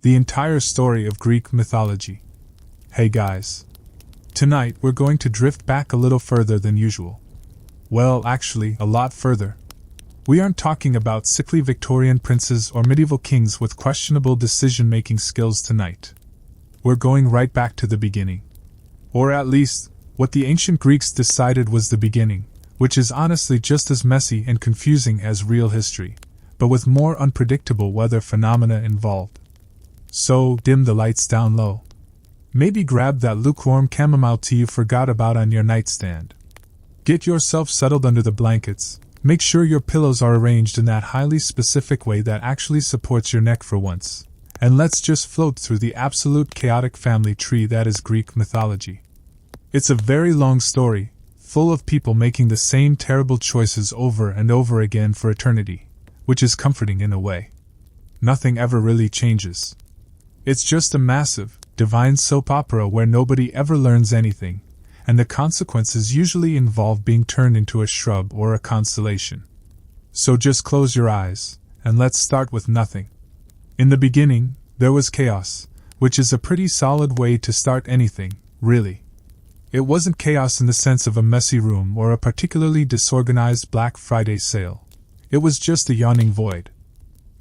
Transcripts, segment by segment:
the entire story of Greek mythology. Hey guys. Tonight we're going to drift back a little further than usual. Well, actually, a lot further. We aren't talking about sickly Victorian princes or medieval kings with questionable decision-making skills tonight. We're going right back to the beginning. Or at least, what the ancient Greeks decided was the beginning, which is honestly just as messy and confusing as real history, but with more unpredictable weather phenomena involved. So, dim the lights down low. Maybe grab that lukewarm chamomile tea you forgot about on your nightstand. Get yourself settled under the blankets. Make sure your pillows are arranged in that highly specific way that actually supports your neck for once. And let's just float through the absolute chaotic family tree that is Greek mythology. It's a very long story, full of people making the same terrible choices over and over again for eternity, which is comforting in a way. Nothing ever really changes. It's just a massive, divine soap opera where nobody ever learns anything, and the consequences usually involve being turned into a shrub or a constellation. So just close your eyes, and let's start with nothing. In the beginning, there was chaos, which is a pretty solid way to start anything, really. It wasn't chaos in the sense of a messy room or a particularly disorganized Black Friday sale. It was just a yawning void.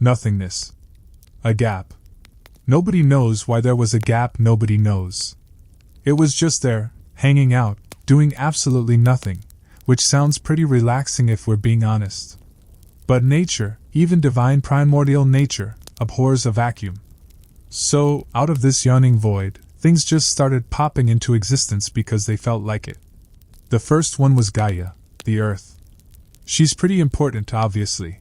Nothingness. A gap. Nobody knows why there was a gap, nobody knows. It was just there, hanging out, doing absolutely nothing, which sounds pretty relaxing if we're being honest. But nature, even divine primordial nature, abhors a vacuum. So, out of this yawning void, things just started popping into existence because they felt like it. The first one was Gaia, the Earth. She's pretty important, obviously.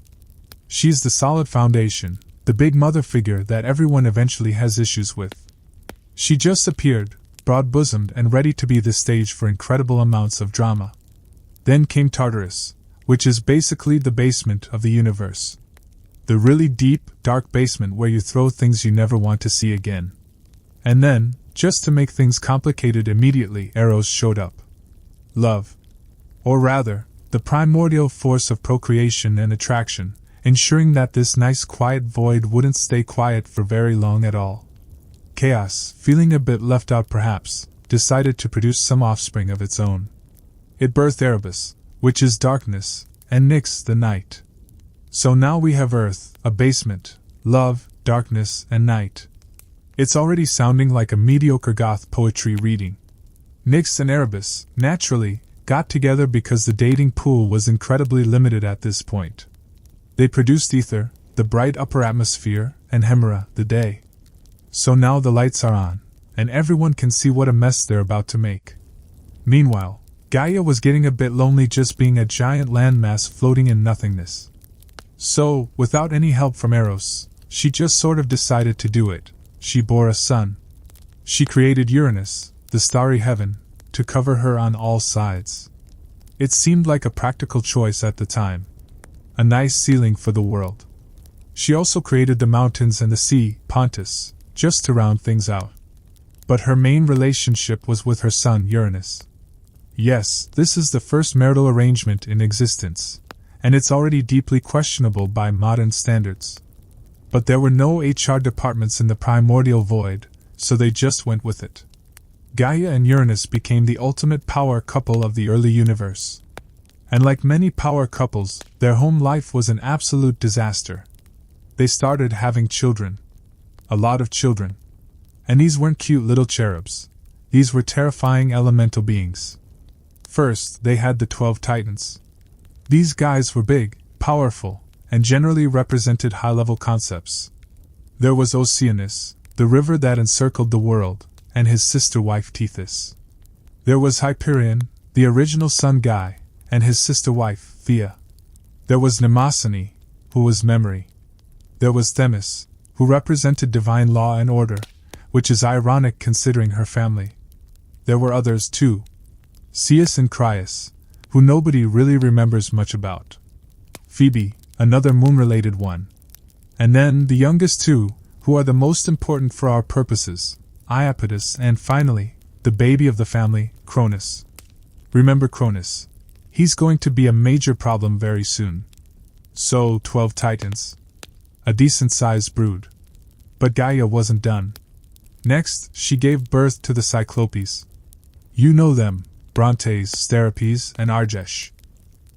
She's the solid foundation, the big mother figure that everyone eventually has issues with. She just appeared, broad-bosomed and ready to be the stage for incredible amounts of drama. Then came Tartarus, which is basically the basement of the universe. The really deep, dark basement where you throw things you never want to see again. And then, just to make things complicated immediately, Eros showed up. Love. Or rather, the primordial force of procreation and attraction, ensuring that this nice quiet void wouldn't stay quiet for very long at all. Chaos, feeling a bit left out perhaps, decided to produce some offspring of its own. It birthed Erebus, which is darkness, and Nyx, the night. So now we have Earth, a basement, love, darkness, and night. It's already sounding like a mediocre goth poetry reading. Nyx and Erebus, naturally, got together because the dating pool was incredibly limited at this point. They produced ether, the bright upper atmosphere, and Hemera, the day. So now the lights are on, and everyone can see what a mess they're about to make. Meanwhile, Gaia was getting a bit lonely just being a giant landmass floating in nothingness. So, without any help from Eros, she just sort of decided to do it. She bore a son. She created Uranus, the starry heaven, to cover her on all sides. It seemed like a practical choice at the time. A nice ceiling for the world. She also created the mountains and the sea, Pontus, just to round things out. But her main relationship was with her son Uranus. Yes, this is the first marital arrangement in existence, and it's already deeply questionable by modern standards. But there were no HR departments in the primordial void, so they just went with it. Gaia and Uranus became the ultimate power couple of the early universe. And like many power couples, their home life was an absolute disaster. They started having children. A lot of children. And these weren't cute little cherubs. These were terrifying elemental beings. First, they had the 12 Titans. These guys were big, powerful, and generally represented high-level concepts. There was Oceanus, the river that encircled the world, and his sister-wife Tethys. There was Hyperion, the original sun guy, and his sister-wife, Thea. There was Mnemosyne, who was memory. There was Themis, who represented divine law and order, which is ironic considering her family. There were others too. Ceus and Crius, who nobody really remembers much about. Phoebe, another moon-related one. And then the youngest two, who are the most important for our purposes, Iapetus, and finally, the baby of the family, Cronus. Remember Cronus. He's going to be a major problem very soon. So, 12 Titans. A decent-sized brood. But Gaia wasn't done. Next, she gave birth to the Cyclopes. You know them, Brontes, Steripes, and Argesh.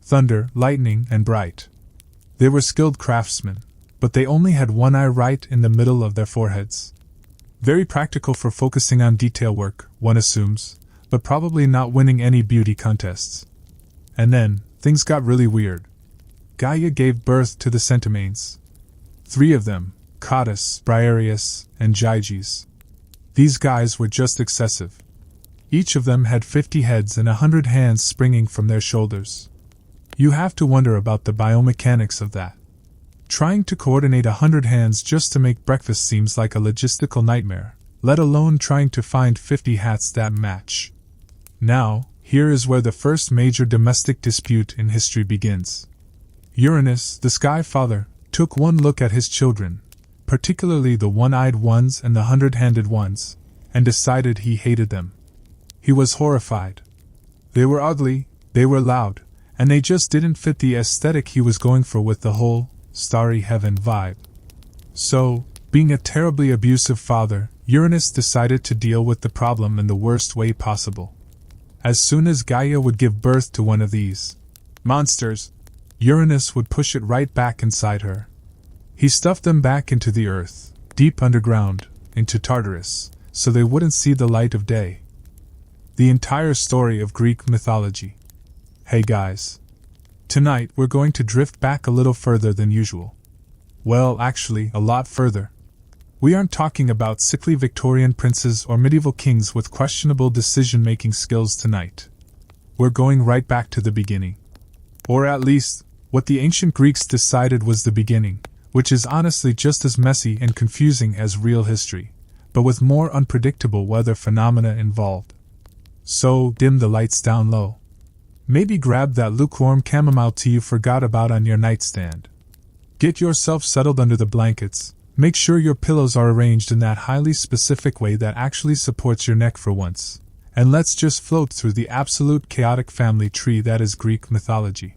Thunder, lightning, and bright. They were skilled craftsmen, but they only had one eye right in the middle of their foreheads. Very practical for focusing on detail work, one assumes, but probably not winning any beauty contests. And then, things got really weird. Gaia gave birth to the Centimanes. 3 of them, Cottus, Briareus, and Gyges. These guys were just excessive. Each of them had 50 heads and 100 hands springing from their shoulders. You have to wonder about the biomechanics of that. Trying to coordinate 100 hands just to make breakfast seems like a logistical nightmare, let alone trying to find 50 hats that match. Now, here is where the first major domestic dispute in history begins. Uranus, the Sky Father, took one look at his children, particularly the one-eyed ones and the 100-handed ones, and decided he hated them. He was horrified. They were ugly, they were loud, and they just didn't fit the aesthetic he was going for with the whole starry heaven vibe. So, being a terribly abusive father, Uranus decided to deal with the problem in the worst way possible. As soon as Gaia would give birth to one of these monsters, Uranus would push it right back inside her. He stuffed them back into the earth, deep underground, into Tartarus, so they wouldn't see the light of day. The entire story of Greek mythology. Hey guys. Tonight we're going to drift back a little further than usual. Well, actually, a lot further. We aren't talking about sickly Victorian princes or medieval kings with questionable decision-making skills tonight. We're going right back to the beginning. Or at least, what the ancient Greeks decided was the beginning, which is honestly just as messy and confusing as real history, but with more unpredictable weather phenomena involved. So, dim the lights down low. Maybe grab that lukewarm chamomile tea you forgot about on your nightstand. Get yourself settled under the blankets. Make sure your pillows are arranged in that highly specific way that actually supports your neck for once. And let's just float through the absolute chaotic family tree that is Greek mythology.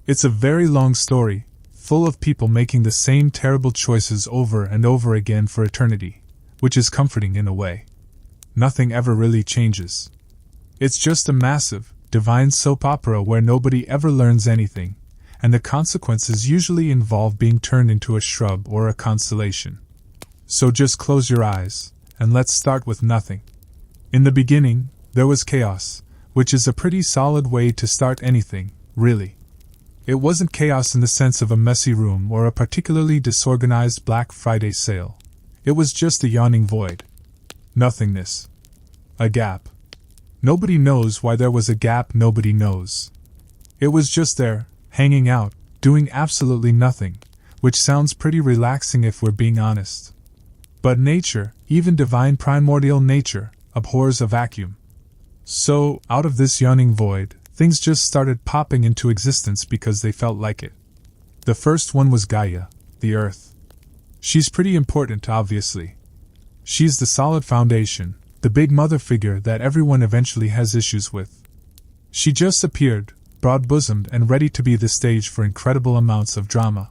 It's a very long story, full of people making the same terrible choices over and over again for eternity, which is comforting in a way. Nothing ever really changes. It's just a massive, divine soap opera where nobody ever learns anything, and the consequences usually involve being turned into a shrub or a constellation. So just close your eyes, and let's start with nothing. In the beginning, there was chaos, which is a pretty solid way to start anything, really. It wasn't chaos in the sense of a messy room or a particularly disorganized Black Friday sale. It was just a yawning void. Nothingness. A gap. Nobody knows why there was a gap, nobody knows. It was just there, hanging out, doing absolutely nothing, which sounds pretty relaxing if we're being honest. But nature, even divine primordial nature, abhors a vacuum. So, out of this yawning void, things just started popping into existence because they felt like it. The first one was Gaia, the Earth. She's pretty important, obviously. She's the solid foundation, the big mother figure that everyone eventually has issues with. She just appeared, broad-bosomed and ready to be the stage for incredible amounts of drama.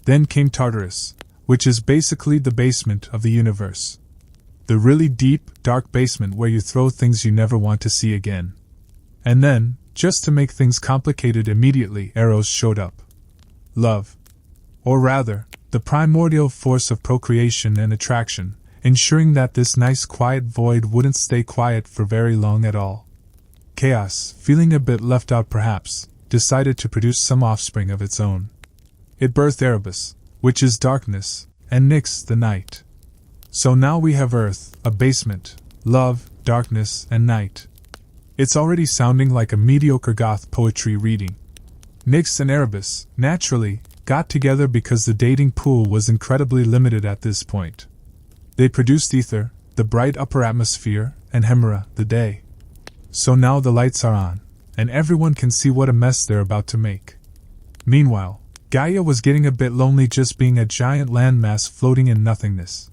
Then came Tartarus, which is basically the basement of the universe. The really deep, dark basement where you throw things you never want to see again. And then, just to make things complicated immediately, Eros showed up. Love. Or rather, the primordial force of procreation and attraction, ensuring that this nice quiet void wouldn't stay quiet for very long at all. Chaos, feeling a bit left out perhaps, decided to produce some offspring of its own. It birthed Erebus, which is darkness, and Nyx, the night. So now we have Earth, a basement, love, darkness, and night. It's already sounding like a mediocre goth poetry reading. Nyx and Erebus, naturally, got together because the dating pool was incredibly limited at this point. They produced Ether, the bright upper atmosphere, and Hemera, the day. So now the lights are on, and everyone can see what a mess they're about to make. Meanwhile, Gaia was getting a bit lonely just being a giant landmass floating in nothingness.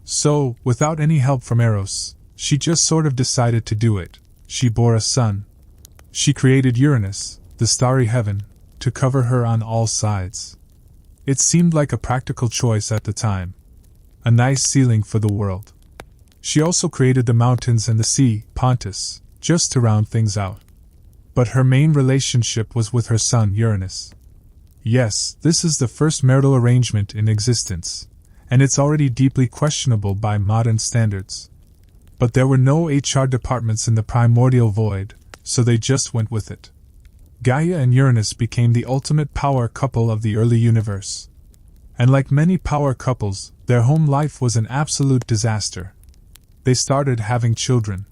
So, without any help from Eros, she just sort of decided to do it. She bore a son. She created Uranus, the starry heaven, to cover her on all sides. It seemed like a practical choice at the time. a nice ceiling for the world. She also created the mountains and the sea, Pontus, just to round things out. But her main relationship was with her son Uranus. Yes, this is the first marital arrangement in existence, and it's already deeply questionable by modern standards. But there were no HR departments in the primordial void, so they just went with it. Gaia and Uranus became the ultimate power couple of the early universe. And like many power couples, their home life was an absolute disaster. They started having children.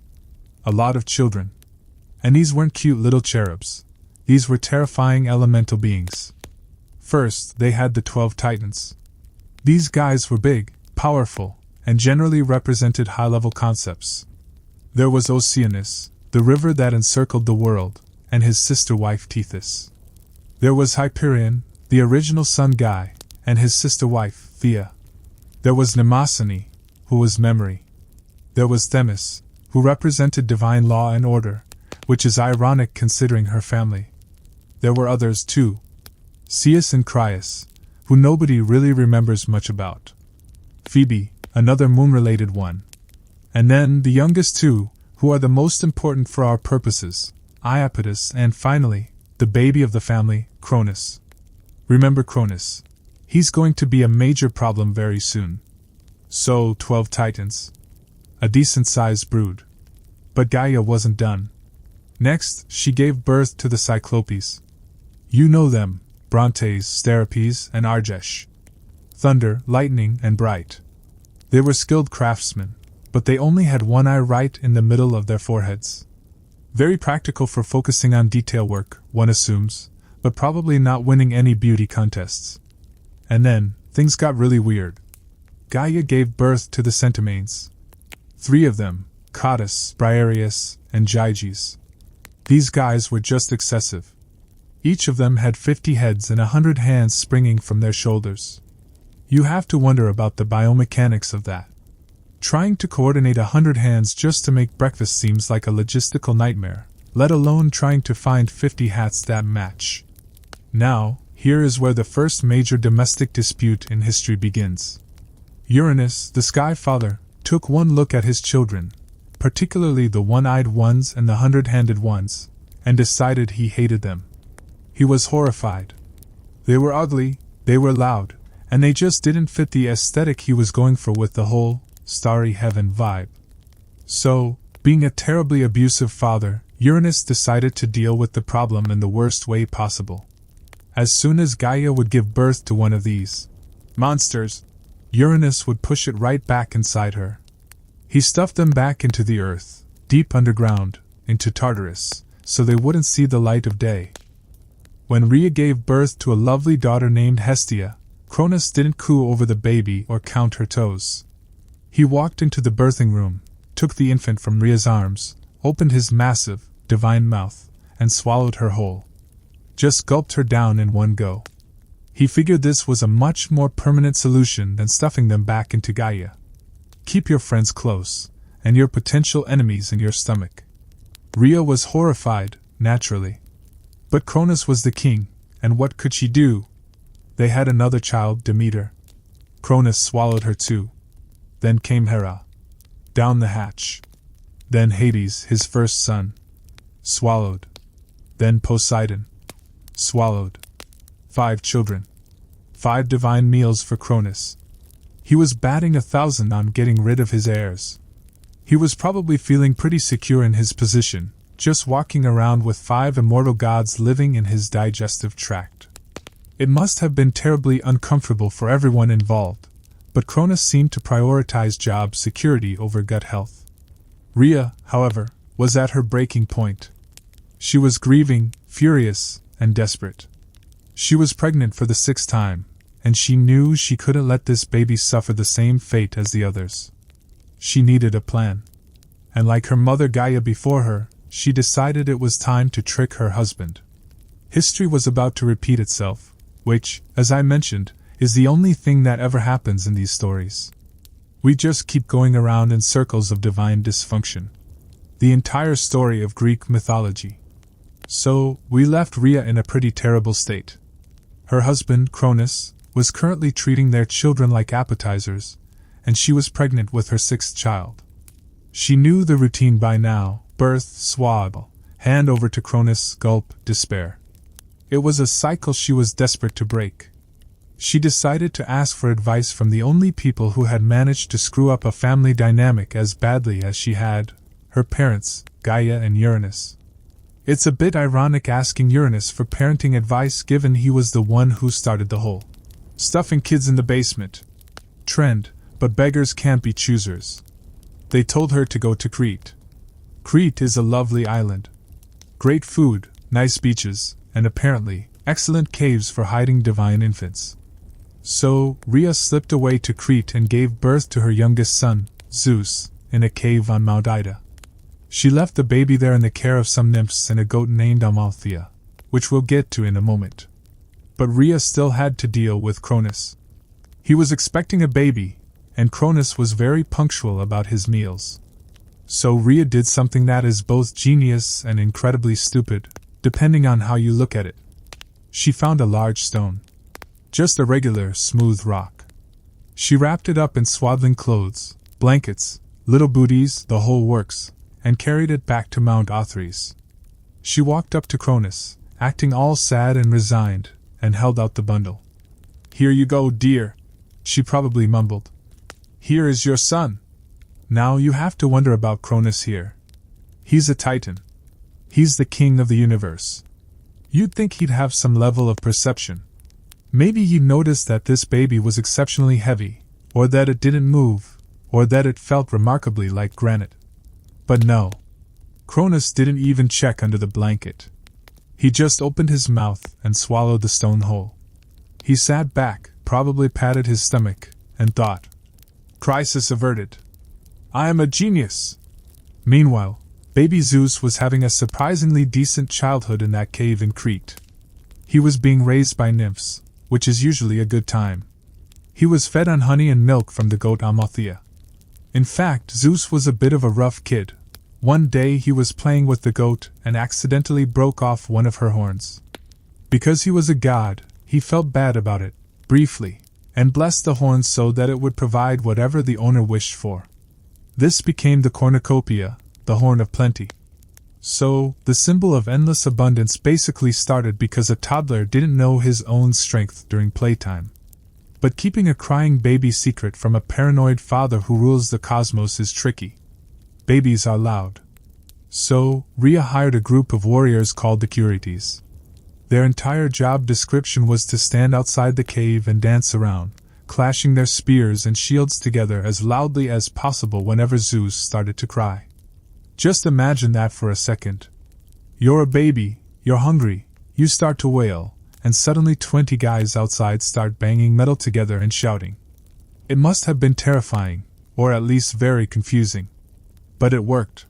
A lot of children. And these weren't cute little cherubs. These were terrifying elemental beings. First, they had the 12 Titans. These guys were big, powerful, and generally represented high-level concepts. There was Oceanus, the river that encircled the world, and his sister wife Tethys. There was Hyperion, the original sun guy, and his sister wife, Thea. There was Mnemosyne, who was memory. There was Themis, who represented divine law and order, which is ironic considering her family. There were others too. Ceus and Crius, who nobody really remembers much about. Phoebe, another moon-related one. And then the youngest two, who are the most important for our purposes, Iapetus, and finally, the baby of the family, Cronus. Remember Cronus. He's going to be a major problem very soon. So, 12 Titans. A decent-sized brood. But Gaia wasn't done. Next, she gave birth to the Cyclopes. You know them, Brontes, Steripes, and Argesh. Thunder, lightning, and bright. They were skilled craftsmen, but they only had one eye right in the middle of their foreheads. Very practical for focusing on detail work, one assumes, but probably not winning any beauty contests. And then, things got really weird. Gaia gave birth to the Centimanes. 3 of them, Cottus, Briareus, and Gyges. These guys were just excessive. Each of them had 50 heads and 100 hands springing from their shoulders. You have to wonder about the biomechanics of that. Trying to coordinate 100 hands just to make breakfast seems like a logistical nightmare, let alone trying to find 50 hats that match. Now, here is where the first major domestic dispute in history begins. Uranus, the Sky Father, took one look at his children, particularly the one-eyed ones and the 100-handed ones, and decided he hated them. He was horrified. They were ugly, they were loud, and they just didn't fit the aesthetic he was going for with the whole starry heaven vibe. So, being a terribly abusive father, Uranus decided to deal with the problem in the worst way possible. As soon as Gaia would give birth to one of these monsters, Uranus would push it right back inside her. He stuffed them back into the earth, deep underground, into Tartarus, so they wouldn't see the light of day. When Rhea gave birth to a lovely daughter named Hestia, Cronus didn't coo over the baby or count her toes. He walked into the birthing room, took the infant from Rhea's arms, opened his massive, divine mouth, and swallowed her whole. Just gulped her down in one go. He figured this was a much more permanent solution than stuffing them back into Gaia. Keep your friends close, and your potential enemies in your stomach. Rhea was horrified, naturally. But Cronus was the king, and what could she do? They had another child, Demeter. Cronus swallowed her too. Then came Hera. Down the hatch. Then Hades, his first son. Swallowed. Then Poseidon. Swallowed. 5 children. 5 divine meals for Cronus. He was batting 1,000 on getting rid of his heirs. He was probably feeling pretty secure in his position, just walking around with 5 immortal gods living in his digestive tract. It must have been terribly uncomfortable for everyone involved, but Cronus seemed to prioritize job security over gut health. Rhea, however, was at her breaking point. She was grieving, furious, and desperate. She was pregnant for the 6th time, and she knew she couldn't let this baby suffer the same fate as the others. She needed a plan. And like her mother Gaia before her, she decided it was time to trick her husband. History was about to repeat itself, which, as I mentioned, is the only thing that ever happens in these stories. We just keep going around in circles of divine dysfunction. The entire story of Greek mythology. So, we left Rhea in a pretty terrible state. Her husband, Cronus, was currently treating their children like appetizers, and she was pregnant with her sixth child. She knew the routine by now: birth, swaddle, hand over to Cronus, gulp, despair. It was a cycle she was desperate to break. She decided to ask for advice from the only people who had managed to screw up a family dynamic as badly as she had: her parents, Gaia and Uranus. It's a bit ironic asking Uranus for parenting advice given he was the one who started the whole stuffing kids in the basement trend, but beggars can't be choosers. They told her to go to Crete. Crete is a lovely island. Great food, nice beaches, and apparently, excellent caves for hiding divine infants. So, Rhea slipped away to Crete and gave birth to her youngest son, Zeus, in a cave on Mount Ida. She left the baby there in the care of some nymphs and a goat named Amalthea, which we'll get to in a moment. But Rhea still had to deal with Cronus. He was expecting a baby, and Cronus was very punctual about his meals. So Rhea did something that is both genius and incredibly stupid, depending on how you look at it. She found a large stone. Just a regular, smooth rock. She wrapped it up in swaddling clothes, blankets, little booties, the whole works, and carried it back to Mount Othrys. She walked up to Cronus, acting all sad and resigned, and held out the bundle. "Here you go, dear," she probably mumbled. "Here is your son." Now you have to wonder about Cronus here. He's a titan. He's the king of the universe. You'd think he'd have some level of perception. Maybe you noticed that this baby was exceptionally heavy, or that it didn't move, or that it felt remarkably like granite. But no. Cronus didn't even check under the blanket. He just opened his mouth and swallowed the stone whole. He sat back, probably patted his stomach, and thought, "Crisis averted. I am a genius." Meanwhile, baby Zeus was having a surprisingly decent childhood in that cave in Crete. He was being raised by nymphs, which is usually a good time. He was fed on honey and milk from the goat Amalthea. In fact, Zeus was a bit of a rough kid. One day he was playing with the goat and accidentally broke off one of her horns. Because he was a god, he felt bad about it, briefly, and blessed the horn so that it would provide whatever the owner wished for. This became the cornucopia, the horn of plenty. So, the symbol of endless abundance basically started because a toddler didn't know his own strength during playtime. But keeping a crying baby secret from a paranoid father who rules the cosmos is tricky. Babies are loud. So, Rhea hired a group of warriors called the Curetes. Their entire job description was to stand outside the cave and dance around, clashing their spears and shields together as loudly as possible whenever Zeus started to cry. Just imagine that for a second. You're a baby, you're hungry, you start to wail, and suddenly 20 guys outside start banging metal together and shouting. It must have been terrifying, or at least very confusing. But it worked.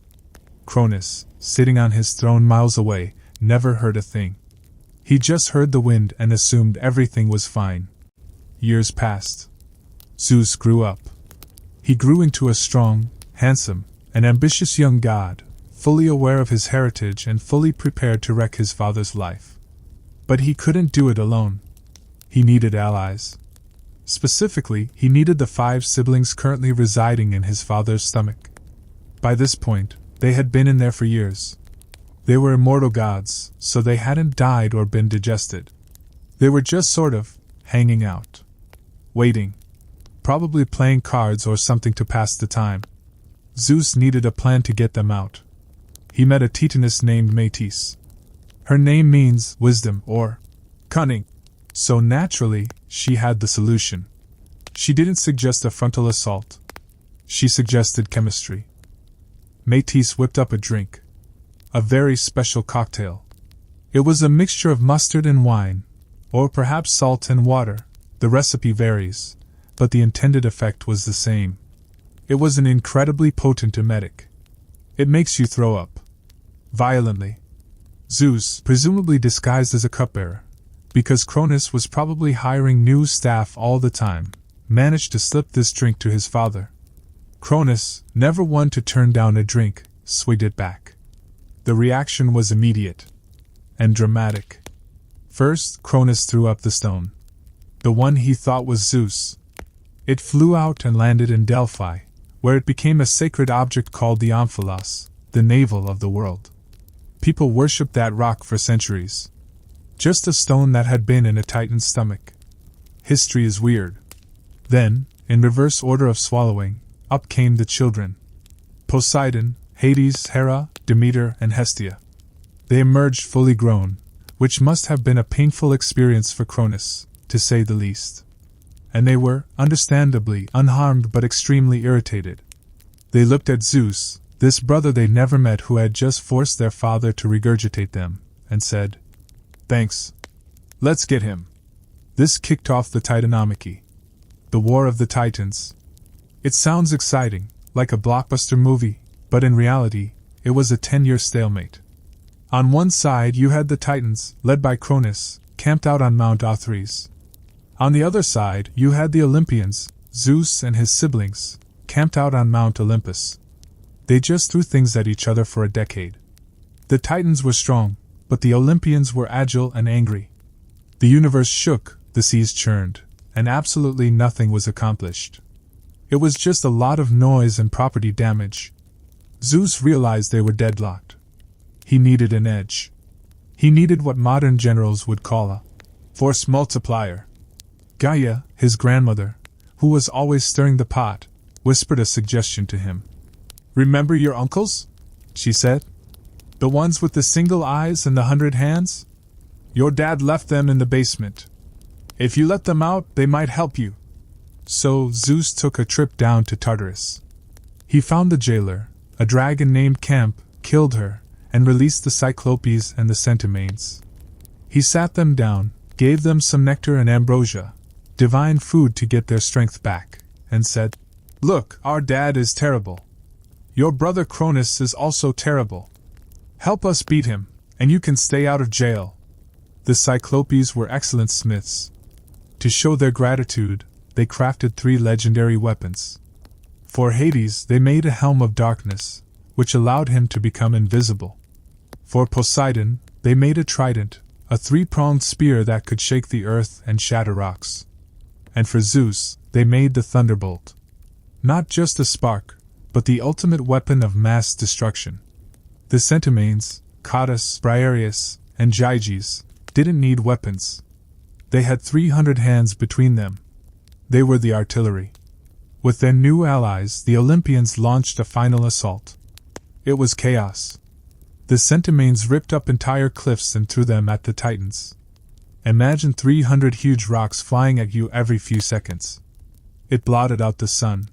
Cronus, sitting on his throne miles away, never heard a thing. He just heard the wind and assumed everything was fine. Years passed. Zeus grew up. He grew into a strong, handsome, and ambitious young god, fully aware of his heritage and fully prepared to wreck his father's life. But he couldn't do it alone. He needed allies. Specifically, he needed the 5 siblings currently residing in his father's stomach. By this point, they had been in there for years. They were immortal gods, so they hadn't died or been digested. They were just sort of hanging out. Waiting. Probably playing cards or something to pass the time. Zeus needed a plan to get them out. He met a Titaness named Metis. Her name means wisdom or cunning, so naturally, she had the solution. She didn't suggest a frontal assault. She suggested chemistry. Metis whipped up a drink. A very special cocktail. It was a mixture of mustard and wine, or perhaps salt and water. The recipe varies, but the intended effect was the same. It was an incredibly potent emetic. It makes you throw up. Violently. Zeus, presumably disguised as a cupbearer, because Cronus was probably hiring new staff all the time, managed to slip this drink to his father. Cronus, never one to turn down a drink, swigged it back. The reaction was immediate. And dramatic. First, Cronus threw up the stone. The one he thought was Zeus. It flew out and landed in Delphi, where it became a sacred object called the omphalos, the navel of the world. People worshipped that rock for centuries. Just a stone that had been in a Titan's stomach. History is weird. Then, in reverse order of swallowing, up came the children. Poseidon, Hades, Hera, Demeter, and Hestia. They emerged fully grown, which must have been a painful experience for Cronus, to say the least. And they were, understandably, unharmed but extremely irritated. They looked at Zeus, this brother they never met who had just forced their father to regurgitate them, and said, "Thanks. Let's get him." This kicked off the Titanomachy. The War of the Titans. It sounds exciting, like a blockbuster movie, but in reality, it was a 10-year stalemate. On one side you had the Titans, led by Cronus, camped out on Mount Othrys. On the other side you had the Olympians, Zeus and his siblings, camped out on Mount Olympus. They just threw things at each other for a decade. The Titans were strong, but the Olympians were agile and angry. The universe shook, the seas churned, and absolutely nothing was accomplished. It was just a lot of noise and property damage. Zeus realized they were deadlocked. He needed an edge. He needed what modern generals would call a force multiplier. Gaia, his grandmother, who was always stirring the pot, whispered a suggestion to him. "Remember your uncles?" she said. "The ones with the single eyes and the 100 hands? Your dad left them in the basement. If you let them out, they might help you." So Zeus took a trip down to Tartarus. He found the jailer, a dragon named Camp, killed her, and released the Cyclopes and the Centimanes. He sat them down, gave them some nectar and ambrosia, divine food to get their strength back, and said, "Look, our dad is terrible. Your brother Cronus is also terrible. Help us beat him, and you can stay out of jail." The Cyclopes were excellent smiths. To show their gratitude, they crafted 3 legendary weapons. For Hades, they made a helm of darkness, which allowed him to become invisible. For Poseidon, they made a trident, a 3-pronged spear that could shake the earth and shatter rocks. And for Zeus, they made the thunderbolt. Not just a spark, but the ultimate weapon of mass destruction. The Centimanes, Cottus, Briareus, and Gyges, didn't need weapons. They had 300 hands between them. They were the artillery. With their new allies, the Olympians launched a final assault. It was chaos. The Centimanes ripped up entire cliffs and threw them at the Titans. Imagine 300 huge rocks flying at you every few seconds. It blotted out the sun.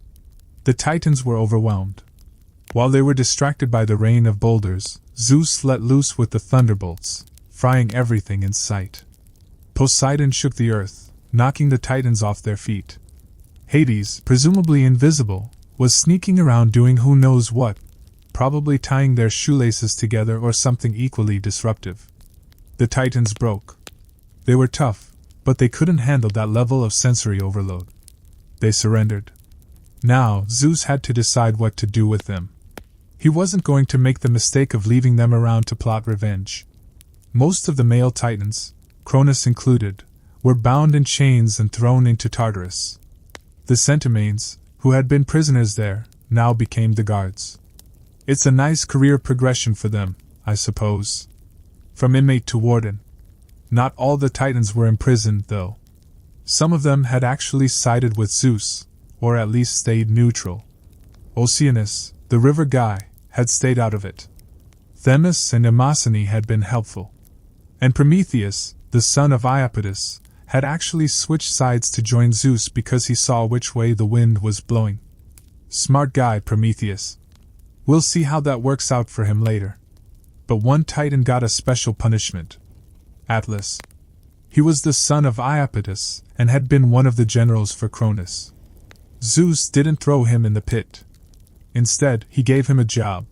The Titans were overwhelmed. While they were distracted by the rain of boulders, Zeus let loose with the thunderbolts, frying everything in sight. Poseidon shook the earth, knocking the Titans off their feet. Hades, presumably invisible, was sneaking around doing who knows what, probably tying their shoelaces together or something equally disruptive. The Titans broke. They were tough, but they couldn't handle that level of sensory overload. They surrendered. Now, Zeus had to decide what to do with them. He wasn't going to make the mistake of leaving them around to plot revenge. Most of the male Titans, Cronus included, were bound in chains and thrown into Tartarus. The Centimanes, who had been prisoners there, now became the guards. It's a nice career progression for them, I suppose. From inmate to warden. Not all the Titans were imprisoned, though. Some of them had actually sided with Zeus, or at least stayed neutral. Oceanus, the river guy, had stayed out of it. Themis and Mnemosyne had been helpful. And Prometheus, the son of Iapetus, had actually switched sides to join Zeus because he saw which way the wind was blowing. Smart guy, Prometheus. We'll see how that works out for him later. But one Titan got a special punishment. Atlas. He was the son of Iapetus and had been one of the generals for Cronus. Zeus didn't throw him in the pit. Instead, he gave him a job.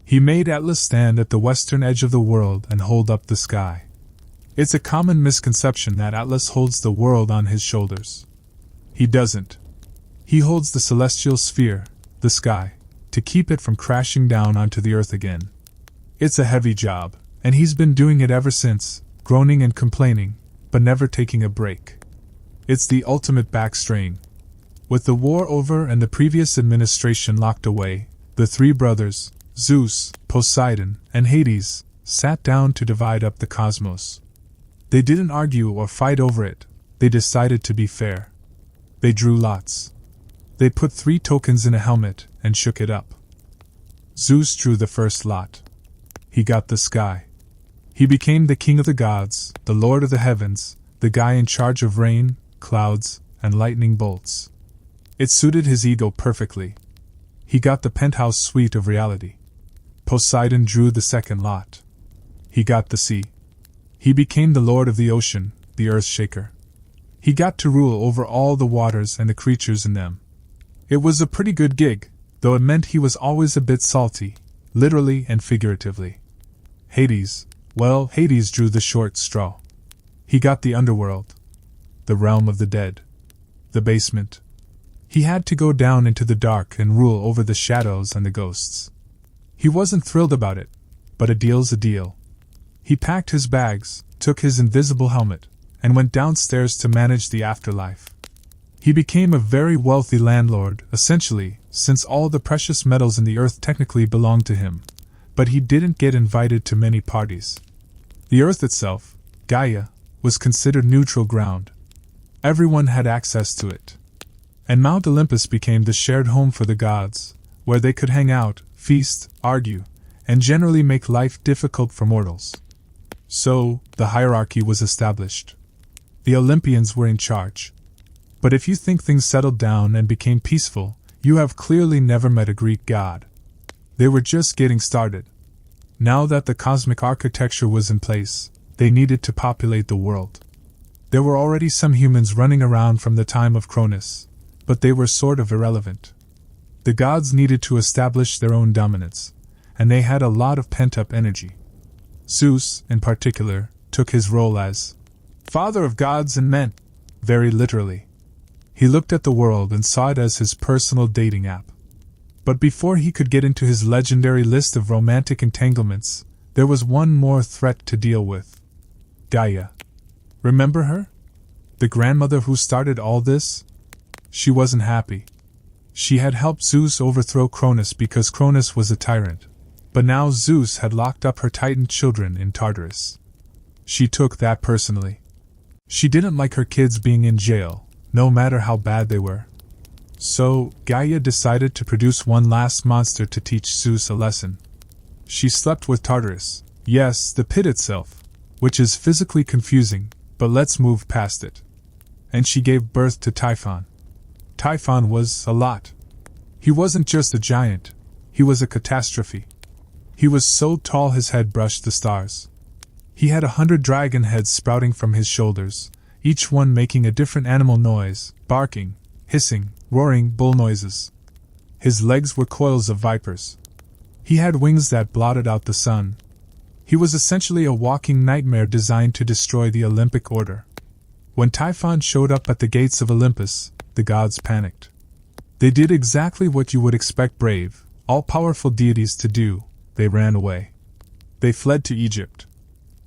He made Atlas stand at the western edge of the world and hold up the sky. It's a common misconception that Atlas holds the world on his shoulders. He doesn't. He holds the celestial sphere, the sky, to keep it from crashing down onto the earth again. It's a heavy job, and he's been doing it ever since, groaning and complaining, but never taking a break. It's the ultimate back strain. With the war over and the previous administration locked away, the three brothers, Zeus, Poseidon, and Hades, sat down to divide up the cosmos. They didn't argue or fight over it, they decided to be fair. They drew lots. They put 3 tokens in a helmet and shook it up. Zeus drew the first lot. He got the sky. He became the king of the gods, the lord of the heavens, the guy in charge of rain, clouds, and lightning bolts. It suited his ego perfectly. He got the penthouse suite of reality. Poseidon drew the second lot. He got the sea. He became the lord of the ocean, the earth shaker. He got to rule over all the waters and the creatures in them. It was a pretty good gig, though it meant he was always a bit salty, literally and figuratively. Hades, well, Hades drew the short straw. He got the underworld, the realm of the dead, the basement. He had to go down into the dark and rule over the shadows and the ghosts. He wasn't thrilled about it, but a deal's a deal. He packed his bags, took his invisible helmet, and went downstairs to manage the afterlife. He became a very wealthy landlord, essentially, since all the precious metals in the earth technically belonged to him, but he didn't get invited to many parties. The earth itself, Gaia, was considered neutral ground. Everyone had access to it. And Mount Olympus became the shared home for the gods, where they could hang out, feast, argue, and generally make life difficult for mortals. So, the hierarchy was established. The Olympians were in charge. But if you think things settled down and became peaceful, you have clearly never met a Greek god. They were just getting started. Now that the cosmic architecture was in place, they needed to populate the world. There were already some humans running around from the time of Cronus, but they were sort of irrelevant. The gods needed to establish their own dominance, and they had a lot of pent-up energy. Zeus, in particular, took his role as father of gods and men, very literally. He looked at the world and saw it as his personal dating app. But before he could get into his legendary list of romantic entanglements, there was one more threat to deal with. Gaia. Remember her? The grandmother who started all this? She wasn't happy. She had helped Zeus overthrow Cronus because Cronus was a tyrant, but now Zeus had locked up her Titan children in Tartarus. She took that personally. She didn't like her kids being in jail, no matter how bad they were. So, Gaia decided to produce one last monster to teach Zeus a lesson. She slept with Tartarus, yes, the pit itself, which is physically confusing, but let's move past it. And she gave birth to Typhon. Typhon was a lot. He wasn't just a giant, he was a catastrophe. He was so tall his head brushed the stars. He had 100 dragon heads sprouting from his shoulders, each one making a different animal noise, barking, hissing, roaring bull noises. His legs were coils of vipers. He had wings that blotted out the sun. He was essentially a walking nightmare designed to destroy the Olympic order. When Typhon showed up at the gates of Olympus, the gods panicked. They did exactly what you would expect brave, all-powerful deities to do. They ran away. They fled to Egypt.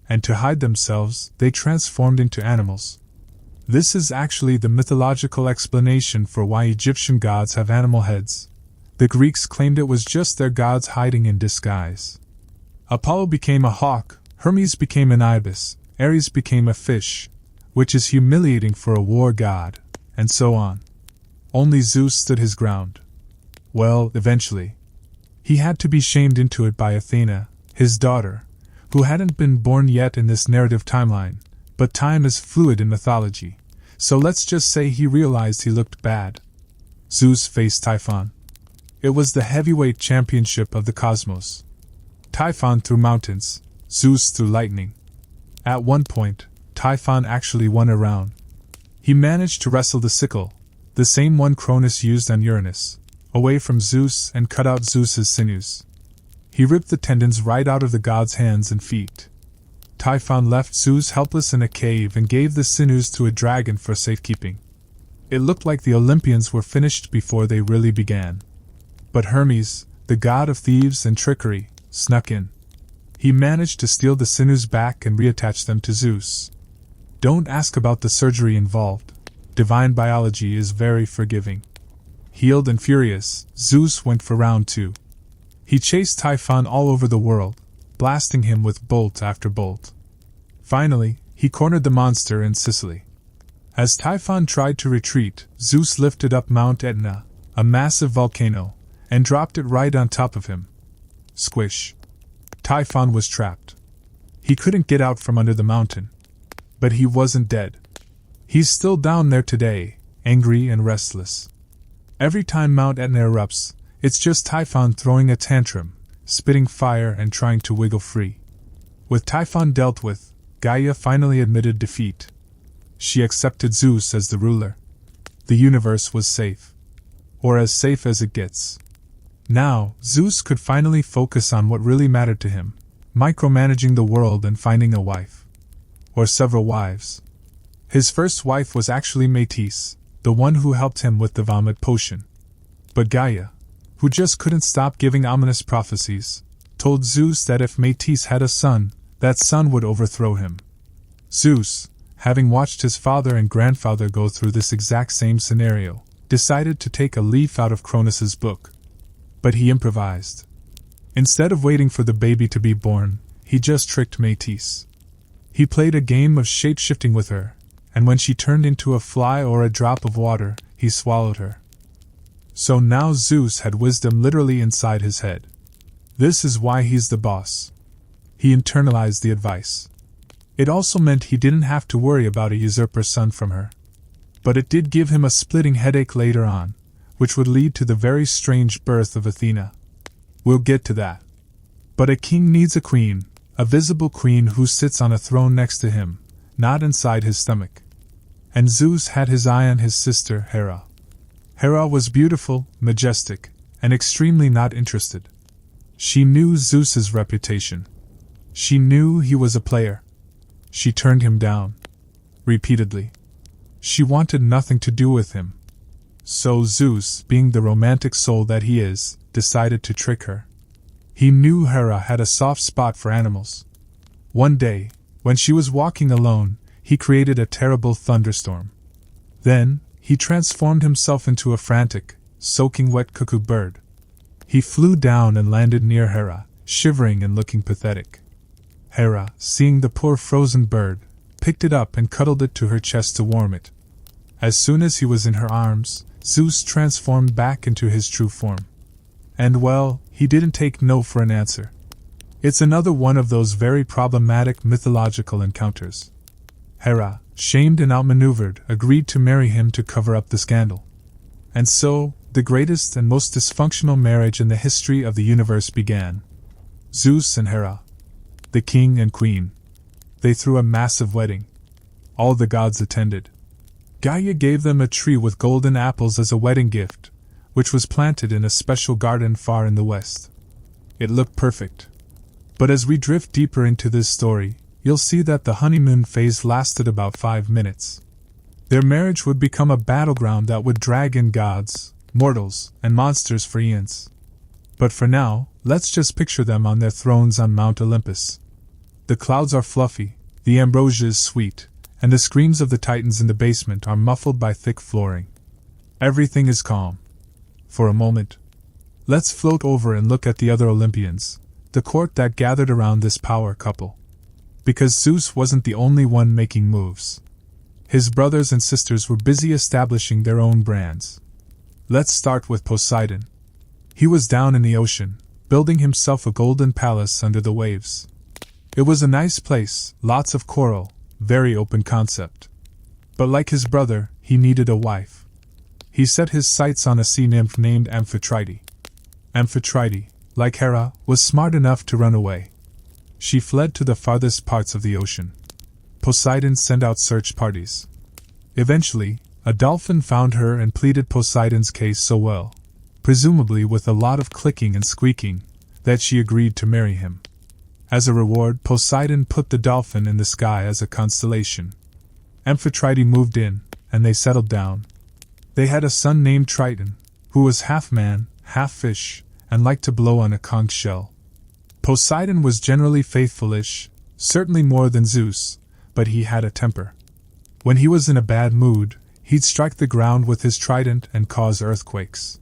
And to hide themselves, they transformed into animals. This is actually the mythological explanation for why Egyptian gods have animal heads. The Greeks claimed it was just their gods hiding in disguise. Apollo became a hawk, Hermes became an ibis, Ares became a fish, which is humiliating for a war god, and so on. Only Zeus stood his ground. Well, eventually. He had to be shamed into it by Athena, his daughter, who hadn't been born yet in this narrative timeline, but time is fluid in mythology, so let's just say he realized he looked bad. Zeus faced Typhon. It was the heavyweight championship of the cosmos. Typhon threw mountains, Zeus threw lightning. At one point, Typhon actually won a round. He managed to wrestle the sickle, the same one Cronus used on Uranus, away from Zeus and cut out Zeus's sinews. He ripped the tendons right out of the god's hands and feet. Typhon left Zeus helpless in a cave and gave the sinews to a dragon for safekeeping. It looked like the Olympians were finished before they really began. But Hermes, the god of thieves and trickery, snuck in. He managed to steal the sinews back and reattach them to Zeus. Don't ask about the surgery involved. Divine biology is very forgiving. Healed and furious, Zeus went for round 2. He chased Typhon all over the world, blasting him with bolt after bolt. Finally, he cornered the monster in Sicily. As Typhon tried to retreat, Zeus lifted up Mount Aetna, a massive volcano, and dropped it right on top of him. Squish. Typhon was trapped. He couldn't get out from under the mountain. But he wasn't dead. He's still down there today, angry and restless. Every time Mount Aetna erupts, it's just Typhon throwing a tantrum, spitting fire and trying to wiggle free. With Typhon dealt with, Gaia finally admitted defeat. She accepted Zeus as the ruler. The universe was safe. Or as safe as it gets. Now, Zeus could finally focus on what really mattered to him, micromanaging the world and finding a wife. Or several wives. His first wife was actually Metis, the one who helped him with the vomit potion. But Gaia, who just couldn't stop giving ominous prophecies, told Zeus that if Metis had a son, that son would overthrow him. Zeus, having watched his father and grandfather go through this exact same scenario, decided to take a leaf out of Cronus's book. But he improvised. Instead of waiting for the baby to be born, he just tricked Metis. He played a game of shape-shifting with her, and when she turned into a fly or a drop of water, he swallowed her. So now Zeus had wisdom literally inside his head. This is why he's the boss. He internalized the advice. It also meant he didn't have to worry about a usurper son from her. But it did give him a splitting headache later on, which would lead to the very strange birth of Athena. We'll get to that. But a king needs a queen, a visible queen who sits on a throne next to him, not inside his stomach. And Zeus had his eye on his sister, Hera. Hera was beautiful, majestic, and extremely not interested. She knew Zeus's reputation. She knew he was a player. She turned him down. Repeatedly. She wanted nothing to do with him. So Zeus, being the romantic soul that he is, decided to trick her. He knew Hera had a soft spot for animals. One day, when she was walking alone, he created a terrible thunderstorm. Then, he transformed himself into a frantic, soaking wet cuckoo bird. He flew down and landed near Hera, shivering and looking pathetic. Hera, seeing the poor frozen bird, picked it up and cuddled it to her chest to warm it. As soon as he was in her arms, Zeus transformed back into his true form. And well, he didn't take no for an answer. It's another one of those very problematic mythological encounters. Hera, shamed and outmaneuvered, agreed to marry him to cover up the scandal. And so, the greatest and most dysfunctional marriage in the history of the universe began. Zeus and Hera. The king and queen. They threw a massive wedding. All the gods attended. Gaia gave them a tree with golden apples as a wedding gift, which was planted in a special garden far in the west. It looked perfect. But as we drift deeper into this story, you'll see that the honeymoon phase lasted about 5 minutes. Their marriage would become a battleground that would drag in gods, mortals, and monsters for eons. But for now, let's just picture them on their thrones on Mount Olympus. The clouds are fluffy, the ambrosia is sweet, and the screams of the titans in the basement are muffled by thick flooring. Everything is calm. For a moment, let's float over and look at the other Olympians, the court that gathered around this power couple. Because Zeus wasn't the only one making moves. His brothers and sisters were busy establishing their own brands. Let's start with Poseidon. He was down in the ocean, building himself a golden palace under the waves. It was a nice place, lots of coral, very open concept. But like his brother, he needed a wife. He set his sights on a sea nymph named Amphitrite. Amphitrite, like Hera, was smart enough to run away. She fled to the farthest parts of the ocean. Poseidon sent out search parties. Eventually, a dolphin found her and pleaded Poseidon's case so well, presumably with a lot of clicking and squeaking, that she agreed to marry him. As a reward, Poseidon put the dolphin in the sky as a constellation. Amphitrite moved in, and they settled down. They had a son named Triton, who was half man, half fish, and liked to blow on a conch shell. Poseidon was generally faithful-ish, certainly more than Zeus, but he had a temper. When he was in a bad mood, he'd strike the ground with his trident and cause earthquakes.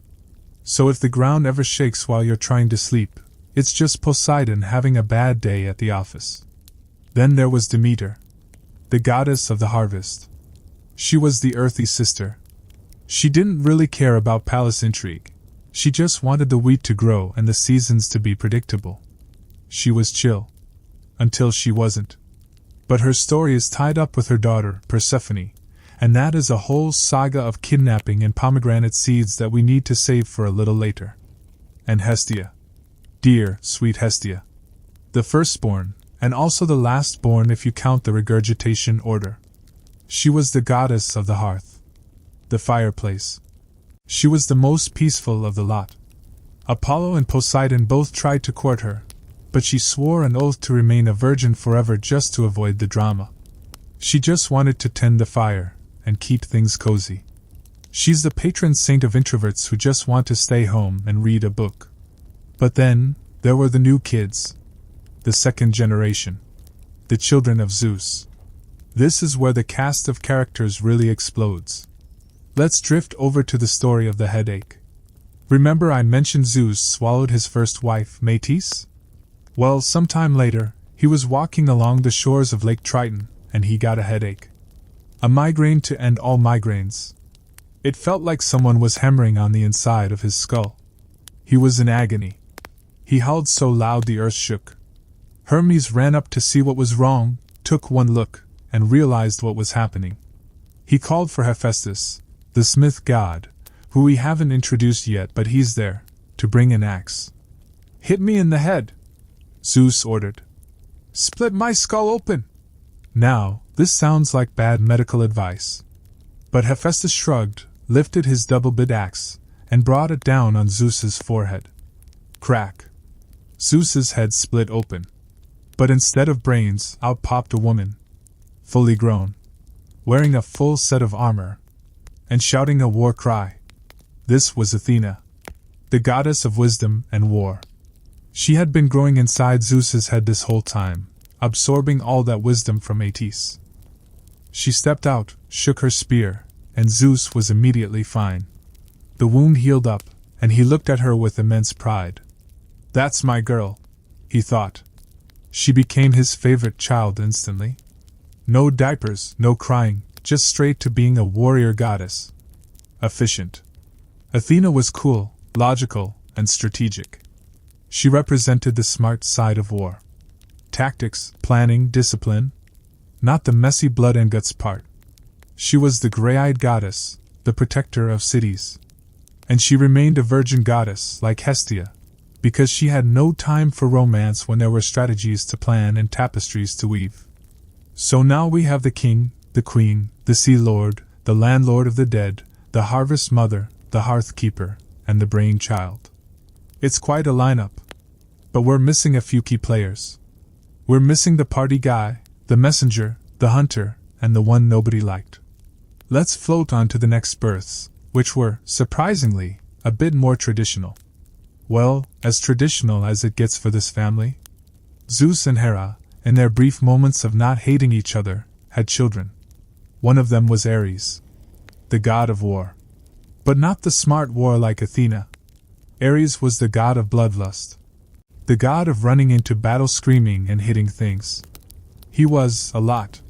So if the ground ever shakes while you're trying to sleep, it's just Poseidon having a bad day at the office. Then there was Demeter, the goddess of the harvest. She was the earthy sister. She didn't really care about palace intrigue. She just wanted the wheat to grow and the seasons to be predictable. She was chill. Until she wasn't. But her story is tied up with her daughter, Persephone, and that is a whole saga of kidnapping and pomegranate seeds that we need to save for a little later. And Hestia. Dear, sweet Hestia. The firstborn, and also the lastborn if you count the regurgitation order. She was the goddess of the hearth. The fireplace. She was the most peaceful of the lot. Apollo and Poseidon both tried to court her, but she swore an oath to remain a virgin forever just to avoid the drama. She just wanted to tend the fire and keep things cozy. She's the patron saint of introverts who just want to stay home and read a book. But then, there were the new kids. The second generation. The children of Zeus. This is where the cast of characters really explodes. Let's drift over to the story of the headache. Remember I mentioned Zeus swallowed his first wife, Metis? Well, sometime later, he was walking along the shores of Lake Triton, and he got a headache. A migraine to end all migraines. It felt like someone was hammering on the inside of his skull. He was in agony. He howled so loud the earth shook. Hermes ran up to see what was wrong, took one look, and realized what was happening. He called for Hephaestus, the smith god, who we haven't introduced yet but he's there, to bring an axe. "Hit me in the head," Zeus ordered. "Split my skull open." Now, this sounds like bad medical advice. But Hephaestus shrugged, lifted his double-bit axe, and brought it down on Zeus's forehead. Crack. Zeus's head split open. But instead of brains, out popped a woman. Fully grown. Wearing a full set of armor. And shouting a war cry. This was Athena, the goddess of wisdom and war. She had been growing inside Zeus's head this whole time, absorbing all that wisdom from Metis. She stepped out, shook her spear, and Zeus was immediately fine. The wound healed up, and he looked at her with immense pride. "That's my girl," he thought. She became his favorite child instantly. No diapers, no crying, just straight to being a warrior goddess. Efficient. Athena was cool, logical, and strategic. She represented the smart side of war. Tactics, planning, discipline. Not the messy blood and guts part. She was the gray-eyed goddess, the protector of cities. And she remained a virgin goddess, like Hestia, because she had no time for romance when there were strategies to plan and tapestries to weave. So now we have the king, the queen, the sea lord, the landlord of the dead, the harvest mother, the hearth keeper, and the brain child. It's quite a lineup. But we're missing a few key players. We're missing the party guy, the messenger, the hunter, and the one nobody liked. Let's float on to the next births, which were, surprisingly, a bit more traditional. Well, as traditional as it gets for this family. Zeus and Hera, in their brief moments of not hating each other, had children. One of them was Ares, the god of war. But not the smart war like Athena. Ares was the god of bloodlust. The god of running into battle screaming and hitting things. He was a lot.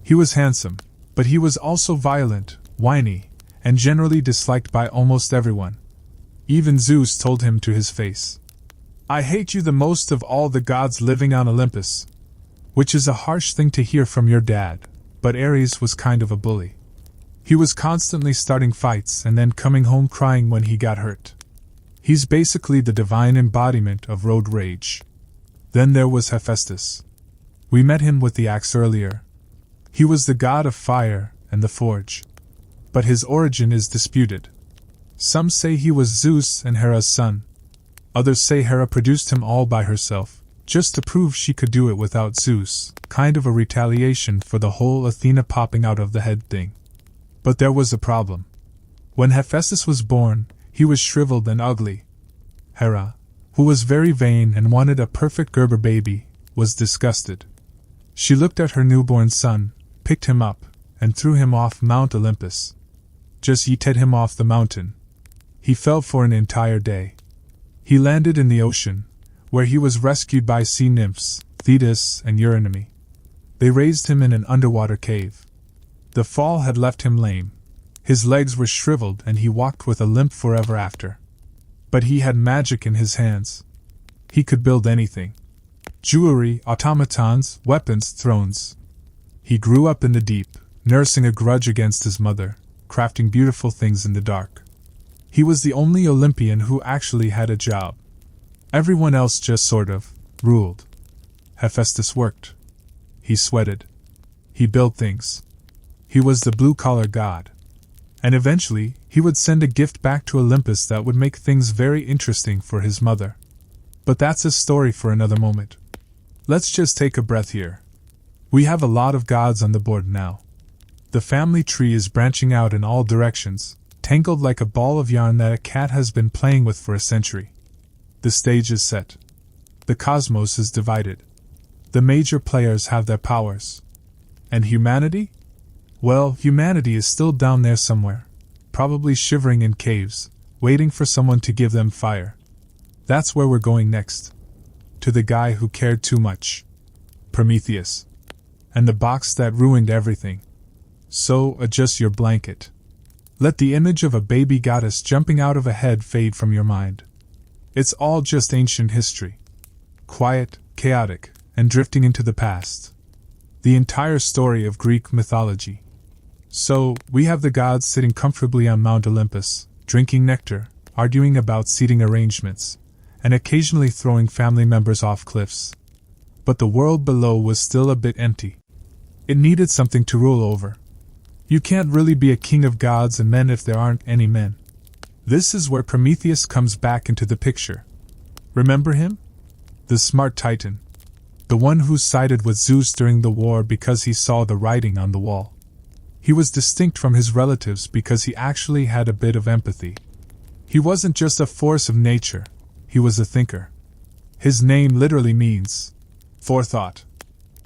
He was handsome, but he was also violent, whiny, and generally disliked by almost everyone. Even Zeus told him to his face, "I hate you the most of all the gods living on Olympus." Which is a harsh thing to hear from your dad, but Ares was kind of a bully. He was constantly starting fights and then coming home crying when he got hurt. He's basically the divine embodiment of road rage. Then there was Hephaestus. We met him with the axe earlier. He was the god of fire and the forge. But his origin is disputed. Some say he was Zeus and Hera's son. Others say Hera produced him all by herself, just to prove she could do it without Zeus, kind of a retaliation for the whole Athena popping out of the head thing. But there was a problem. When Hephaestus was born, he was shriveled and ugly. Hera, who was very vain and wanted a perfect Gerber baby, was disgusted. She looked at her newborn son, picked him up, and threw him off Mount Olympus. just yeeted him off the mountain. He fell for an entire day. He landed in the ocean, where he was rescued by sea nymphs, Thetis and Eurynomy. They raised him in an underwater cave. The fall had left him lame. His legs were shriveled and he walked with a limp forever after. But he had magic in his hands. He could build anything. Jewelry, automatons, weapons, thrones. He grew up in the deep, nursing a grudge against his mother, crafting beautiful things in the dark. He was the only Olympian who actually had a job. Everyone else just sort of ruled. Hephaestus worked. He sweated. He built things. He was the blue-collar god. And eventually, he would send a gift back to Olympus that would make things very interesting for his mother. But that's a story for another moment. Let's just take a breath here. We have a lot of gods on the board now. The family tree is branching out in all directions, tangled like a ball of yarn that a cat has been playing with for a century. The stage is set. The cosmos is divided. The major players have their powers. And humanity? Well, humanity is still down there somewhere, probably shivering in caves, waiting for someone to give them fire. That's where we're going next. To the guy who cared too much. Prometheus. And the box that ruined everything. So, adjust your blanket. Let the image of a baby goddess jumping out of a head fade from your mind. It's all just ancient history. Quiet, chaotic, and drifting into the past. The entire story of Greek mythology. So, we have the gods sitting comfortably on Mount Olympus, drinking nectar, arguing about seating arrangements, and occasionally throwing family members off cliffs. But the world below was still a bit empty. It needed something to rule over. You can't really be a king of gods and men if there aren't any men. This is where Prometheus comes back into the picture. Remember him? The smart titan. The one who sided with Zeus during the war because he saw the writing on the wall. He was distinct from his relatives because he actually had a bit of empathy. He wasn't just a force of nature, he was a thinker. His name literally means forethought.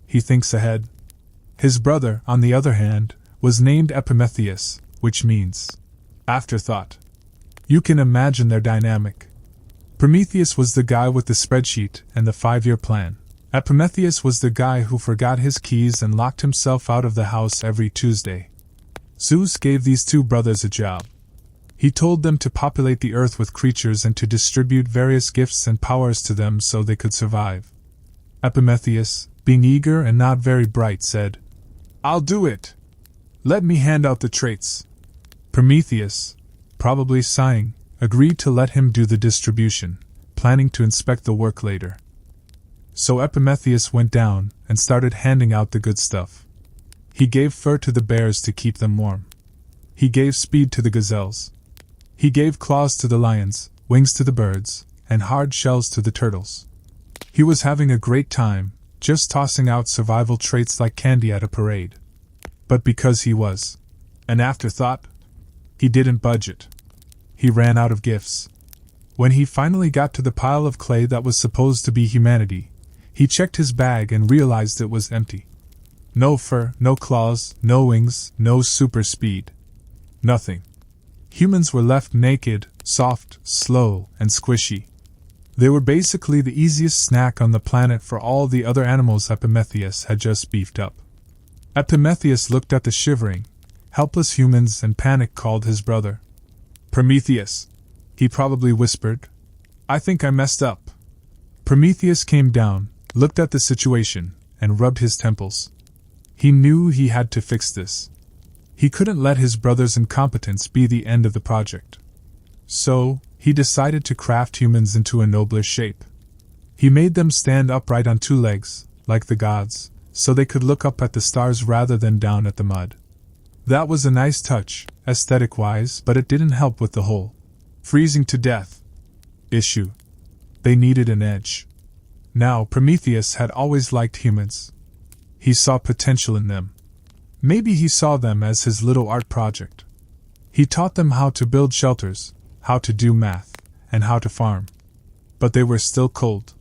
He thinks ahead. His brother, on the other hand, was named Epimetheus, which means afterthought. You can imagine their dynamic. Prometheus was the guy with the spreadsheet and the 5-year plan. Epimetheus was the guy who forgot his keys and locked himself out of the house every Tuesday. Zeus gave these two brothers a job. He told them to populate the earth with creatures and to distribute various gifts and powers to them so they could survive. Epimetheus, being eager and not very bright, said, "I'll do it. Let me hand out the traits." Prometheus, probably sighing, agreed to let him do the distribution, planning to inspect the work later. So Epimetheus went down and started handing out the good stuff. He gave fur to the bears to keep them warm. He gave speed to the gazelles. He gave claws to the lions, wings to the birds, and hard shells to the turtles. He was having a great time, just tossing out survival traits like candy at a parade. But because he was an afterthought, he didn't budget. He ran out of gifts. When he finally got to the pile of clay that was supposed to be humanity, he checked his bag and realized it was empty. No fur, no claws, no wings, no super speed. Nothing. Humans were left naked, soft, slow, and squishy. They were basically the easiest snack on the planet for all the other animals Epimetheus had just beefed up. Epimetheus looked at the shivering, helpless humans and panic called his brother. "Prometheus," he probably whispered. "I think I messed up." Prometheus came down, looked at the situation, and rubbed his temples. He knew he had to fix this. He couldn't let his brother's incompetence be the end of the project. So, he decided to craft humans into a nobler shape. He made them stand upright on 2 legs, like the gods, so they could look up at the stars rather than down at the mud. That was a nice touch, aesthetic-wise, but it didn't help with the whole freezing to death issue. They needed an edge. Now, Prometheus had always liked humans. He saw potential in them. Maybe he saw them as his little art project. He taught them how to build shelters, how to do math, and how to farm. But they were still cold.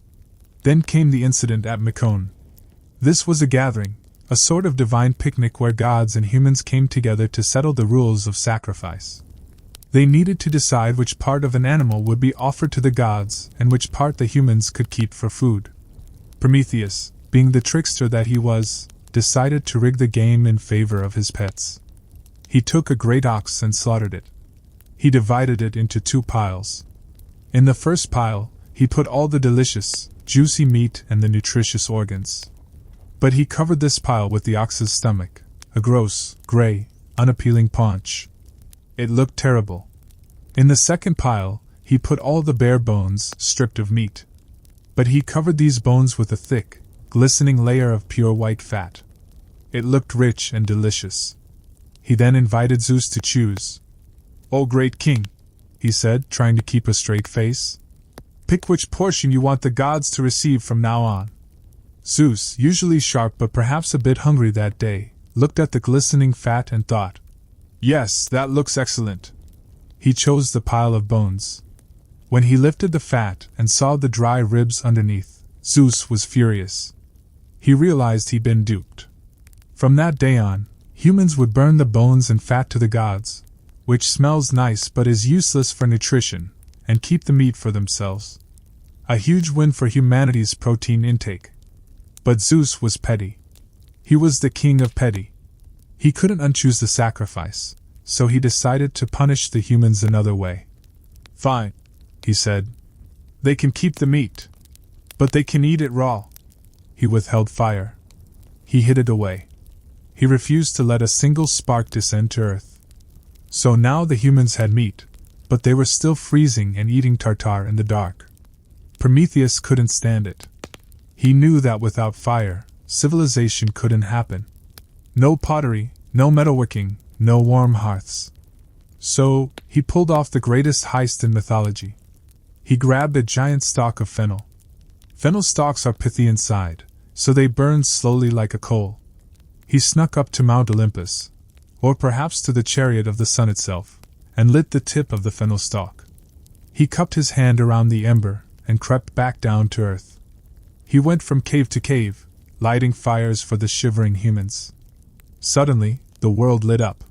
Then came the incident at Mycone. This was a gathering, a sort of divine picnic where gods and humans came together to settle the rules of sacrifice. They needed to decide which part of an animal would be offered to the gods and which part the humans could keep for food. Prometheus, being the trickster that he was, decided to rig the game in favor of his pets. He took a great ox and slaughtered it. He divided it into 2 piles. In the first pile, he put all the delicious, juicy meat and the nutritious organs. But he covered this pile with the ox's stomach, a gross, gray, unappealing paunch. It looked terrible. In the second pile, he put all the bare bones, stripped of meat. But he covered these bones with a thick, glistening layer of pure white fat. It looked rich and delicious. He then invited Zeus to choose. "O great king," he said, trying to keep a straight face, "pick which portion you want the gods to receive from now on." Zeus, usually sharp but perhaps a bit hungry that day, looked at the glistening fat and thought, "Yes, that looks excellent." He chose the pile of bones. When he lifted the fat and saw the dry ribs underneath, Zeus was furious. He realized he'd been duped. From that day on, humans would burn the bones and fat to the gods, which smells nice but is useless for nutrition, and keep the meat for themselves. A huge win for humanity's protein intake. But Zeus was petty. He was the king of petty. He couldn't unchoose the sacrifice, so he decided to punish the humans another way. "Fine," he said. "They can keep the meat, but they can eat it raw." He withheld fire. He hid it away. He refused to let a single spark descend to earth. So now the humans had meat, but they were still freezing and eating tartar in the dark. Prometheus couldn't stand it. He knew that without fire, civilization couldn't happen. No pottery, no metalworking, no warm hearths. So, he pulled off the greatest heist in mythology. He grabbed a giant stalk of fennel. Fennel stalks are pithy inside, so they burn slowly like a coal. He snuck up to Mount Olympus, or perhaps to the chariot of the sun itself, and lit the tip of the fennel stalk. He cupped his hand around the ember and crept back down to earth. He went from cave to cave, lighting fires for the shivering humans. Suddenly, the world lit up.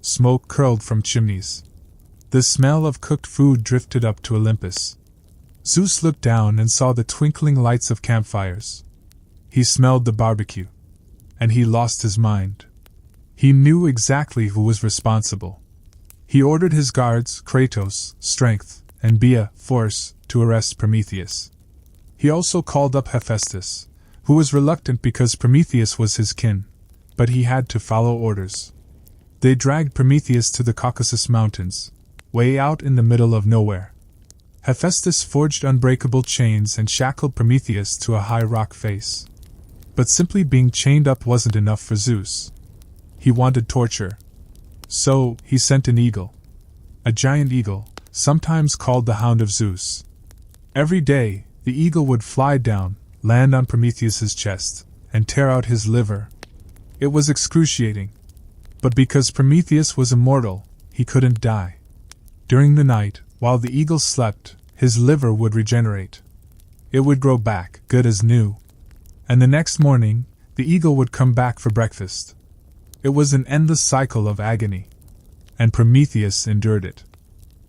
Smoke curled from chimneys. The smell of cooked food drifted up to Olympus. Zeus looked down and saw the twinkling lights of campfires. He smelled the barbecue. And he lost his mind. He knew exactly who was responsible. He ordered his guards, Kratos, strength, and Bia, force, to arrest Prometheus. He also called up Hephaestus, who was reluctant because Prometheus was his kin, but he had to follow orders. They dragged Prometheus to the Caucasus Mountains, way out in the middle of nowhere. Hephaestus forged unbreakable chains and shackled Prometheus to a high rock face. But simply being chained up wasn't enough for Zeus. He wanted torture. So, he sent an eagle. A giant eagle, sometimes called the Hound of Zeus. Every day, the eagle would fly down, land on Prometheus's chest, and tear out his liver. It was excruciating. But because Prometheus was immortal, he couldn't die. During the night, while the eagle slept, his liver would regenerate. It would grow back, good as new. And the next morning, the eagle would come back for breakfast. It was an endless cycle of agony. And Prometheus endured it.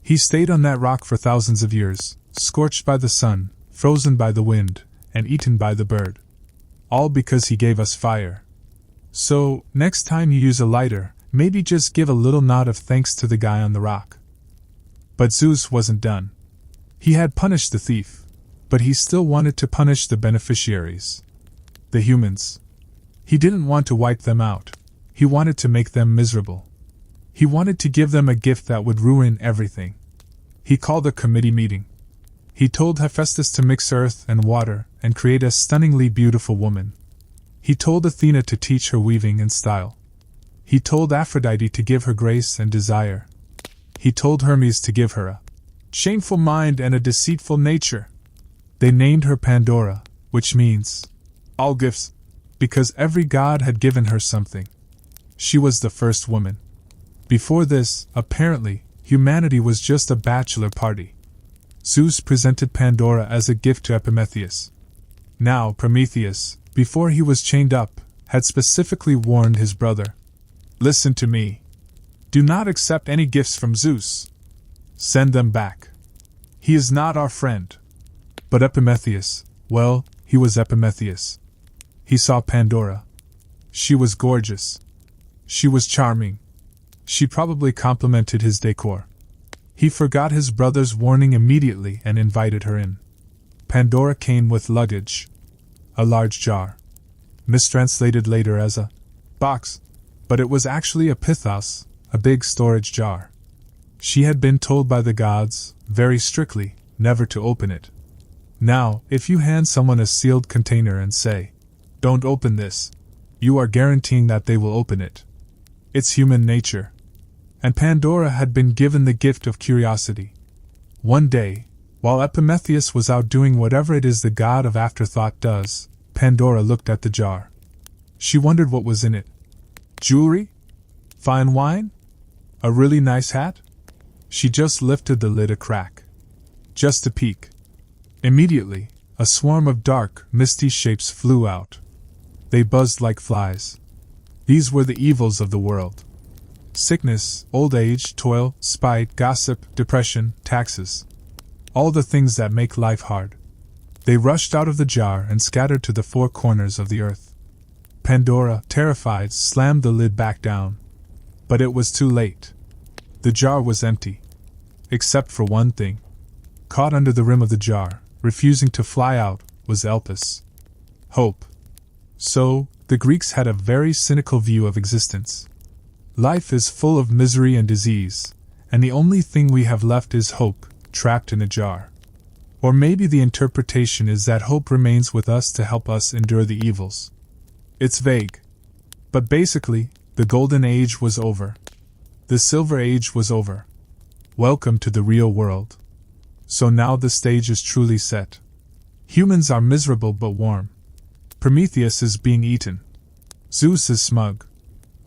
He stayed on that rock for thousands of years, scorched by the sun, frozen by the wind, and eaten by the bird. All because he gave us fire. So, next time you use a lighter, maybe just give a little nod of thanks to the guy on the rock. But Zeus wasn't done. He had punished the thief, but he still wanted to punish the beneficiaries. The humans. He didn't want to wipe them out. He wanted to make them miserable. He wanted to give them a gift that would ruin everything. He called a committee meeting. He told Hephaestus to mix earth and water and create a stunningly beautiful woman. He told Athena to teach her weaving and style. He told Aphrodite to give her grace and desire. He told Hermes to give her a shameful mind and a deceitful nature. They named her Pandora, which means all gifts, because every god had given her something. She was the first woman. Before this, apparently, humanity was just a bachelor party. Zeus presented Pandora as a gift to Epimetheus. Now Prometheus, before he was chained up, had specifically warned his brother. Listen to me. Do not accept any gifts from Zeus. Send them back. He is not our friend. But Epimetheus, well, he was Epimetheus. He saw Pandora. She was gorgeous. She was charming. She probably complimented his decor. He forgot his brother's warning immediately and invited her in. Pandora came with luggage. A large jar. Mistranslated later as a box, but it was actually a pithos, a big storage jar. She had been told by the gods, very strictly, never to open it. Now, if you hand someone a sealed container and say, "Don't open this," you are guaranteeing that they will open it. It's human nature. And Pandora had been given the gift of curiosity. One day, while Epimetheus was out doing whatever it is the god of afterthought does, Pandora looked at the jar. She wondered what was in it. Jewelry? Fine wine? A really nice hat? She just lifted the lid a crack. Just a peek. Immediately, a swarm of dark, misty shapes flew out. They buzzed like flies. These were the evils of the world. Sickness, old age, toil, spite, gossip, depression, taxes. All the things that make life hard. They rushed out of the jar and scattered to the four corners of the earth. Pandora, terrified, slammed the lid back down. But it was too late. The jar was empty. Except for one thing. Caught under the rim of the jar, refusing to fly out, was Elpis. Hope. So, the Greeks had a very cynical view of existence. Life is full of misery and disease, and the only thing we have left is hope, trapped in a jar. Or maybe the interpretation is that hope remains with us to help us endure the evils. It's vague. But basically, the Golden Age was over. The Silver Age was over. Welcome to the real world. So now the stage is truly set. Humans are miserable but warm. Prometheus is being eaten. Zeus is smug.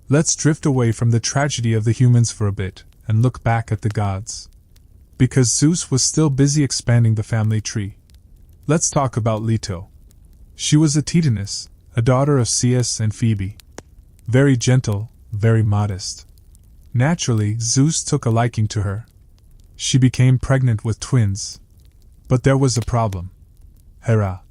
Let's drift away from the tragedy of the humans for a bit, and look back at the gods. Because Zeus was still busy expanding the family tree. Let's talk about Leto. She was a Titaness, a daughter of Zeus and Phoebe. Very gentle, very modest. Naturally, Zeus took a liking to her. She became pregnant with twins. But there was a problem. Hera,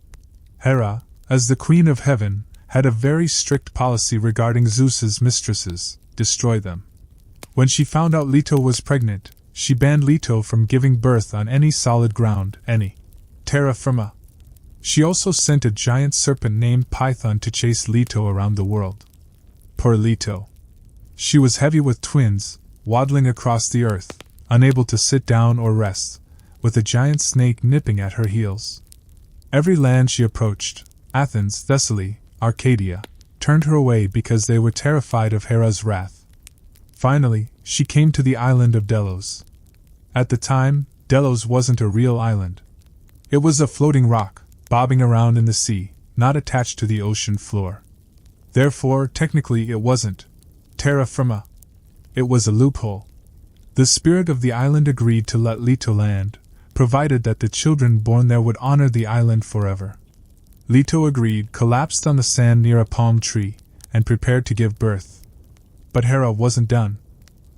as the Queen of Heaven, had a very strict policy regarding Zeus's mistresses: destroy them. When she found out Leto was pregnant, she banned Leto from giving birth on any solid ground, any terra firma. She also sent a giant serpent named Python to chase Leto around the world. Poor Leto. She was heavy with twins, waddling across the earth, unable to sit down or rest, with a giant snake nipping at her heels. Every land she approached, Athens, Thessaly, Arcadia, turned her away because they were terrified of Hera's wrath. Finally, she came to the island of Delos. At the time, Delos wasn't a real island. It was a floating rock, bobbing around in the sea, not attached to the ocean floor. Therefore, technically it wasn't terra firma. It was a loophole. The spirit of the island agreed to let Leto land, provided that the children born there would honor the island forever. Leto agreed, collapsed on the sand near a palm tree, and prepared to give birth. But Hera wasn't done.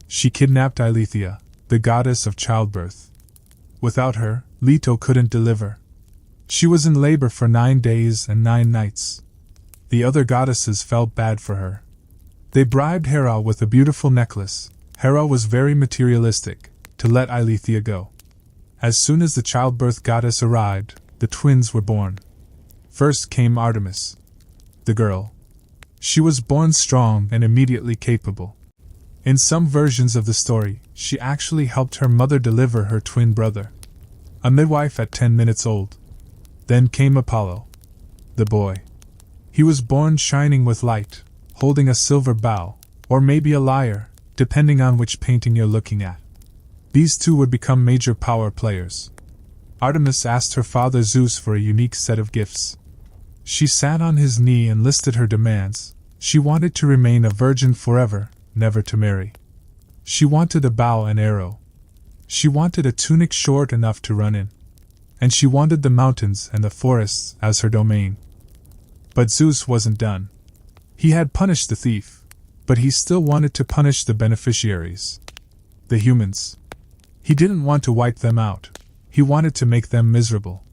She kidnapped Eileithyia, the goddess of childbirth. Without her, Leto couldn't deliver. She was in labor for 9 days and 9 nights. The other goddesses felt bad for her. They bribed Hera with a beautiful necklace. Hera was very materialistic, to let Eileithyia go. As soon as the childbirth goddess arrived, the twins were born. First came Artemis, the girl. She was born strong and immediately capable. In some versions of the story, she actually helped her mother deliver her twin brother, a midwife at 10 minutes old. Then came Apollo, the boy. He was born shining with light, holding a silver bow, or maybe a lyre, depending on which painting you're looking at. These two would become major power players. Artemis asked her father Zeus for a unique set of gifts. She sat on his knee and listed her demands. She wanted to remain a virgin forever, never to marry. She wanted a bow and arrow. She wanted a tunic short enough to run in. And she wanted the mountains and the forests as her domain. But Zeus wasn't done. He had punished the thief, but he still wanted to punish the beneficiaries. The humans. He didn't want to wipe them out. He wanted to make them miserable.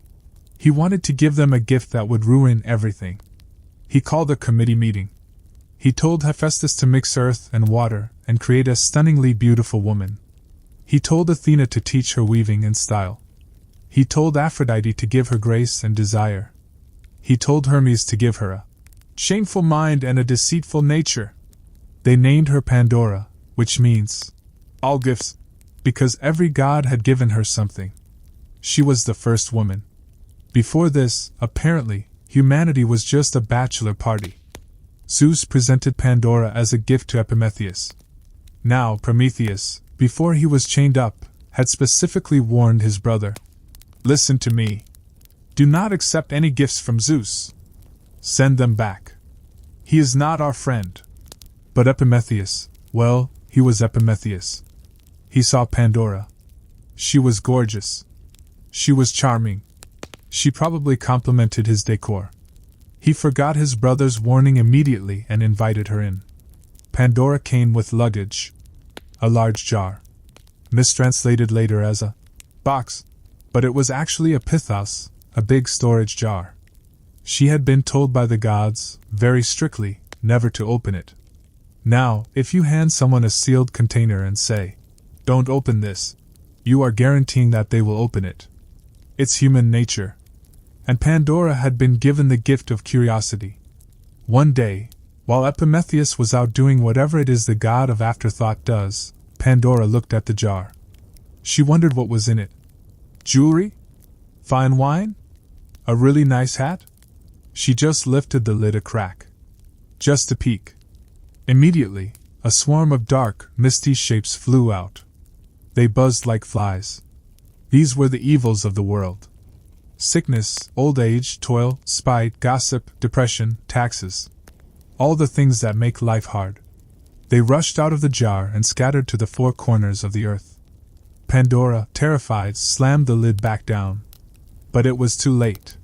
He wanted to give them a gift that would ruin everything. He called a committee meeting. He told Hephaestus to mix earth and water and create a stunningly beautiful woman. He told Athena to teach her weaving and style. He told Aphrodite to give her grace and desire. He told Hermes to give her a shameful mind and a deceitful nature. They named her Pandora, which means all gifts, because every god had given her something. She was the first woman. Before this, apparently, humanity was just a bachelor party. Zeus presented Pandora as a gift to Epimetheus. Now Prometheus, before he was chained up, had specifically warned his brother. Listen to me. Do not accept any gifts from Zeus. Send them back. He is not our friend. But Epimetheus, well, he was Epimetheus. He saw Pandora. She was gorgeous. She was charming. She probably complimented his decor. He forgot his brother's warning immediately and invited her in. Pandora came with luggage. A large jar. Mistranslated later as a box, but it was actually a pithos, a big storage jar. She had been told by the gods, very strictly, never to open it. Now, if you hand someone a sealed container and say, "Don't open this," you are guaranteeing that they will open it. It's human nature. And Pandora had been given the gift of curiosity. One day, while Epimetheus was out doing whatever it is the god of afterthought does, Pandora looked at the jar. She wondered what was in it. Jewelry? Fine wine? A really nice hat? She just lifted the lid a crack. Just a peek. Immediately, a swarm of dark, misty shapes flew out. They buzzed like flies. These were the evils of the world. Sickness, old age, toil, spite, gossip, depression, taxes. All the things that make life hard. They rushed out of the jar and scattered to the four corners of the earth. Pandora, terrified, slammed the lid back down. But it was too late.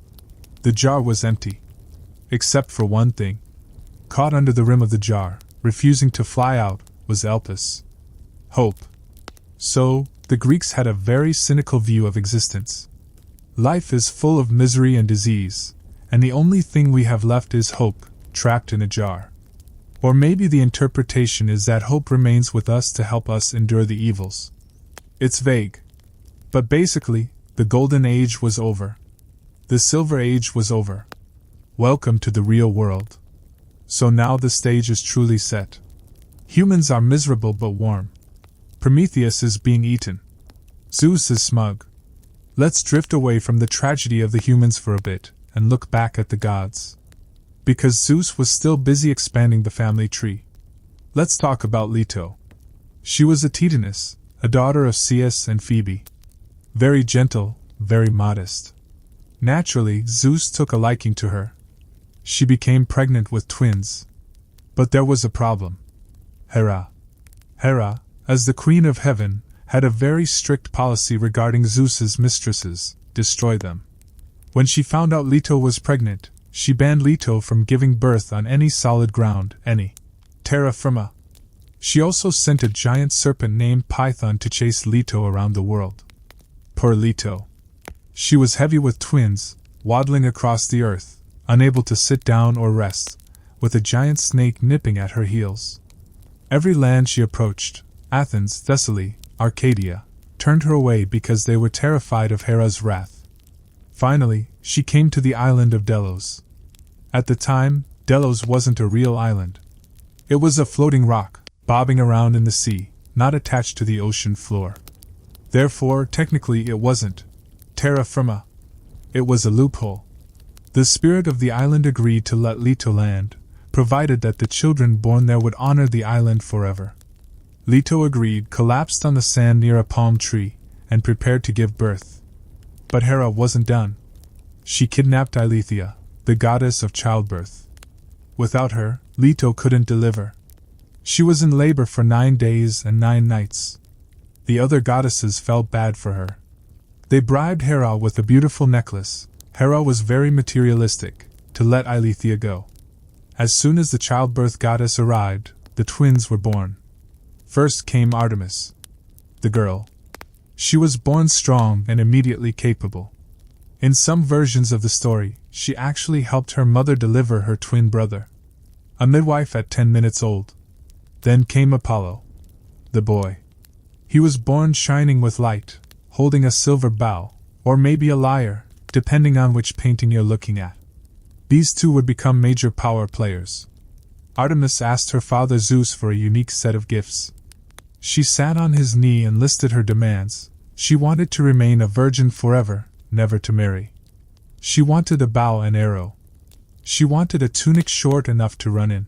The jar was empty. Except for one thing. Caught under the rim of the jar, refusing to fly out, was Elpis. Hope. So, the Greeks had a very cynical view of existence. Life is full of misery and disease, and the only thing we have left is hope, trapped in a jar. Or maybe the interpretation is that hope remains with us to help us endure the evils. It's vague. But basically, the Golden Age was over. The Silver Age was over. Welcome to the real world. So now the stage is truly set. Humans are miserable but warm. Prometheus is being eaten. Zeus is smug. Let's drift away from the tragedy of the humans for a bit, and look back at the gods. Because Zeus was still busy expanding the family tree. Let's talk about Leto. She was a Titaness, a daughter of Ceus and Phoebe. Very gentle, very modest. Naturally, Zeus took a liking to her. She became pregnant with twins. But there was a problem. Hera, as the Queen of Heaven, had a very strict policy regarding Zeus's mistresses: destroy them. When she found out Leto was pregnant, she banned Leto from giving birth on any solid ground, any terra firma. She also sent a giant serpent named Python to chase Leto around the world. Poor Leto. She was heavy with twins, waddling across the earth, unable to sit down or rest, with a giant snake nipping at her heels. Every land she approached, Athens, Thessaly, Arcadia, turned her away because they were terrified of Hera's wrath. Finally, she came to the island of Delos. At the time, Delos wasn't a real island. It was a floating rock, bobbing around in the sea, not attached to the ocean floor. Therefore, technically it wasn't terra firma. It was a loophole. The spirit of the island agreed to let Leto land, provided that the children born there would honor the island forever. Leto agreed, collapsed on the sand near a palm tree, and prepared to give birth. But Hera wasn't done. She kidnapped Eileithyia, the goddess of childbirth. Without her, Leto couldn't deliver. She was in labor for 9 days and 9 nights. The other goddesses felt bad for her. They bribed Hera with a beautiful necklace. Hera was very materialistic, to let Eileithyia go. As soon as the childbirth goddess arrived, the twins were born. First came Artemis, the girl. She was born strong and immediately capable. In some versions of the story, she actually helped her mother deliver her twin brother, a midwife at 10 minutes old. Then came Apollo, the boy. He was born shining with light, holding a silver bow, or maybe a lyre, depending on which painting you're looking at. These two would become major power players. Artemis asked her father Zeus for a unique set of gifts. She sat on his knee and listed her demands. She wanted to remain a virgin forever, never to marry. She wanted a bow and arrow. She wanted a tunic short enough to run in.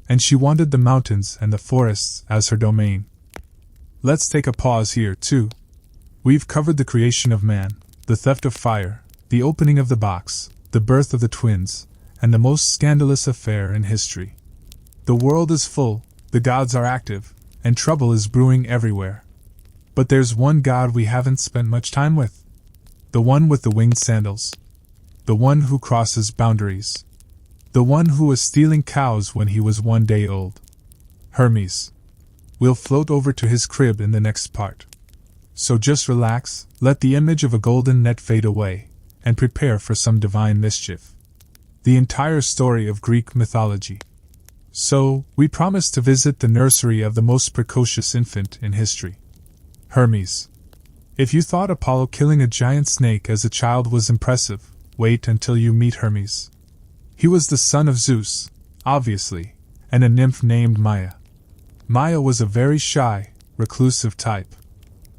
And she wanted the mountains and the forests as her domain. Let's take a pause here, too. We've covered the creation of man, the theft of fire, the opening of the box, the birth of the twins, and the most scandalous affair in history. The world is full, the gods are active, and trouble is brewing everywhere. But there's one god we haven't spent much time with. The one with the winged sandals. The one who crosses boundaries. The one who was stealing cows when he was 1 day old. Hermes. We'll float over to his crib in the next part. So just relax, let the image of a golden net fade away, and prepare for some divine mischief. The entire story of Greek mythology. So, we promise to visit the nursery of the most precocious infant in history. Hermes. If you thought Apollo killing a giant snake as a child was impressive, wait until you meet Hermes. He was the son of Zeus, obviously, and a nymph named Maia. Maia was a very shy, reclusive type.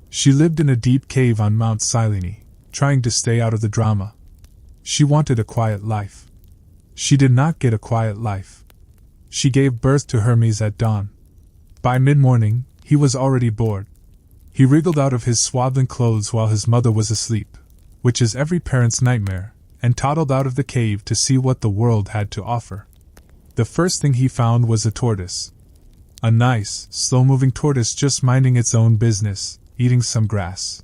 She lived in a deep cave on Mount Cyllene, trying to stay out of the drama. She wanted a quiet life. She did not get a quiet life. She gave birth to Hermes at dawn. By mid-morning, he was already bored. He wriggled out of his swaddling clothes while his mother was asleep, which is every parent's nightmare, and toddled out of the cave to see what the world had to offer. The first thing he found was a tortoise. A nice, slow-moving tortoise just minding its own business, eating some grass.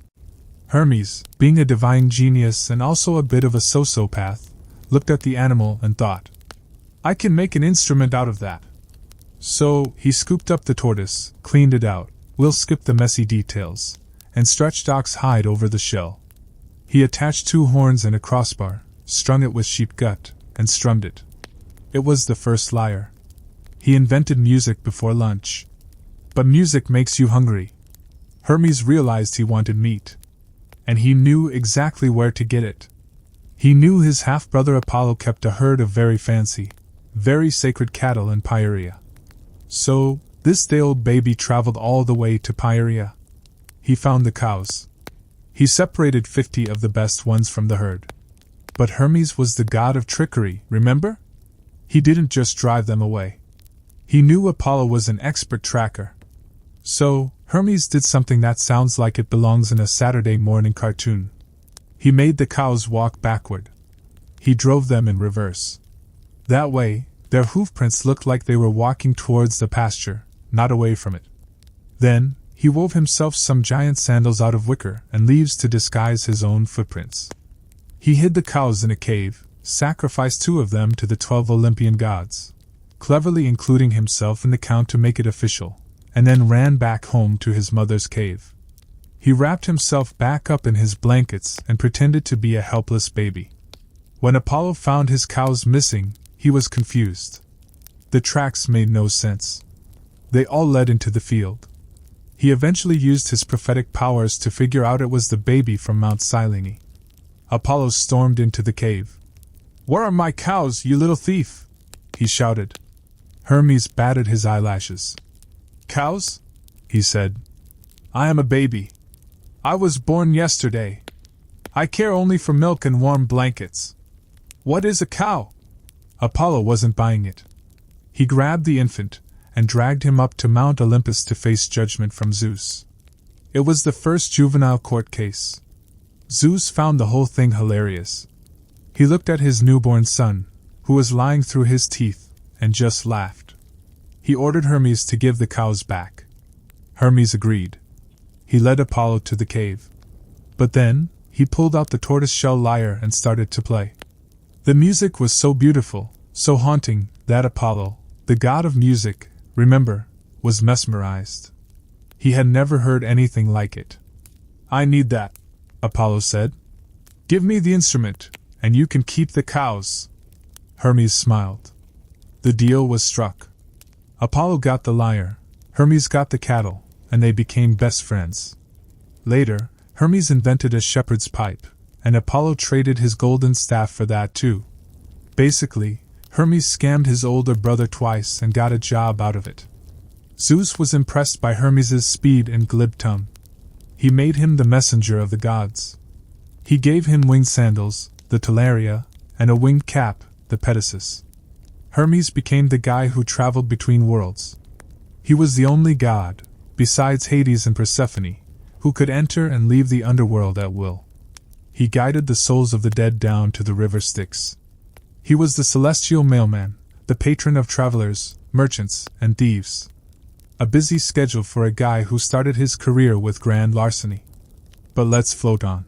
Hermes, being a divine genius and also a bit of a sociopath, looked at the animal and thought, I can make an instrument out of that. So, he scooped up the tortoise, cleaned it out, we'll skip the messy details, and stretched ox hide over the shell. He attached 2 horns and a crossbar, strung it with sheep gut, and strummed it. It was the first lyre. He invented music before lunch. But music makes you hungry. Hermes realized he wanted meat. And he knew exactly where to get it. He knew his half-brother Apollo kept a herd of very fancy, very sacred cattle in Pieria. So, this day-old baby traveled all the way to Pieria. He found the cows. He separated 50 of the best ones from the herd. But Hermes was the god of trickery, remember? He didn't just drive them away. He knew Apollo was an expert tracker. So, Hermes did something that sounds like it belongs in a Saturday morning cartoon. He made the cows walk backward. He drove them in reverse. That way, their hoofprints looked like they were walking towards the pasture, not away from it. Then, he wove himself some giant sandals out of wicker and leaves to disguise his own footprints. He hid the cows in a cave, sacrificed 2 of them to the 12 Olympian gods, cleverly including himself in the count to make it official, and then ran back home to his mother's cave. He wrapped himself back up in his blankets and pretended to be a helpless baby. When Apollo found his cows missing, he was confused. The tracks made no sense. They all led into the field. He eventually used his prophetic powers to figure out it was the baby from Mount Cyllene. Apollo stormed into the cave. "Where are my cows, you little thief?" he shouted. Hermes batted his eyelashes. "Cows?" he said. "I am a baby. I was born yesterday. I care only for milk and warm blankets. What is a cow?" Apollo wasn't buying it. He grabbed the infant and dragged him up to Mount Olympus to face judgment from Zeus. It was the first juvenile court case. Zeus found the whole thing hilarious. He looked at his newborn son, who was lying through his teeth, and just laughed. He ordered Hermes to give the cows back. Hermes agreed. He led Apollo to the cave. But then, he pulled out the tortoise-shell lyre and started to play. The music was so beautiful, so haunting, That Apollo, the god of music, remember, was mesmerized. He had never heard anything like it. "I need that," Apollo said. "Give me the instrument, and you can keep the cows." Hermes smiled. The deal was struck. Apollo got the lyre, Hermes got the cattle, and they became best friends. Later, Hermes invented a shepherd's pipe, and Apollo traded his golden staff for that too. Basically, Hermes scammed his older brother twice and got a job out of it. Zeus was impressed by Hermes's speed and glib tongue. He made him the messenger of the gods. He gave him winged sandals, the talaria, and a winged cap, the Perseus. Hermes became the guy who traveled between worlds. He was the only god, besides Hades and Persephone, who could enter and leave the underworld at will. He guided the souls of the dead down to the river Styx. He was the celestial mailman, the patron of travelers, merchants, and thieves. A busy schedule for a guy who started his career with grand larceny. But let's float on.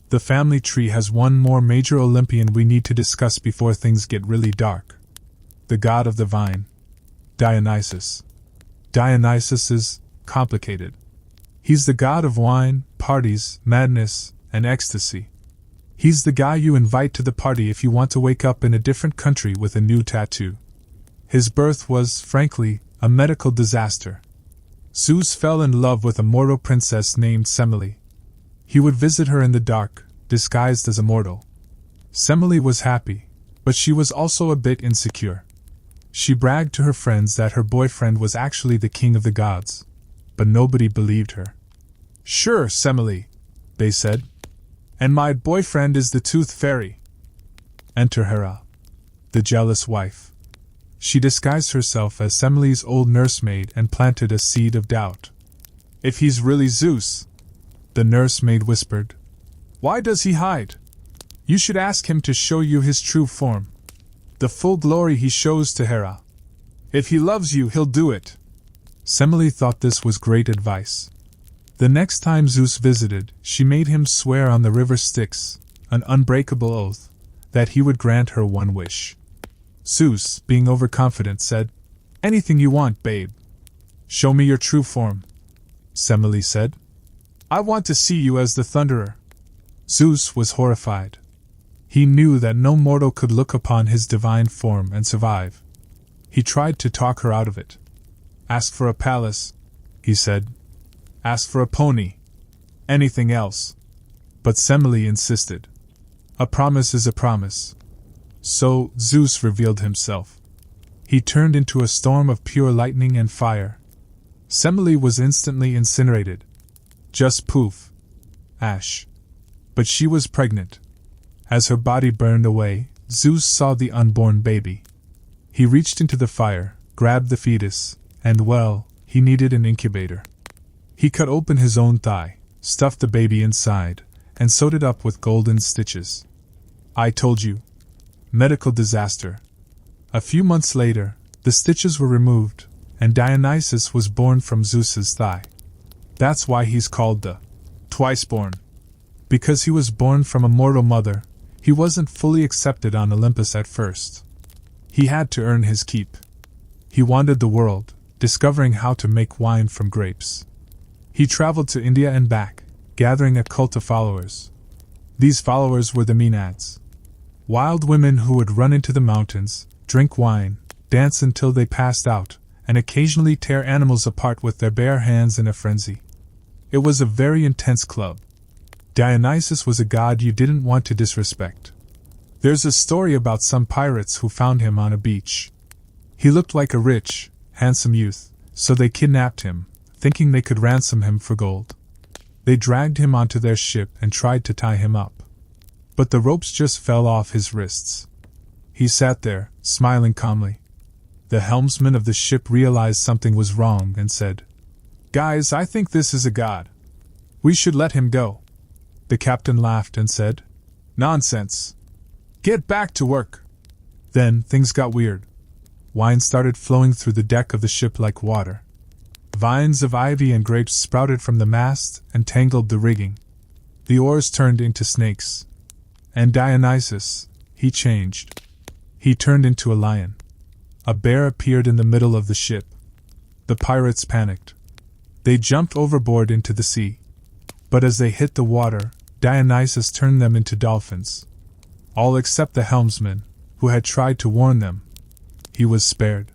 The family tree has one more major Olympian we need to discuss before things get really dark. The god of the vine, Dionysus. Dionysus is complicated. He's the god of wine, parties, madness, and ecstasy. He's the guy you invite to the party if you want to wake up in a different country with a new tattoo. His birth was, frankly, a medical disaster. Zeus fell in love with a mortal princess named Semele. He would visit her in the dark, disguised as a mortal. Semele was happy, but she was also a bit insecure. She bragged to her friends that her boyfriend was actually the king of the gods, but nobody believed her. "Sure, Semele," they said. "And my boyfriend is the Tooth Fairy." Enter Hera, the jealous wife. She disguised herself as Semele's old nursemaid and planted a seed of doubt. "If he's really Zeus," the nursemaid whispered, "why does he hide? You should ask him to show you his true form. The full glory he shows to Hera. If he loves you, he'll do it." Semele thought this was great advice. The next time Zeus visited, she made him swear on the river Styx, an unbreakable oath, that he would grant her one wish. Zeus, being overconfident, said, "Anything you want, babe." "Show me your true form," Semele said. "I want to see you as the Thunderer." Zeus was horrified. He knew that no mortal could look upon his divine form and survive. He tried to talk her out of it. "Ask for a palace," he said. "Ask for a pony. Anything else." But Semele insisted. "A promise is a promise." So Zeus revealed himself. He turned into a storm of pure lightning and fire. Semele was instantly incinerated. Just poof. Ash. But she was pregnant. As her body burned away, Zeus saw the unborn baby. He reached into the fire, grabbed the fetus, and well, he needed an incubator. He cut open his own thigh, stuffed the baby inside, and sewed it up with golden stitches. I told you. Medical disaster. A few months later, the stitches were removed, and Dionysus was born from Zeus's thigh. That's why he's called the twice-born. Because he was born from a mortal mother, he wasn't fully accepted on Olympus at first. He had to earn his keep. He wandered the world, discovering how to make wine from grapes. He traveled to India and back, gathering a cult of followers. These followers were the Maenads. Wild women who would run into the mountains, drink wine, dance until they passed out, and occasionally tear animals apart with their bare hands in a frenzy. It was a very intense club. Dionysus was a god you didn't want to disrespect. There's a story about some pirates who found him on a beach. He looked like a rich, handsome youth, so they kidnapped him, thinking they could ransom him for gold. They dragged him onto their ship and tried to tie him up. But the ropes just fell off his wrists. He sat there, smiling calmly. The helmsman of the ship realized something was wrong and said, "Guys, I think this is a god. We should let him go." The captain laughed and said, "Nonsense. Get back to work." Then things got weird. Wine started flowing through the deck of the ship like water. Vines of ivy and grapes sprouted from the mast and tangled the rigging. The oars turned into snakes. And Dionysus, he changed. He turned into a lion. a bear appeared in the middle of the ship. The pirates panicked. They jumped overboard into the sea. But as they hit the water, Dionysus turned them into dolphins. All except the helmsman, who had tried to warn them. He was spared.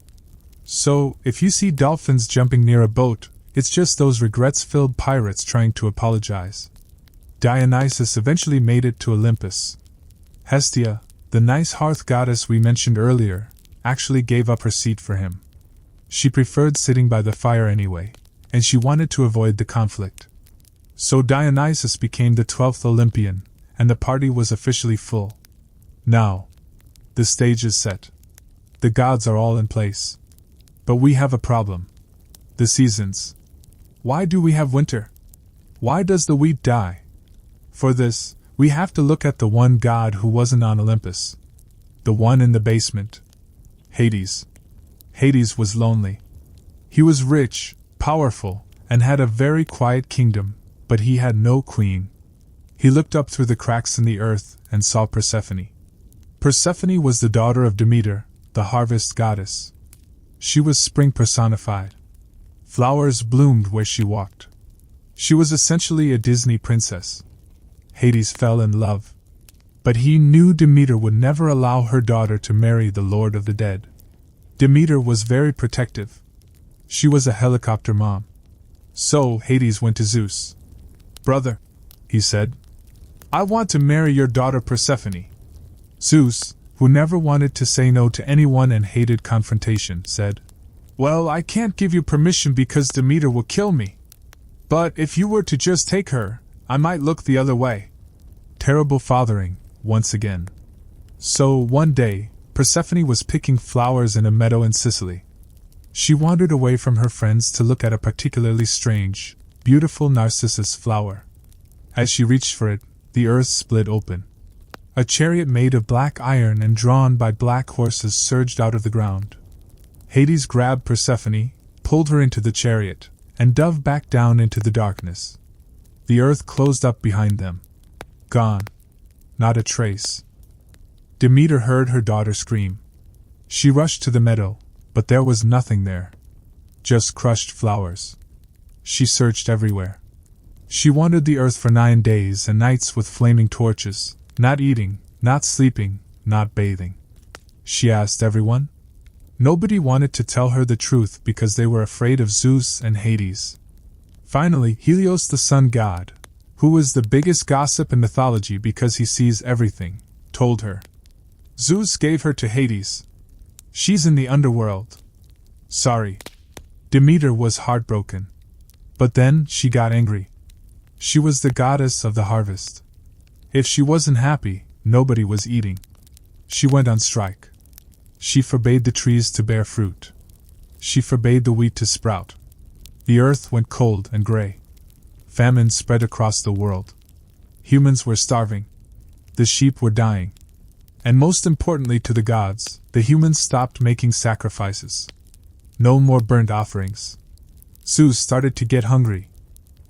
So, if you see dolphins jumping near a boat, it's just those regrets-filled pirates trying to apologize. Dionysus eventually made it to Olympus. Hestia, the nice hearth goddess we mentioned earlier, actually gave up her seat for him. She preferred sitting by the fire anyway, and she wanted to avoid the conflict. So Dionysus became the 12th Olympian, and the party was officially full. Now, the stage is set. The gods are all in place. But we have a problem. The seasons. Why do we have winter? Why does the wheat die? For this, we have to look at the one god who wasn't on Olympus. The one in the basement. Hades. Hades was lonely. He was rich, powerful, and had a very quiet kingdom, but he had no queen. He looked up through the cracks in the earth and saw Persephone. Persephone was the daughter of Demeter, the harvest goddess. She was spring personified. Flowers bloomed where she walked. She was essentially a Disney princess. Hades fell in love. But he knew Demeter would never allow her daughter to marry the Lord of the Dead. Demeter was very protective. She was a helicopter mom. So Hades went to Zeus. "Brother," he said, "I want to marry your daughter Persephone." Zeus, who never wanted to say no to anyone and hated confrontation, said, "Well, I can't give you permission because Demeter will kill me. But if you were to just take her, I might look the other way." Terrible fathering, once again. So, one day, Persephone was picking flowers in a meadow in Sicily. She wandered away from her friends to look at a particularly strange, beautiful narcissus flower. As she reached for it, the earth split open. A chariot made of black iron and drawn by black horses surged out of the ground. Hades grabbed Persephone, pulled her into the chariot, and dove back down into the darkness. The earth closed up behind them. Gone. Not a trace. Demeter heard her daughter scream. She rushed to the meadow, but there was nothing there. Just crushed flowers. She searched everywhere. She wandered the earth for 9 days and nights with flaming torches, not eating, not sleeping, not bathing. She asked everyone. Nobody wanted to tell her the truth because they were afraid of Zeus and Hades. Finally, Helios the sun god, who was the biggest gossip in mythology because he sees everything, told her. Zeus gave her to Hades. She's in the underworld. Sorry. Demeter was heartbroken. But then she got angry. She was the goddess of the harvest. If she wasn't happy, nobody was eating. She went on strike. She forbade the trees to bear fruit. She forbade the wheat to sprout. The earth went cold and gray. Famine spread across the world. Humans were starving. The sheep were dying. And most importantly to the gods, the humans stopped making sacrifices. No more burnt offerings. Zeus started to get hungry.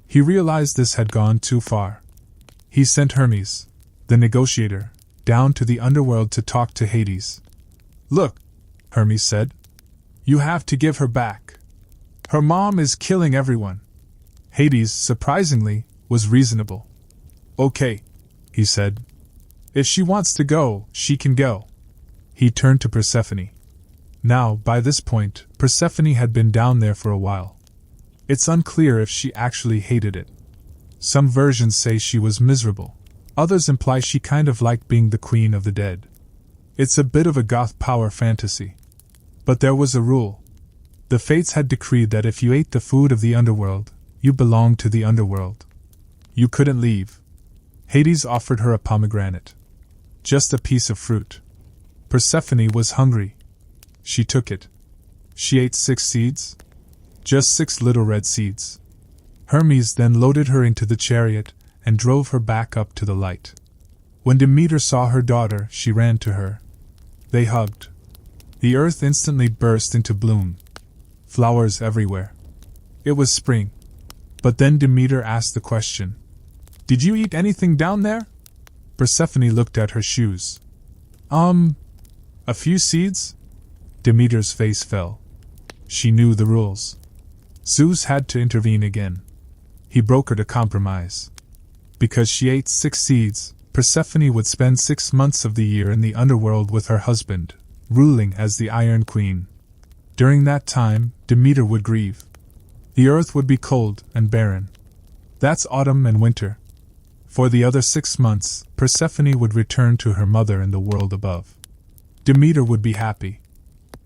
He realized this had gone too far. He sent Hermes, the negotiator, down to the underworld to talk to Hades. "Look," Hermes said, "you have to give her back. Her mom is killing everyone." Hades, surprisingly, was reasonable. "Okay," he said. "If she wants to go, she can go." He turned to Persephone. Now, by this point, Persephone had been down there for a while. It's unclear if she actually hated it. Some versions say she was miserable. Others imply she kind of liked being the queen of the dead. It's a bit of a goth power fantasy. But there was a rule. The fates had decreed that if you ate the food of the underworld, you belonged to the underworld. You couldn't leave. Hades offered her a pomegranate. Just a piece of fruit. Persephone was hungry. She took it. She ate 6 seeds. Just 6 little red seeds. Hermes then loaded her into the chariot and drove her back up to the light. When Demeter saw her daughter, she ran to her. They hugged. The earth instantly burst into bloom. Flowers everywhere. It was spring. But then Demeter asked the question, "Did you eat anything down there?" Persephone looked at her shoes. A few seeds? Demeter's face fell. She knew the rules. Zeus had to intervene again. He brokered a compromise. Because she ate 6 seeds, Persephone would spend 6 months of the year in the underworld with her husband, ruling as the Iron Queen. During that time, Demeter would grieve. The earth would be cold and barren. That's autumn and winter. For the other 6 months, Persephone would return to her mother in the world above. Demeter would be happy.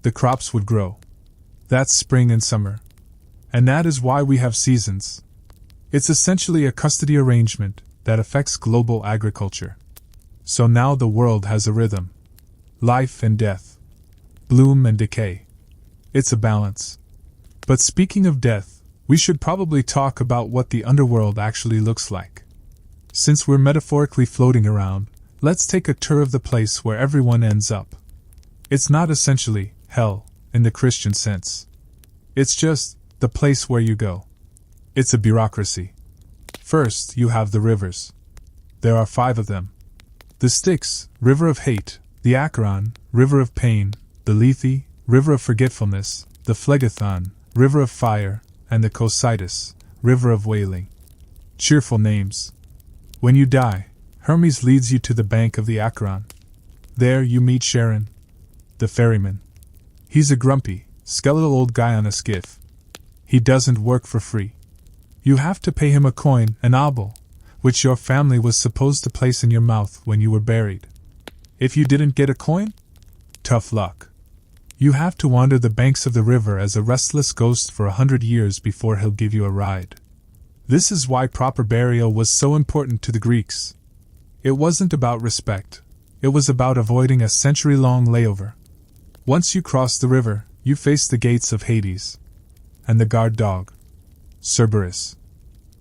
The crops would grow. That's spring and summer. And that is why we have seasons. It's essentially a custody arrangement that affects global agriculture. So now the world has a rhythm. Life and death. Bloom and decay. It's a balance. But speaking of death, we should probably talk about what the underworld actually looks like. Since we're metaphorically floating around, let's take a tour of the place where everyone ends up. It's not essentially hell, in the Christian sense. It's just the place where you go. It's a bureaucracy. First, you have the rivers. There are 5 of them. The Styx, river of hate, the Acheron, river of pain, the Lethe, river of forgetfulness, the Phlegethon, river of fire, and the Cocytus, river of wailing. Cheerful names. When you die, Hermes leads you to the bank of the Acheron. There you meet Charon, the ferryman. He's a grumpy, skeletal old guy on a skiff. He doesn't work for free. You have to pay him a coin, an obol, which your family was supposed to place in your mouth when you were buried. If you didn't get a coin? Tough luck. You have to wander the banks of the river as a restless ghost for 100 years before he'll give you a ride. This is why proper burial was so important to the Greeks. It wasn't about respect. It was about avoiding a century-long layover. Once you cross the river, you face the gates of Hades. And the guard dog. Cerberus.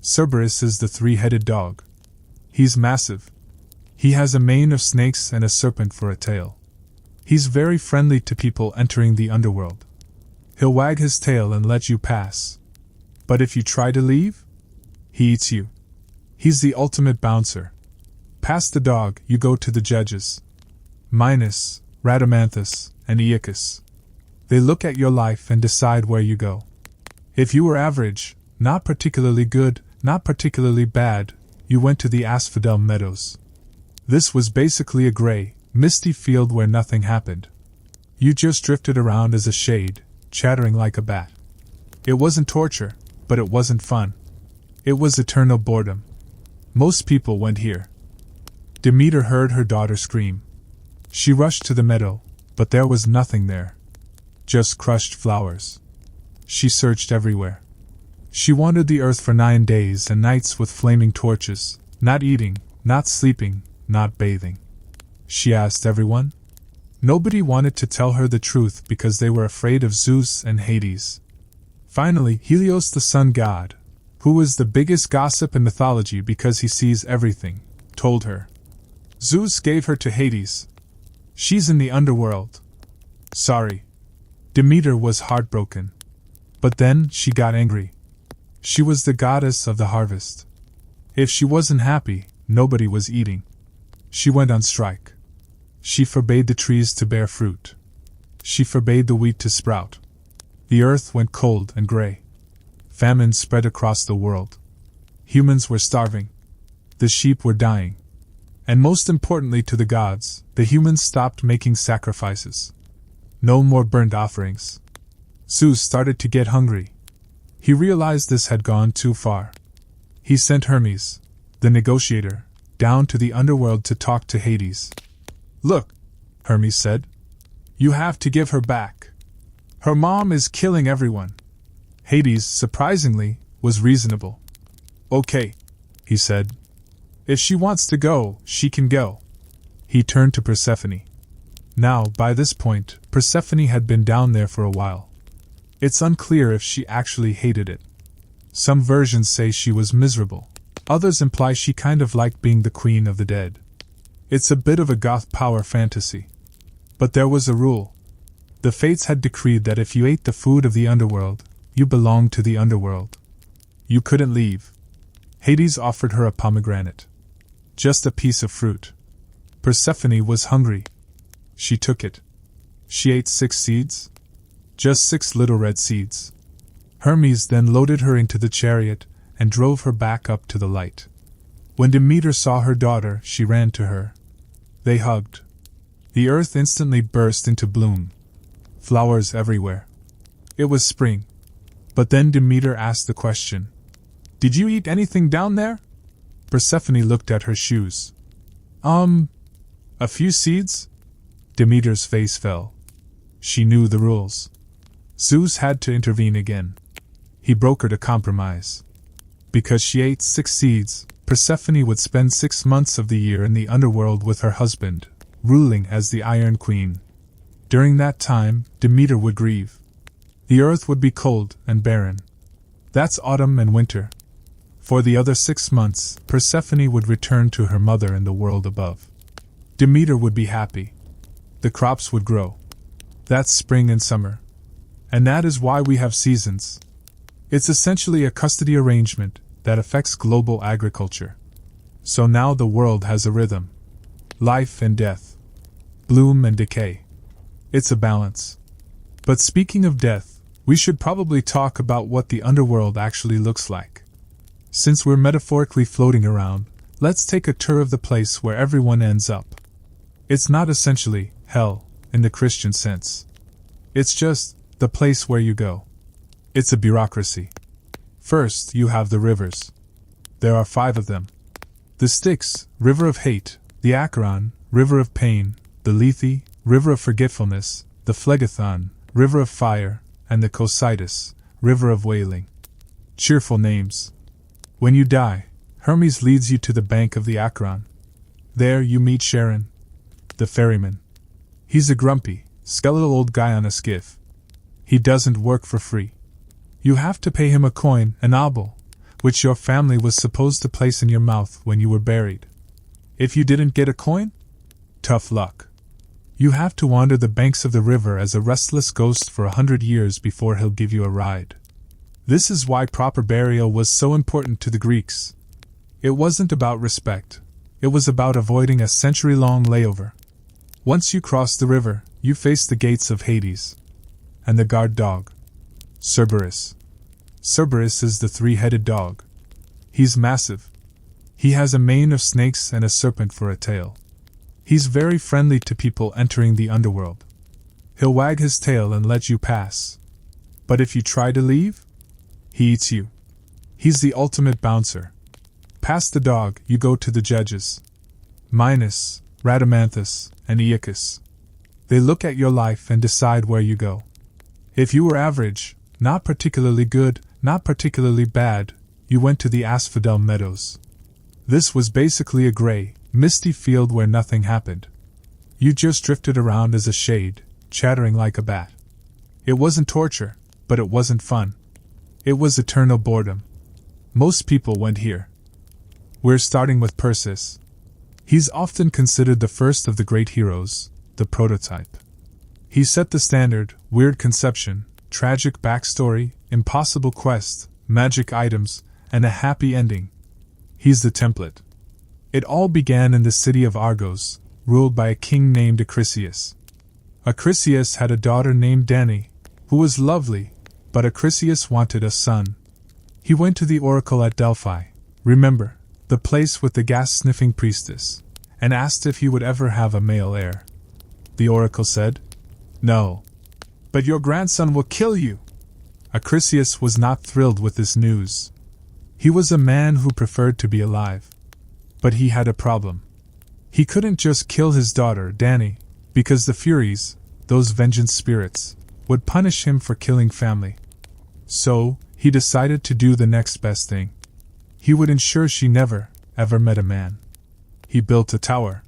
Cerberus is the 3-headed dog. He's massive. He has a mane of snakes and a serpent for a tail. He's very friendly to people entering the underworld. He'll wag his tail and let you pass. But if you try to leave, he eats you. He's the ultimate bouncer. Past the dog, you go to the judges. Minos, Rhadamanthus, and Aeacus. They look at your life and decide where you go. If you were average, not particularly good, not particularly bad, you went to the Asphodel Meadows. This was basically a gray, misty field where nothing happened. You just drifted around as a shade, chattering like a bat. It wasn't torture, but it wasn't fun. It was eternal boredom. Most people went here. Demeter heard her daughter scream. She rushed to the meadow, but there was nothing there. Just crushed flowers. She searched everywhere. She wandered the earth for 9 days and nights with flaming torches, not eating, not sleeping, not bathing. She asked everyone. Nobody wanted to tell her the truth because they were afraid of Zeus and Hades. Finally, Helios, the sun god, who was the biggest gossip in mythology because he sees everything, told her. Zeus gave her to Hades. She's in the underworld. Sorry. Demeter was heartbroken. But then she got angry. She was the goddess of the harvest. If she wasn't happy, nobody was eating. She went on strike. She forbade the trees to bear fruit. She forbade the wheat to sprout. The earth went cold and gray. Famine spread across the world. Humans were starving. The sheep were dying. And most importantly to the gods, the humans stopped making sacrifices. No more burnt offerings. Zeus started to get hungry. He realized this had gone too far. He sent Hermes, the negotiator, down to the underworld to talk to Hades. Look, Hermes said. You have to give her back. Her mom is killing everyone. Hades, surprisingly, was reasonable. Okay, he said. If she wants to go, she can go. He turned to Persephone. Now, by this point, Persephone had been down there for a while. It's unclear if she actually hated it. Some versions say she was miserable. Others imply she kind of liked being the queen of the dead. It's a bit of a goth power fantasy. But there was a rule. The fates had decreed that if you ate the food of the underworld, you belonged to the underworld. You couldn't leave. Hades offered her a pomegranate. Just a piece of fruit. Persephone was hungry. She took it. She ate 6 seeds? Just 6 little red seeds. Hermes then loaded her into the chariot and drove her back up to the light. When Demeter saw her daughter, she ran to her. They hugged. The earth instantly burst into bloom. Flowers everywhere. It was spring. But then Demeter asked the question, "Did you eat anything down there?" Persephone looked at her shoes. A few seeds?" Demeter's face fell. She knew the rules. Zeus had to intervene again. He brokered a compromise. Because she ate 6 seeds, Persephone would spend 6 months of the year in the underworld with her husband, ruling as the Iron Queen. During that time, Demeter would grieve. The earth would be cold and barren. That's autumn and winter. For the other 6 months, Persephone would return to her mother in the world above. Demeter would be happy. The crops would grow. That's spring and summer. And that is why we have seasons. It's essentially a custody arrangement that affects global agriculture. So now the world has a rhythm. Life and death. Bloom and decay. It's a balance. But speaking of death, we should probably talk about what the underworld actually looks like. Since we're metaphorically floating around, let's take a tour of the place where everyone ends up. It's not essentially hell in the Christian sense. It's just the place where you go. It's a bureaucracy. First, you have the rivers. There are 5 of them. The Styx, river of hate; the Acheron, river of pain; the Lethe, river of forgetfulness; the Phlegethon, river of fire; and the Cocytus, river of wailing. Cheerful names. When you die, Hermes leads you to the bank of the Acheron. There you meet Charon, the ferryman. He's a grumpy, skeletal old guy on a skiff. He doesn't work for free. You have to pay him a coin, an obol, which your family was supposed to place in your mouth when you were buried. If you didn't get a coin? Tough luck. You have to wander the banks of the river as a restless ghost for 100 years before he'll give you a ride. This is why proper burial was so important to the Greeks. It wasn't about respect. It was about avoiding a century-long layover. Once you cross the river, you face the gates of Hades. And the guard dog. Cerberus. Cerberus is the 3-headed dog. He's massive. He has a mane of snakes and a serpent for a tail. He's very friendly to people entering the underworld. He'll wag his tail and let you pass. But if you try to leave, he eats you. He's the ultimate bouncer. Past the dog, you go to the judges. Minos, Rhadamanthus, and Aeacus. They look at your life and decide where you go. If you were average, not particularly good, not particularly bad, you went to the Asphodel Meadows. This was basically a gray, misty field where nothing happened. You just drifted around as a shade, chattering like a bat. It wasn't torture, but it wasn't fun. It was eternal boredom. Most people went here. We're starting with Perseus. He's often considered the first of the great heroes, the prototype. He set the standard: weird conception, tragic backstory, impossible quest, magic items, and a happy ending. He's the template. It all began in the city of Argos, ruled by a king named Achilles. Achilles had a daughter named Danae, who was lovely, but Achilles wanted a son. He went to the oracle at Delphi, remember, the place with the gas-sniffing priestess, and asked if he would ever have a male heir. The oracle said, "No. But your grandson will kill you." Achilles was not thrilled with this news. He was a man who preferred to be alive. But he had a problem. He couldn't just kill his daughter, Danae, because the Furies, those vengeance spirits, would punish him for killing family. So, he decided to do the next best thing. He would ensure she never, ever met a man. He built a tower.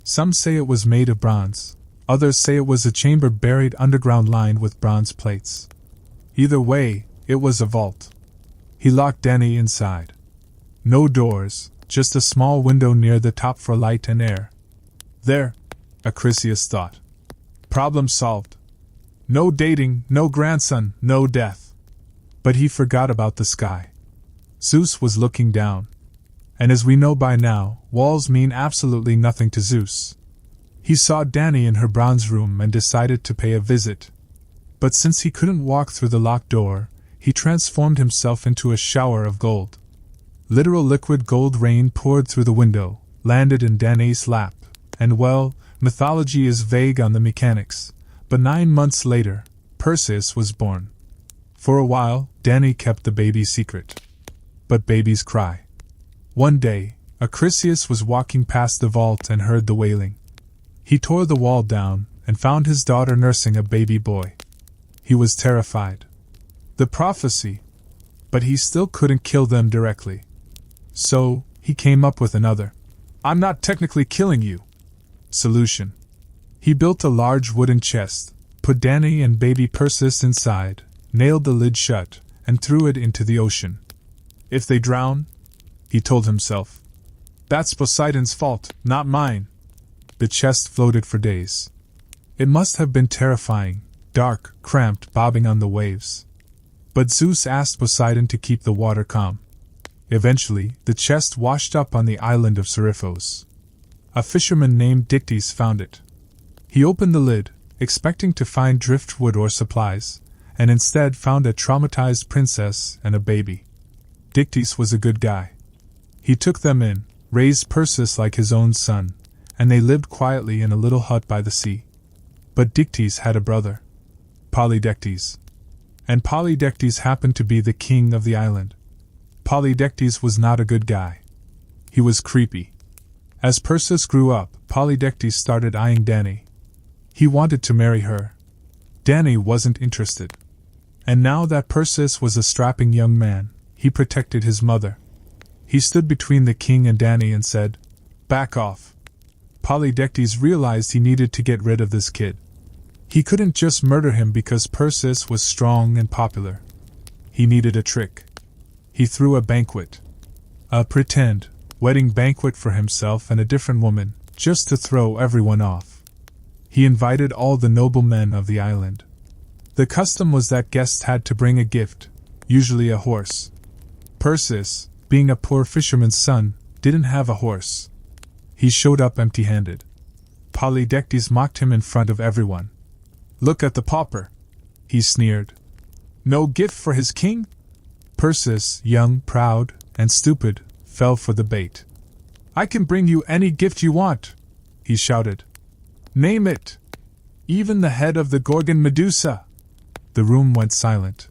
Some say it was made of bronze, others say it was a chamber buried underground lined with bronze plates. Either way, it was a vault. He locked Danae inside. No doors, just a small window near the top for light and air. There, Achilles thought. Problem solved. No dating, no grandson, no death. But he forgot about the sky. Zeus was looking down. And as we know by now, walls mean absolutely nothing to Zeus. He saw Danae in her bronze room and decided to pay a visit. But since he couldn't walk through the locked door, he transformed himself into a shower of gold. Literal liquid gold rain poured through the window, landed in Danae's lap, and well, mythology is vague on the mechanics, but 9 months later, Perseus was born. For a while, Danae kept the baby secret. But babies cry. One day, Achilles was walking past the vault and heard the wailing. He tore the wall down and found his daughter nursing a baby boy. He was terrified. The prophecy. But he still couldn't kill them directly. So, he came up with another. I'm not technically killing you. Solution. He built a large wooden chest, put Danae and baby Perseus inside, nailed the lid shut, and threw it into the ocean. If they drown, he told himself, that's Poseidon's fault, not mine. The chest floated for days. It must have been terrifying, dark, cramped, bobbing on the waves. But Zeus asked Poseidon to keep the water calm. Eventually, the chest washed up on the island of Seriphos. A fisherman named Dictys found it. He opened the lid, expecting to find driftwood or supplies, and instead found a traumatized princess and a baby. Dictys was a good guy. He took them in, raised Perseus like his own son, and they lived quietly in a little hut by the sea. But Dictys had a brother, Polydectes. And Polydectes happened to be the king of the island. Polydectes was not a good guy. He was creepy. As Perseus grew up, Polydectes started eyeing Danae. He wanted to marry her. Danae wasn't interested. And now that Perseus was a strapping young man, he protected his mother. He stood between the king and Danae and said, back off. Polydectes realized he needed to get rid of this kid. He couldn't just murder him because Perseus was strong and popular. He needed a trick. He threw a banquet. A pretend wedding banquet for himself and a different woman, just to throw everyone off. He invited all the noblemen of the island. The custom was that guests had to bring a gift, usually a horse. Perseus, being a poor fisherman's son, didn't have a horse. He showed up empty-handed. Polydectes mocked him in front of everyone. Look at the pauper, he sneered. No gift for his king? Perseus, young, proud, and stupid, fell for the bait. I can bring you any gift you want, he shouted. Name it. Even the head of the Gorgon Medusa. The room went silent.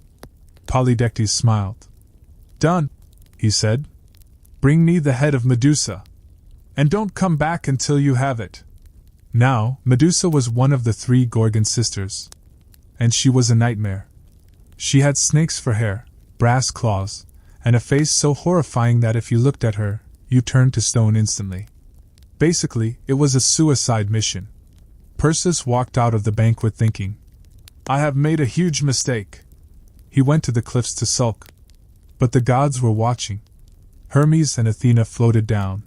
Polydectes smiled. Done, he said. Bring me the head of Medusa. And don't come back until you have it. Now, Medusa was one of the 3 Gorgon sisters. And she was a nightmare. She had snakes for hair, brass claws, and a face so horrifying that if you looked at her, you turned to stone instantly. Basically, it was a suicide mission. Perseus walked out of the banquet thinking, I have made a huge mistake. He went to the cliffs to sulk. But the gods were watching. Hermes and Athena floated down.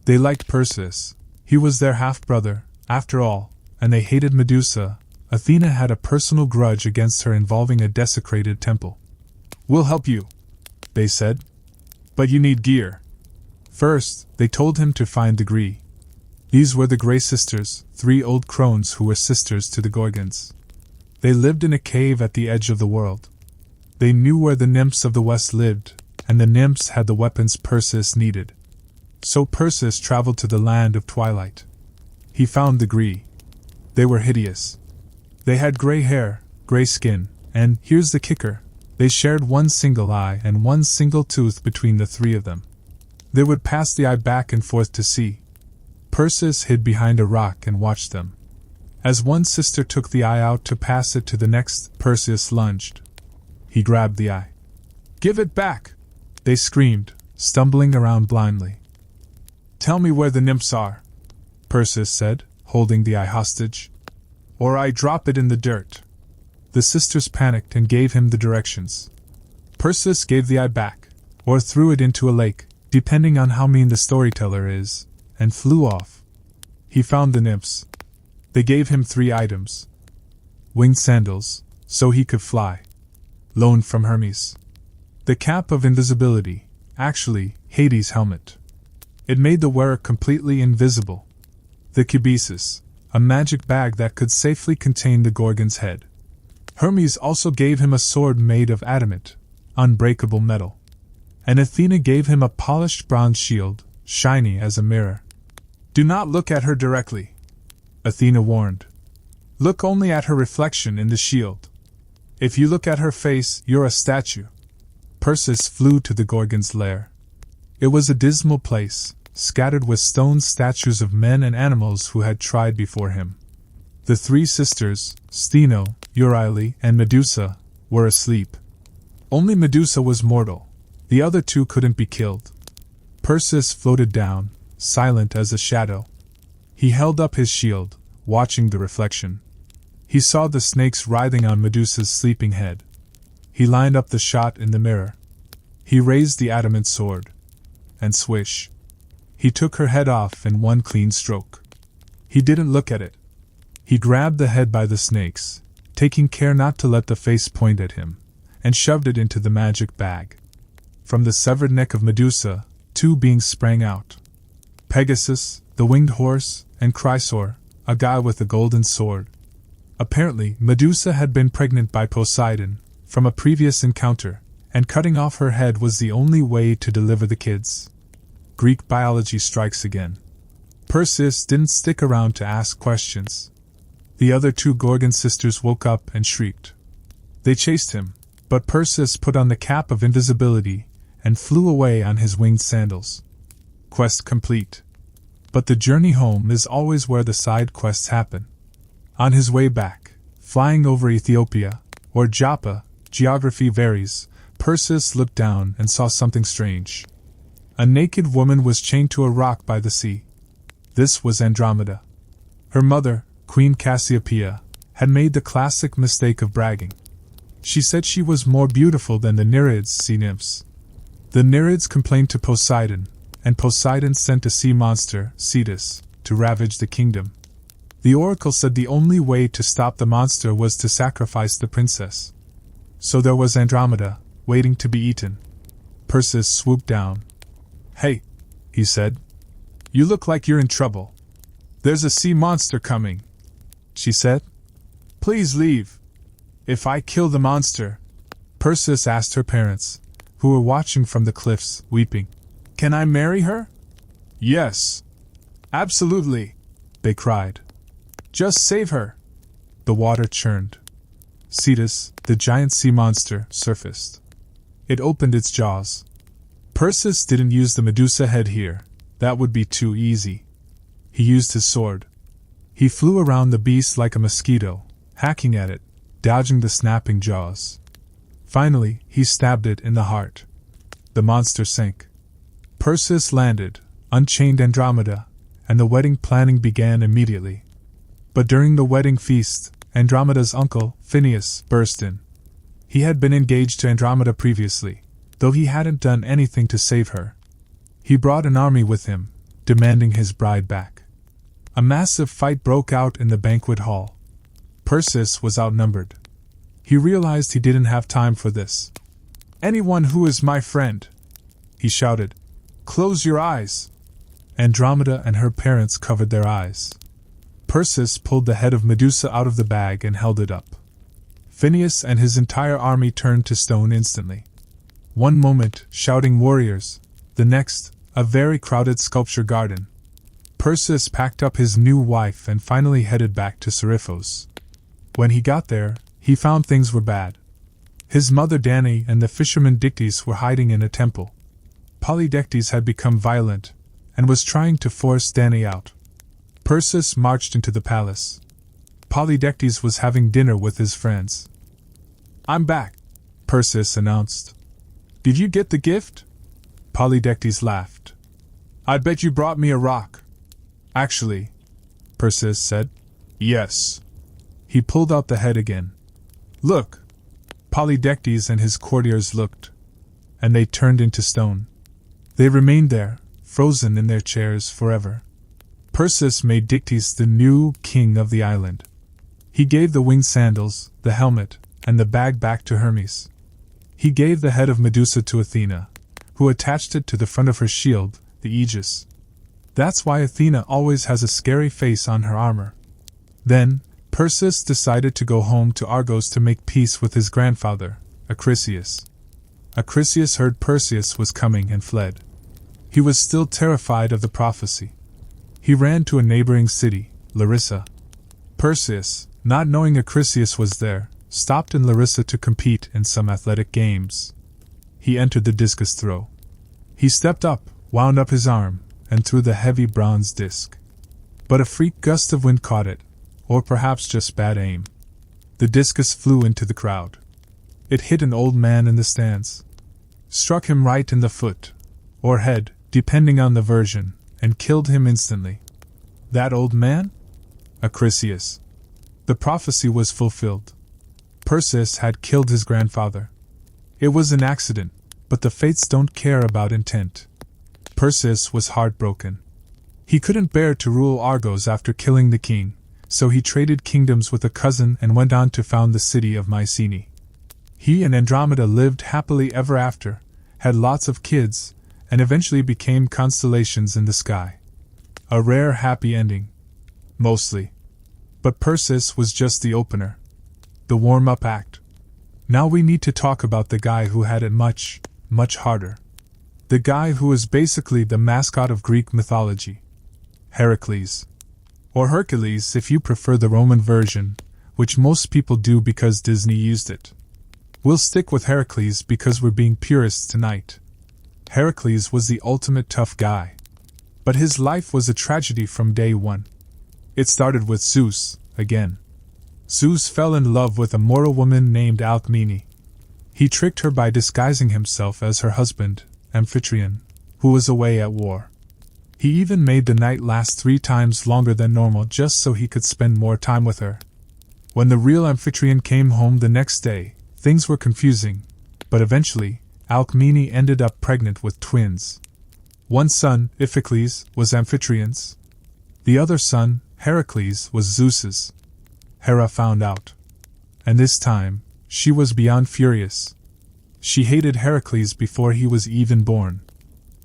They liked Perseus. He was their half-brother, after all, and they hated Medusa. Athena had a personal grudge against her involving a desecrated temple. We'll help you, they said. But you need gear. First, they told him to find the Gree. These were the Grey Sisters, 3 old crones who were sisters to the Gorgons. They lived in a cave at the edge of the world. They knew where the nymphs of the west lived, and the nymphs had the weapons Perseus needed. So Perseus traveled to the land of twilight. He found the Gree. They were hideous. They had gray hair, gray skin, and, here's the kicker, they shared one single eye and one single tooth between the 3 of them. They would pass the eye back and forth to see. Perseus hid behind a rock and watched them. As one sister took the eye out to pass it to the next, Perseus lunged. He grabbed the eye. Give it back! They screamed, stumbling around blindly. Tell me where the nymphs are, Perseus said, holding the eye hostage. Or I drop it in the dirt. The sisters panicked and gave him the directions. Perseus gave the eye back, or threw it into a lake, depending on how mean the storyteller is, and flew off. He found the nymphs. They gave him 3 items. Winged sandals, so he could fly. Loaned from Hermes. The cap of invisibility, actually, Hades' helmet. It made the wearer completely invisible. The cubesis, a magic bag that could safely contain the Gorgon's head. Hermes also gave him a sword made of adamant, unbreakable metal. And Athena gave him a polished bronze shield, shiny as a mirror. "Do not look at her directly," Athena warned. "Look only at her reflection in the shield. If you look at her face, you're a statue." Perseus flew to the Gorgon's lair. It was a dismal place, scattered with stone statues of men and animals who had tried before him. The three sisters, Steno, Euryale, and Medusa, were asleep. Only Medusa was mortal. The other two couldn't be killed. Perseus floated down, silent as a shadow. He held up his shield, watching the reflection. He saw the snakes writhing on Medusa's sleeping head. He lined up the shot in the mirror. He raised the adamant sword. And swish. He took her head off in one clean stroke. He didn't look at it. He grabbed the head by the snakes, taking care not to let the face point at him, and shoved it into the magic bag. From the severed neck of Medusa, two beings sprang out. Pegasus, the winged horse, and Chrysaor, a guy with a golden sword. Apparently, Medusa had been pregnant by Poseidon, from a previous encounter, and cutting off her head was the only way to deliver the kids. Greek biology strikes again. Perseus didn't stick around to ask questions. The other two Gorgon sisters woke up and shrieked. They chased him, but Perseus put on the cap of invisibility and flew away on his winged sandals. Quest complete. But the journey home is always where the side quests happen. On his way back, flying over Ethiopia, or Joppa, geography varies, Perseus looked down and saw something strange. A naked woman was chained to a rock by the sea. This was Andromeda. Her mother, Queen Cassiopeia, had made the classic mistake of bragging. She said she was more beautiful than the Nereids, sea nymphs. The Nereids complained to Poseidon, and Poseidon sent a sea monster, Cetus, to ravage the kingdom. The oracle said the only way to stop the monster was to sacrifice the princess. So there was Andromeda, waiting to be eaten. Perseus swooped down. "Hey," he said. "You look like you're in trouble." "There's a sea monster coming," she said. "Please leave." "If I kill the monster," Perseus asked her parents, who were watching from the cliffs, weeping, "can I marry her?" "Yes. Absolutely," they cried. "Just save her." The water churned. Cetus, the giant sea monster, surfaced. It opened its jaws. Perseus didn't use the Medusa head here. That would be too easy. He used his sword. He flew around the beast like a mosquito, hacking at it, dodging the snapping jaws. Finally, he stabbed it in the heart. The monster sank. Perseus landed, unchained Andromeda, and the wedding planning began immediately. But during the wedding feast, Andromeda's uncle, Phineus, burst in. He had been engaged to Andromeda previously, though he hadn't done anything to save her. He brought an army with him, demanding his bride back. A massive fight broke out in the banquet hall. Perseus was outnumbered. He realized he didn't have time for this. "Anyone who is my friend," he shouted, "close your eyes." Andromeda and her parents covered their eyes. Perseus pulled the head of Medusa out of the bag and held it up. Phineus and his entire army turned to stone instantly. One moment, shouting warriors, the next, a very crowded sculpture garden. Perseus packed up his new wife and finally headed back to Seriphos. When he got there, he found things were bad. His mother Danae and the fisherman Dictys were hiding in a temple. Polydectes had become violent, and was trying to force Danae out. Perseus marched into the palace. Polydectes was having dinner with his friends. "I'm back," Perseus announced. "Did you get the gift?" Polydectes laughed. "I bet you brought me a rock." "Actually," Perseus said. "Yes." He pulled out the head again. "Look." Polydectes and his courtiers looked, and they turned into stone. They remained there, frozen in their chairs forever. Perseus made Dictys the new king of the island. He gave the winged sandals, the helmet, and the bag back to Hermes. He gave the head of Medusa to Athena, who attached it to the front of her shield, the Aegis. That's why Athena always has a scary face on her armor. Then, Perseus decided to go home to Argos to make peace with his grandfather, Achilles. Achilles heard Perseus was coming and fled. He was still terrified of the prophecy. He ran to a neighboring city, Larissa. Perseus, not knowing Achilles was there, stopped in Larissa to compete in some athletic games. He entered the discus throw. He stepped up, wound up his arm, and threw the heavy bronze disc. But a freak gust of wind caught it, or perhaps just bad aim. The discus flew into the crowd. It hit an old man in the stands, struck him right in the foot, or head, depending on the version, and killed him instantly. That old man? Achilles. The prophecy was fulfilled. Perseus had killed his grandfather. It was an accident, but the fates don't care about intent. Perseus was heartbroken. He couldn't bear to rule Argos after killing the king, so he traded kingdoms with a cousin and went on to found the city of Mycenae. He and Andromeda lived happily ever after, had lots of kids, and eventually became constellations in the sky. A rare happy ending. Mostly. But Perseus was just the opener. The warm-up act. Now we need to talk about the guy who had it much, much harder. The guy who was basically the mascot of Greek mythology. Heracles. Or Hercules if you prefer the Roman version, which most people do because Disney used it. We'll stick with Heracles because we're being purists tonight. Heracles was the ultimate tough guy. But his life was a tragedy from day one. It started with Zeus, again. Zeus fell in love with a mortal woman named Alcmene. He tricked her by disguising himself as her husband, Amphitryon, who was away at war. He even made the night last 3 times longer than normal just so he could spend more time with her. When the real Amphitryon came home the next day, things were confusing, but eventually, Alcmene ended up pregnant with twins. One son, Iphicles, was Amphitryon's. The other son, Heracles, was Zeus's. Hera found out. And this time, she was beyond furious. She hated Heracles before he was even born.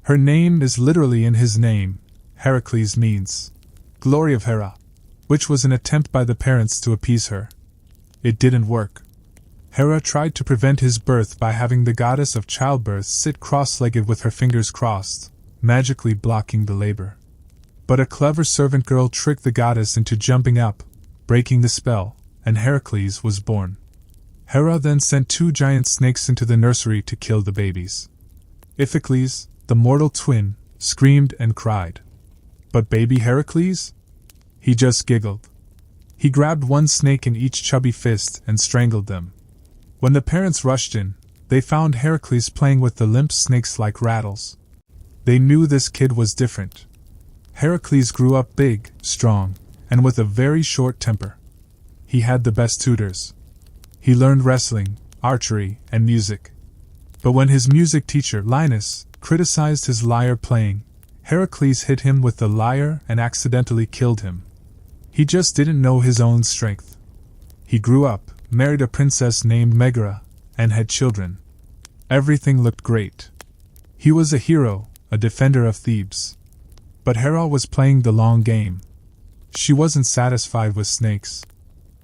Her name is literally in his name. Heracles means glory of Hera, which was an attempt by the parents to appease her. It didn't work. Hera tried to prevent his birth by having the goddess of childbirth sit cross-legged with her fingers crossed, magically blocking the labor. But a clever servant girl tricked the goddess into jumping up, breaking the spell, and Heracles was born. Hera then sent 2 giant snakes into the nursery to kill the babies. Iphicles, the mortal twin, screamed and cried. But baby Heracles? He just giggled. He grabbed 1 snake in each chubby fist and strangled them. When the parents rushed in, they found Heracles playing with the limp snakes like rattles. They knew this kid was different. Heracles grew up big, strong, and with a very short temper. He had the best tutors. He learned wrestling, archery, and music. But when his music teacher, Linus, criticized his lyre playing, Heracles hit him with the lyre and accidentally killed him. He just didn't know his own strength. He grew up, married a princess named Megara, and had children. Everything looked great. He was a hero, a defender of Thebes. But Hera was playing the long game. She wasn't satisfied with snakes.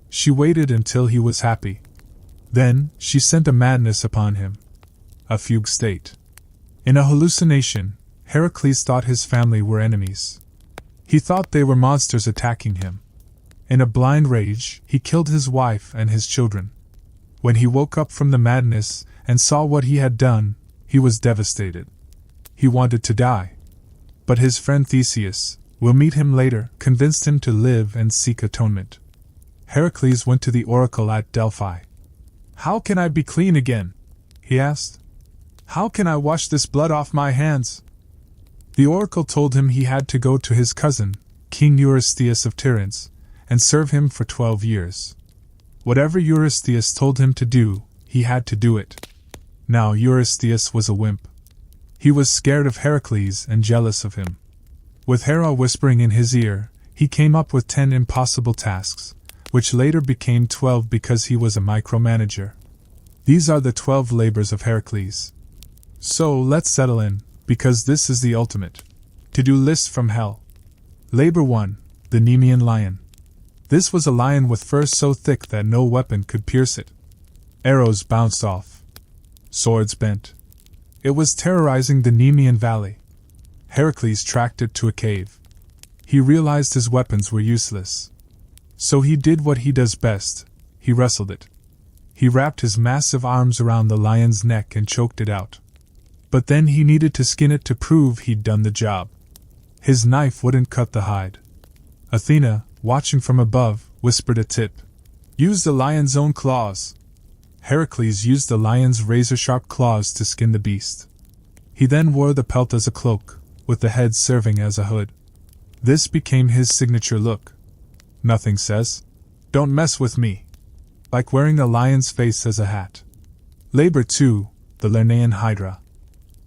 She waited until he was happy. Then, she sent a madness upon him. A fugue state. In a hallucination, Heracles thought his family were enemies. He thought they were monsters attacking him. In a blind rage, he killed his wife and his children. When he woke up from the madness and saw what he had done, he was devastated. He wanted to die. But his friend Theseus, we'll meet him later, convinced him to live and seek atonement. Heracles went to the oracle at Delphi. "How can I be clean again?" he asked. "How can I wash this blood off my hands?" The oracle told him he had to go to his cousin, King Eurystheus of Tiryns, and serve him for 12 years. Whatever Eurystheus told him to do, he had to do it. Now Eurystheus was a wimp. He was scared of Heracles and jealous of him. With Hera whispering in his ear, he came up with 10 impossible tasks, which later became 12 because he was a micromanager. These are the 12 labors of Heracles. So let's settle in, because this is the ultimate to-do list from hell. Labor 1, the Nemean lion. This was a lion with fur so thick that no weapon could pierce it. Arrows bounced off. Swords bent. It was terrorizing the Nemean valley. Heracles tracked it to a cave. He realized his weapons were useless. So he did what he does best, he wrestled it. He wrapped his massive arms around the lion's neck and choked it out. But then he needed to skin it to prove he'd done the job. His knife wouldn't cut the hide. Athena, watching from above, whispered a tip. Use the lion's own claws. Heracles used the lion's razor-sharp claws to skin the beast. He then wore the pelt as a cloak, with the head serving as a hood. This became his signature look. Nothing says, "Don't mess with me," like wearing the lion's face as a hat. Labor 2, the Lernaean Hydra.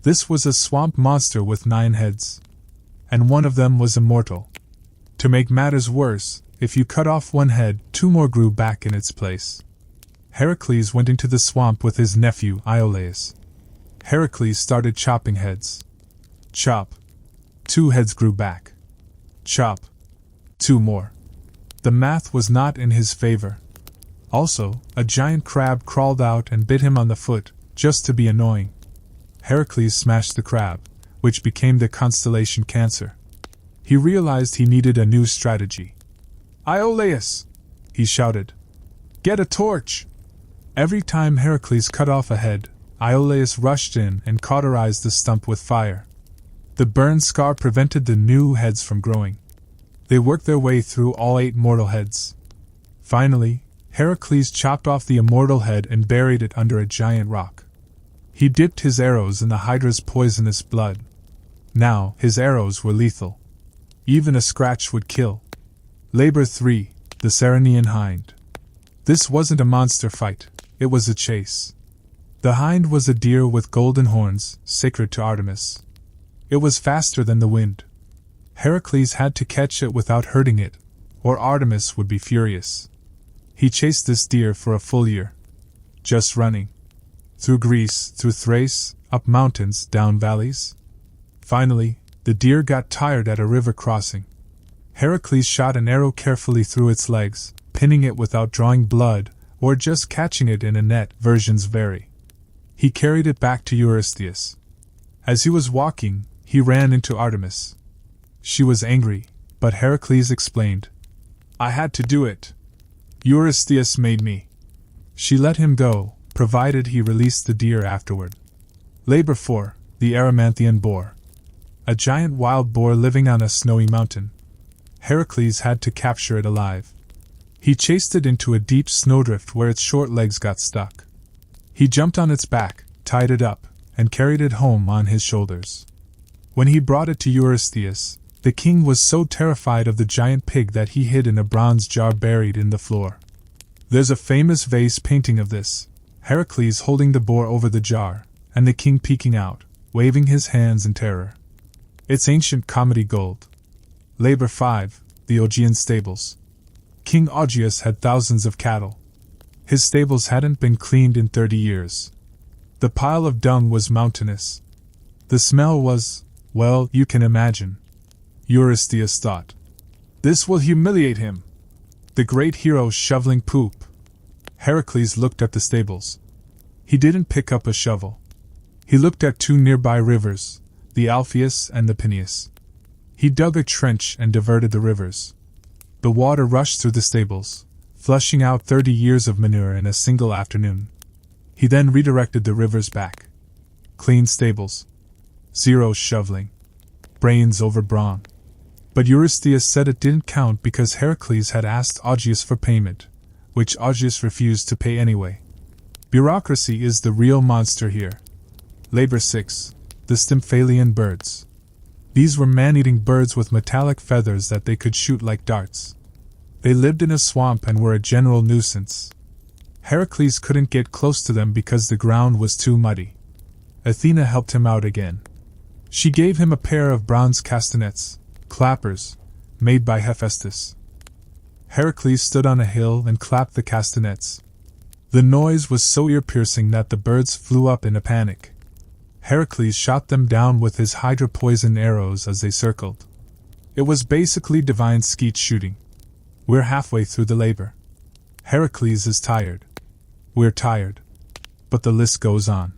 This was a swamp monster with 9 heads. And one of them was immortal. To make matters worse, if you cut off one head, 2 more grew back in its place. Heracles went into the swamp with his nephew, Iolaus. Heracles started chopping heads. Chop. 2 heads grew back. Chop. 2 more. The math was not in his favor. Also, a giant crab crawled out and bit him on the foot, just to be annoying. Heracles smashed the crab, which became the constellation Cancer. He realized he needed a new strategy. "Iolaus!" he shouted. "Get a torch!" Every time Heracles cut off a head, Iolaus rushed in and cauterized the stump with fire. The burn scar prevented the new heads from growing. They worked their way through all 8 mortal heads. Finally, Heracles chopped off the immortal head and buried it under a giant rock. He dipped his arrows in the Hydra's poisonous blood. Now, his arrows were lethal. Even a scratch would kill. Labor 3, the Ceryneian Hind. This wasn't a monster fight, it was a chase. The hind was a deer with golden horns, sacred to Artemis. It was faster than the wind. Heracles had to catch it without hurting it, or Artemis would be furious. He chased this deer for a full year. Just running. Through Greece, through Thrace, up mountains, down valleys. Finally, the deer got tired at a river crossing. Heracles shot an arrow carefully through its legs, pinning it without drawing blood, or just catching it in a net, versions vary. He carried it back to Eurystheus. As he was walking, he ran into Artemis. She was angry, but Heracles explained. "I had to do it. Eurystheus made me." She let him go, provided he released the deer afterward. Labor 4, the Erymanthian boar. A giant wild boar living on a snowy mountain. Heracles had to capture it alive. He chased it into a deep snowdrift where its short legs got stuck. He jumped on its back, tied it up, and carried it home on his shoulders. When he brought it to Eurystheus, the king was so terrified of the giant pig that he hid in a bronze jar buried in the floor. There's a famous vase painting of this, Heracles holding the boar over the jar, and the king peeking out, waving his hands in terror. It's ancient comedy gold. Labor 5, the Augean stables. King Augeas had thousands of cattle. His stables hadn't been cleaned in 30 years. The pile of dung was mountainous. The smell was, well, you can imagine. Eurystheus thought. This will humiliate him. The great hero shoveling poop. Heracles looked at the stables. He didn't pick up a shovel. He looked at 2 nearby rivers, the Alpheus and the Peneus. He dug a trench and diverted the rivers. The water rushed through the stables, flushing out 30 years of manure in a single afternoon. He then redirected the rivers back. Clean stables. 0 shoveling. Brains over brawn. But Eurystheus said it didn't count because Heracles had asked Augeas for payment, which Augeas refused to pay anyway. Bureaucracy is the real monster here. Labor 6, the Stymphalian birds. These were man-eating birds with metallic feathers that they could shoot like darts. They lived in a swamp and were a general nuisance. Heracles couldn't get close to them because the ground was too muddy. Athena helped him out again. She gave him a pair of bronze castanets, clappers, made by Hephaestus. Heracles stood on a hill and clapped the castanets. The noise was so ear-piercing that the birds flew up in a panic. Heracles shot them down with his hydra-poison arrows as they circled. It was basically divine skeet shooting. We're halfway through the labor. Heracles is tired. We're tired. But the list goes on.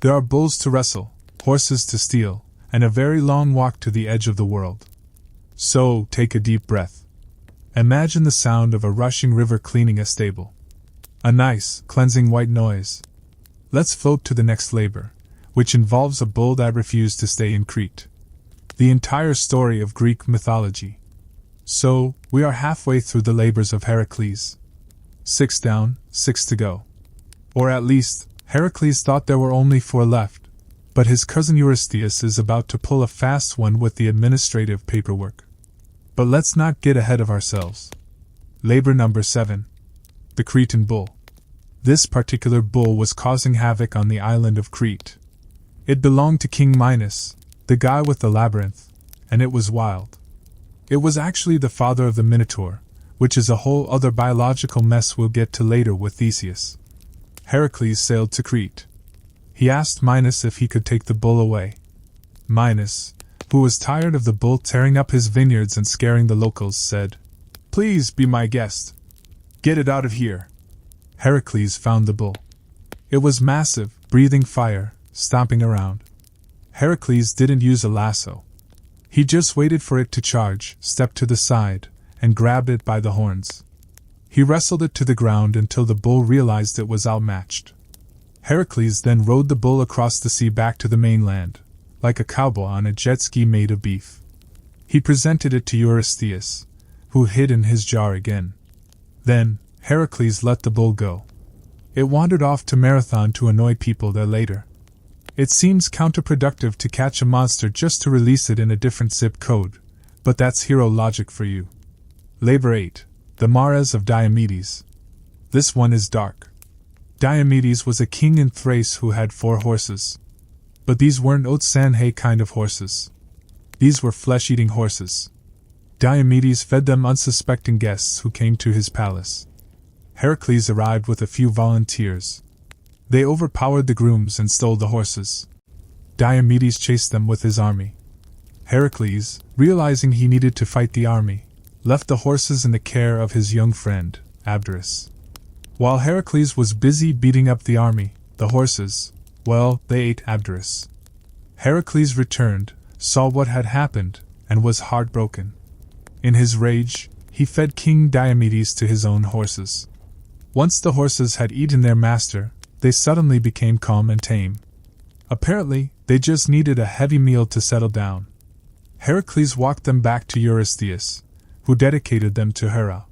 There are bulls to wrestle, horses to steal, and a very long walk to the edge of the world. So, take a deep breath. Imagine the sound of a rushing river cleaning a stable. A nice, cleansing white noise. Let's float to the next labor, which involves a bull that refused to stay in Crete. The entire story of Greek mythology. So, we are halfway through the labors of Heracles. 6 down, 6 to go. Or at least, Heracles thought there were only 4 left, but his cousin Eurystheus is about to pull a fast one with the administrative paperwork. But let's not get ahead of ourselves. Labor number 7. The Cretan bull. This particular bull was causing havoc on the island of Crete. It belonged to King Minos, the guy with the labyrinth, and it was wild. It was actually the father of the Minotaur, which is a whole other biological mess we'll get to later with Theseus. Heracles sailed to Crete. He asked Minos if he could take the bull away. Minos, who was tired of the bull tearing up his vineyards and scaring the locals, said, "Please be my guest. Get it out of here." Heracles found the bull. It was massive, breathing fire, stomping around. Heracles didn't use a lasso. He just waited for it to charge, stepped to the side, and grabbed it by the horns. He wrestled it to the ground until the bull realized it was outmatched. Heracles then rode the bull across the sea back to the mainland, like a cowboy on a jet ski made of beef. He presented it to Eurystheus, who hid in his jar again. Then, Heracles let the bull go. It wandered off to Marathon to annoy people there later. It seems counterproductive to catch a monster just to release it in a different zip code, but that's hero logic for you. Labor 8. The Mares of Diomedes. This one is dark. Diomedes was a king in Thrace who had 4 horses. But these weren't oat sand hay kind of horses. These were flesh-eating horses. Diomedes fed them unsuspecting guests who came to his palace. Heracles arrived with a few volunteers. They overpowered the grooms and stole the horses. Diomedes chased them with his army. Heracles, realizing he needed to fight the army, left the horses in the care of his young friend, Abderus. While Heracles was busy beating up the army, the horses, well, they ate Abderus. Heracles returned, saw what had happened, and was heartbroken. In his rage, he fed King Diomedes to his own horses. Once the horses had eaten their master, they suddenly became calm and tame. Apparently, they just needed a heavy meal to settle down. Heracles walked them back to Eurystheus, who dedicated them to Hera.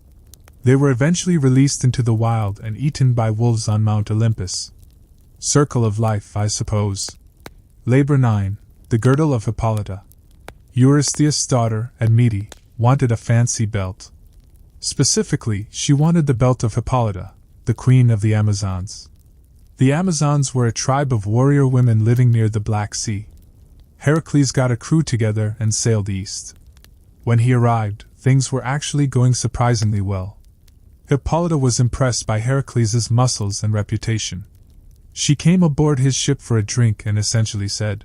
They were eventually released into the wild and eaten by wolves on Mount Olympus. Circle of life, I suppose. Labor 9. The girdle of Hippolyta. Eurystheus' daughter, Admete, wanted a fancy belt. Specifically, she wanted the belt of Hippolyta, the queen of the Amazons. The Amazons were a tribe of warrior women living near the Black Sea. Heracles got a crew together and sailed east. When he arrived, things were actually going surprisingly well. Hippolyta was impressed by Heracles' muscles and reputation. She came aboard his ship for a drink and essentially said,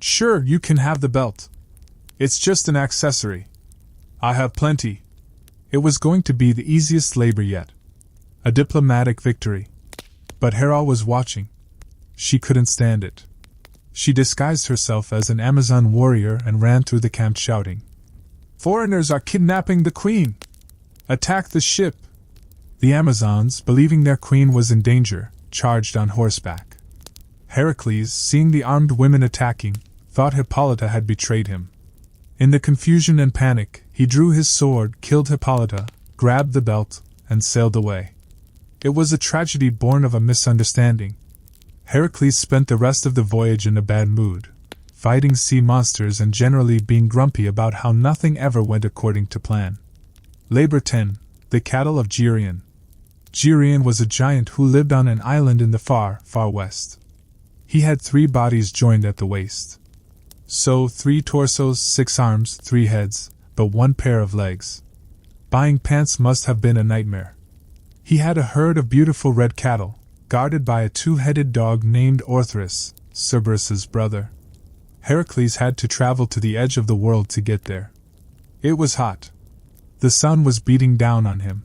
"Sure, you can have the belt. It's just an accessory. I have plenty." It was going to be the easiest labor yet. A diplomatic victory. But Hera was watching. She couldn't stand it. She disguised herself as an Amazon warrior and ran through the camp shouting, "Foreigners are kidnapping the queen! Attack the ship!" The Amazons, believing their queen was in danger, charged on horseback. Heracles, seeing the armed women attacking, thought Hippolyta had betrayed him. In the confusion and panic, he drew his sword, killed Hippolyta, grabbed the belt, and sailed away. It was a tragedy born of a misunderstanding. Heracles spent the rest of the voyage in a bad mood, fighting sea monsters and generally being grumpy about how nothing ever went according to plan. Labor 10. The cattle of Geryon. Geryon was a giant who lived on an island in the far, far west. He had 3 bodies joined at the waist. So 3 torsos, 6 arms, 3 heads, but 1 pair of legs. Buying pants must have been a nightmare. He had a herd of beautiful red cattle, guarded by a 2-headed dog named Orthrus, Cerberus's brother. Heracles had to travel to the edge of the world to get there. It was hot. The sun was beating down on him.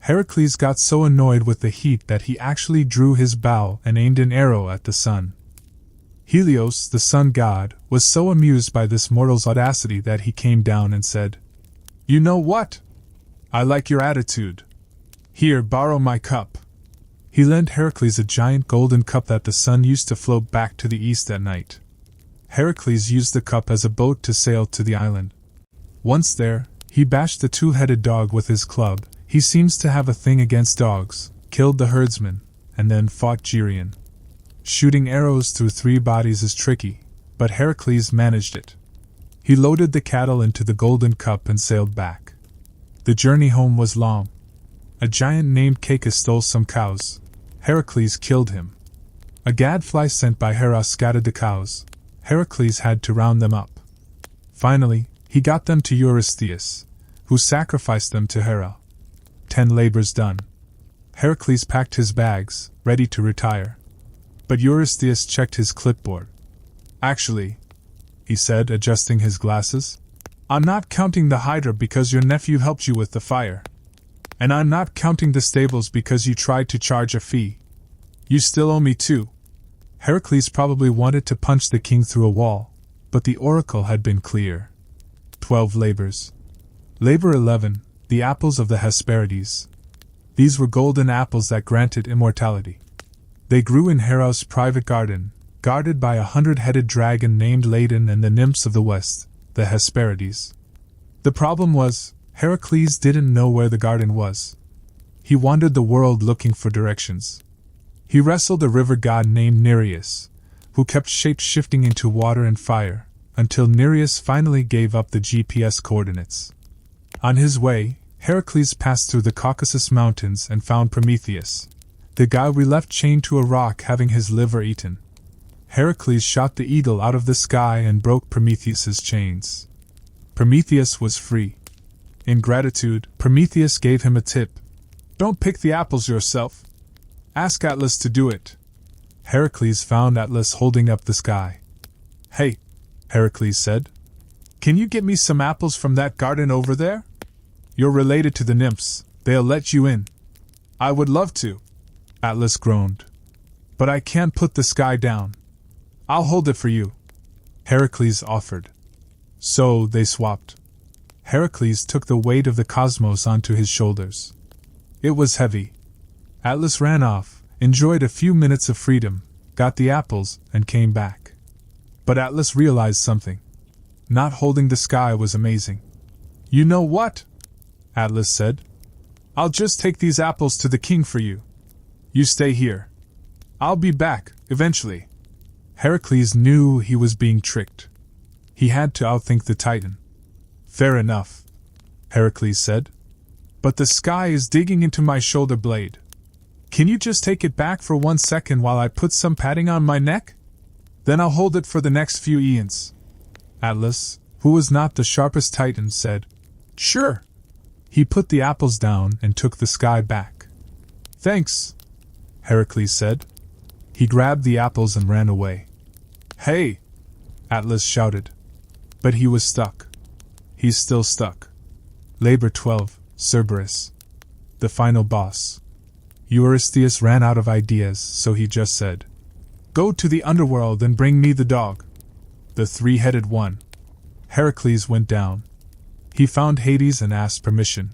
Heracles got so annoyed with the heat that he actually drew his bow and aimed an arrow at the sun. Helios, the sun god, was so amused by this mortal's audacity that he came down and said, "You know what? I like your attitude. Here, borrow my cup." He lent Heracles a giant golden cup that the sun used to float back to the east at night. Heracles used the cup as a boat to sail to the island. Once there, he bashed the two-headed dog with his club. He seems to have a thing against dogs, killed the herdsman, and then fought Geryon. Shooting arrows through 3 bodies is tricky, but Heracles managed it. He loaded the cattle into the golden cup and sailed back. The journey home was long. A giant named Cacus stole some cows. Heracles killed him. A gadfly sent by Hera scattered the cows. Heracles had to round them up. Finally, he got them to Eurystheus, who sacrificed them to Hera. 10 labors done. Heracles packed his bags, ready to retire. But Eurystheus checked his clipboard. "Actually," he said, adjusting his glasses, "I'm not counting the Hydra because your nephew helped you with the fire. And I'm not counting the stables because you tried to charge a fee. You still owe me 2. Heracles probably wanted to punch the king through a wall, but the oracle had been clear. 12 labors. Labor 11, the apples of the Hesperides. These were golden apples that granted immortality. They grew in Hera's private garden, guarded by a 100-headed dragon named Ladon and the nymphs of the west, the Hesperides. The problem was, Heracles didn't know where the garden was. He wandered the world looking for directions. He wrestled a river god named Nereus, who kept shape-shifting into water and fire, until Nereus finally gave up the GPS coordinates. On his way, Heracles passed through the Caucasus Mountains and found Prometheus, the guy we left chained to a rock having his liver eaten. Heracles shot the eagle out of the sky and broke Prometheus's chains. Prometheus was free. In gratitude, Prometheus gave him a tip. "Don't pick the apples yourself. Ask Atlas to do it." Heracles found Atlas holding up the sky. "Hey," Heracles said, "can you get me some apples from that garden over there? You're related to the nymphs, they'll let you in." "I would love to," Atlas groaned. "But I can't put the sky down. I'll hold it for you," Heracles offered. So they swapped. Heracles took the weight of the cosmos onto his shoulders. It was heavy. Atlas ran off, enjoyed a few minutes of freedom, got the apples, and came back. But Atlas realized something. Not holding the sky was amazing. "You know what?" Atlas said. "I'll just take these apples to the king for you. You stay here. I'll be back, eventually." Heracles knew he was being tricked. He had to outthink the Titan. "Fair enough," Heracles said. "But the sky is digging into my shoulder blade. Can you just take it back for 1 second while I put some padding on my neck? Then I'll hold it for the next few eons." Atlas, who was not the sharpest Titan, said, "Sure." He put the apples down and took the sky back. "Thanks," Heracles said. He grabbed the apples and ran away. "Hey!" Atlas shouted. But he was stuck. He's still stuck. Labor 12, Cerberus. The final boss. Eurystheus ran out of ideas, so he just said, "Go to the underworld and bring me the dog. The 3-headed one." Heracles went down. He found Hades and asked permission.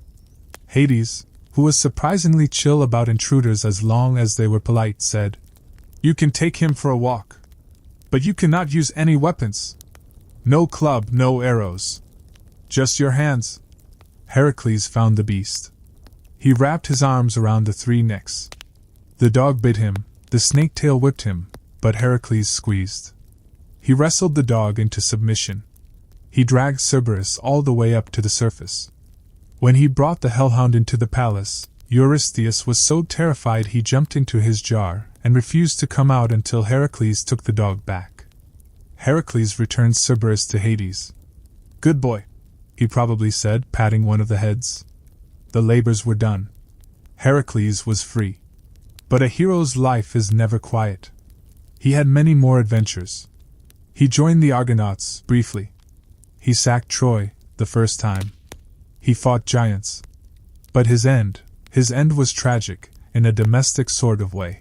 Hades, who was surprisingly chill about intruders as long as they were polite, said, "You can take him for a walk. But you cannot use any weapons. No club, no arrows. Just your hands." Heracles found the beast. He wrapped his arms around the 3 necks. The dog bit him, the snake tail whipped him, but Heracles squeezed. He wrestled the dog into submission. He dragged Cerberus all the way up to the surface. When he brought the hellhound into the palace, Eurystheus was so terrified he jumped into his jar and refused to come out until Heracles took the dog back. Heracles returned Cerberus to Hades. "Good boy," he probably said, patting one of the heads. The labors were done. Heracles was free. But a hero's life is never quiet. He had many more adventures. He joined the Argonauts, briefly. He sacked Troy, the first time. He fought giants. But his end was tragic, in a domestic sort of way.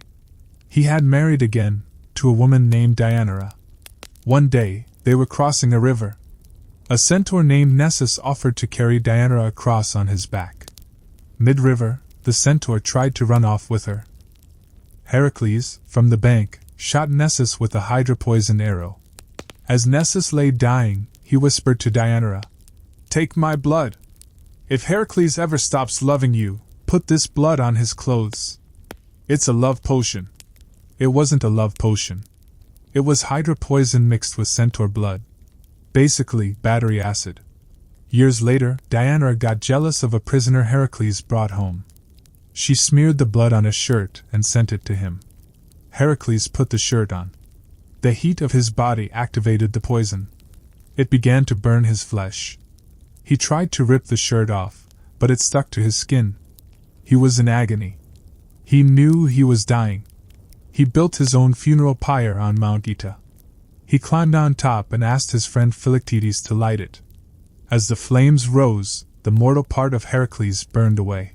He had married again, to a woman named Deianira. One day, they were crossing a river. A centaur named Nessus offered to carry Deianira across on his back. Mid-river, the centaur tried to run off with her. Heracles, from the bank, shot Nessus with a hydra-poisoned arrow. As Nessus lay dying, he whispered to Deianira, "Take my blood. If Heracles ever stops loving you, put this blood on his clothes. It's a love potion." It wasn't a love potion. It was hydra poison mixed with centaur blood. Basically, battery acid. Years later, Deianira got jealous of a prisoner Heracles brought home. She smeared the blood on a shirt and sent it to him. Heracles put the shirt on. The heat of his body activated the poison. It began to burn his flesh. He tried to rip the shirt off, but it stuck to his skin. He was in agony. He knew he was dying. He built his own funeral pyre on Mount Ita. He climbed on top and asked his friend Philoctetes to light it. As the flames rose, the mortal part of Heracles burned away.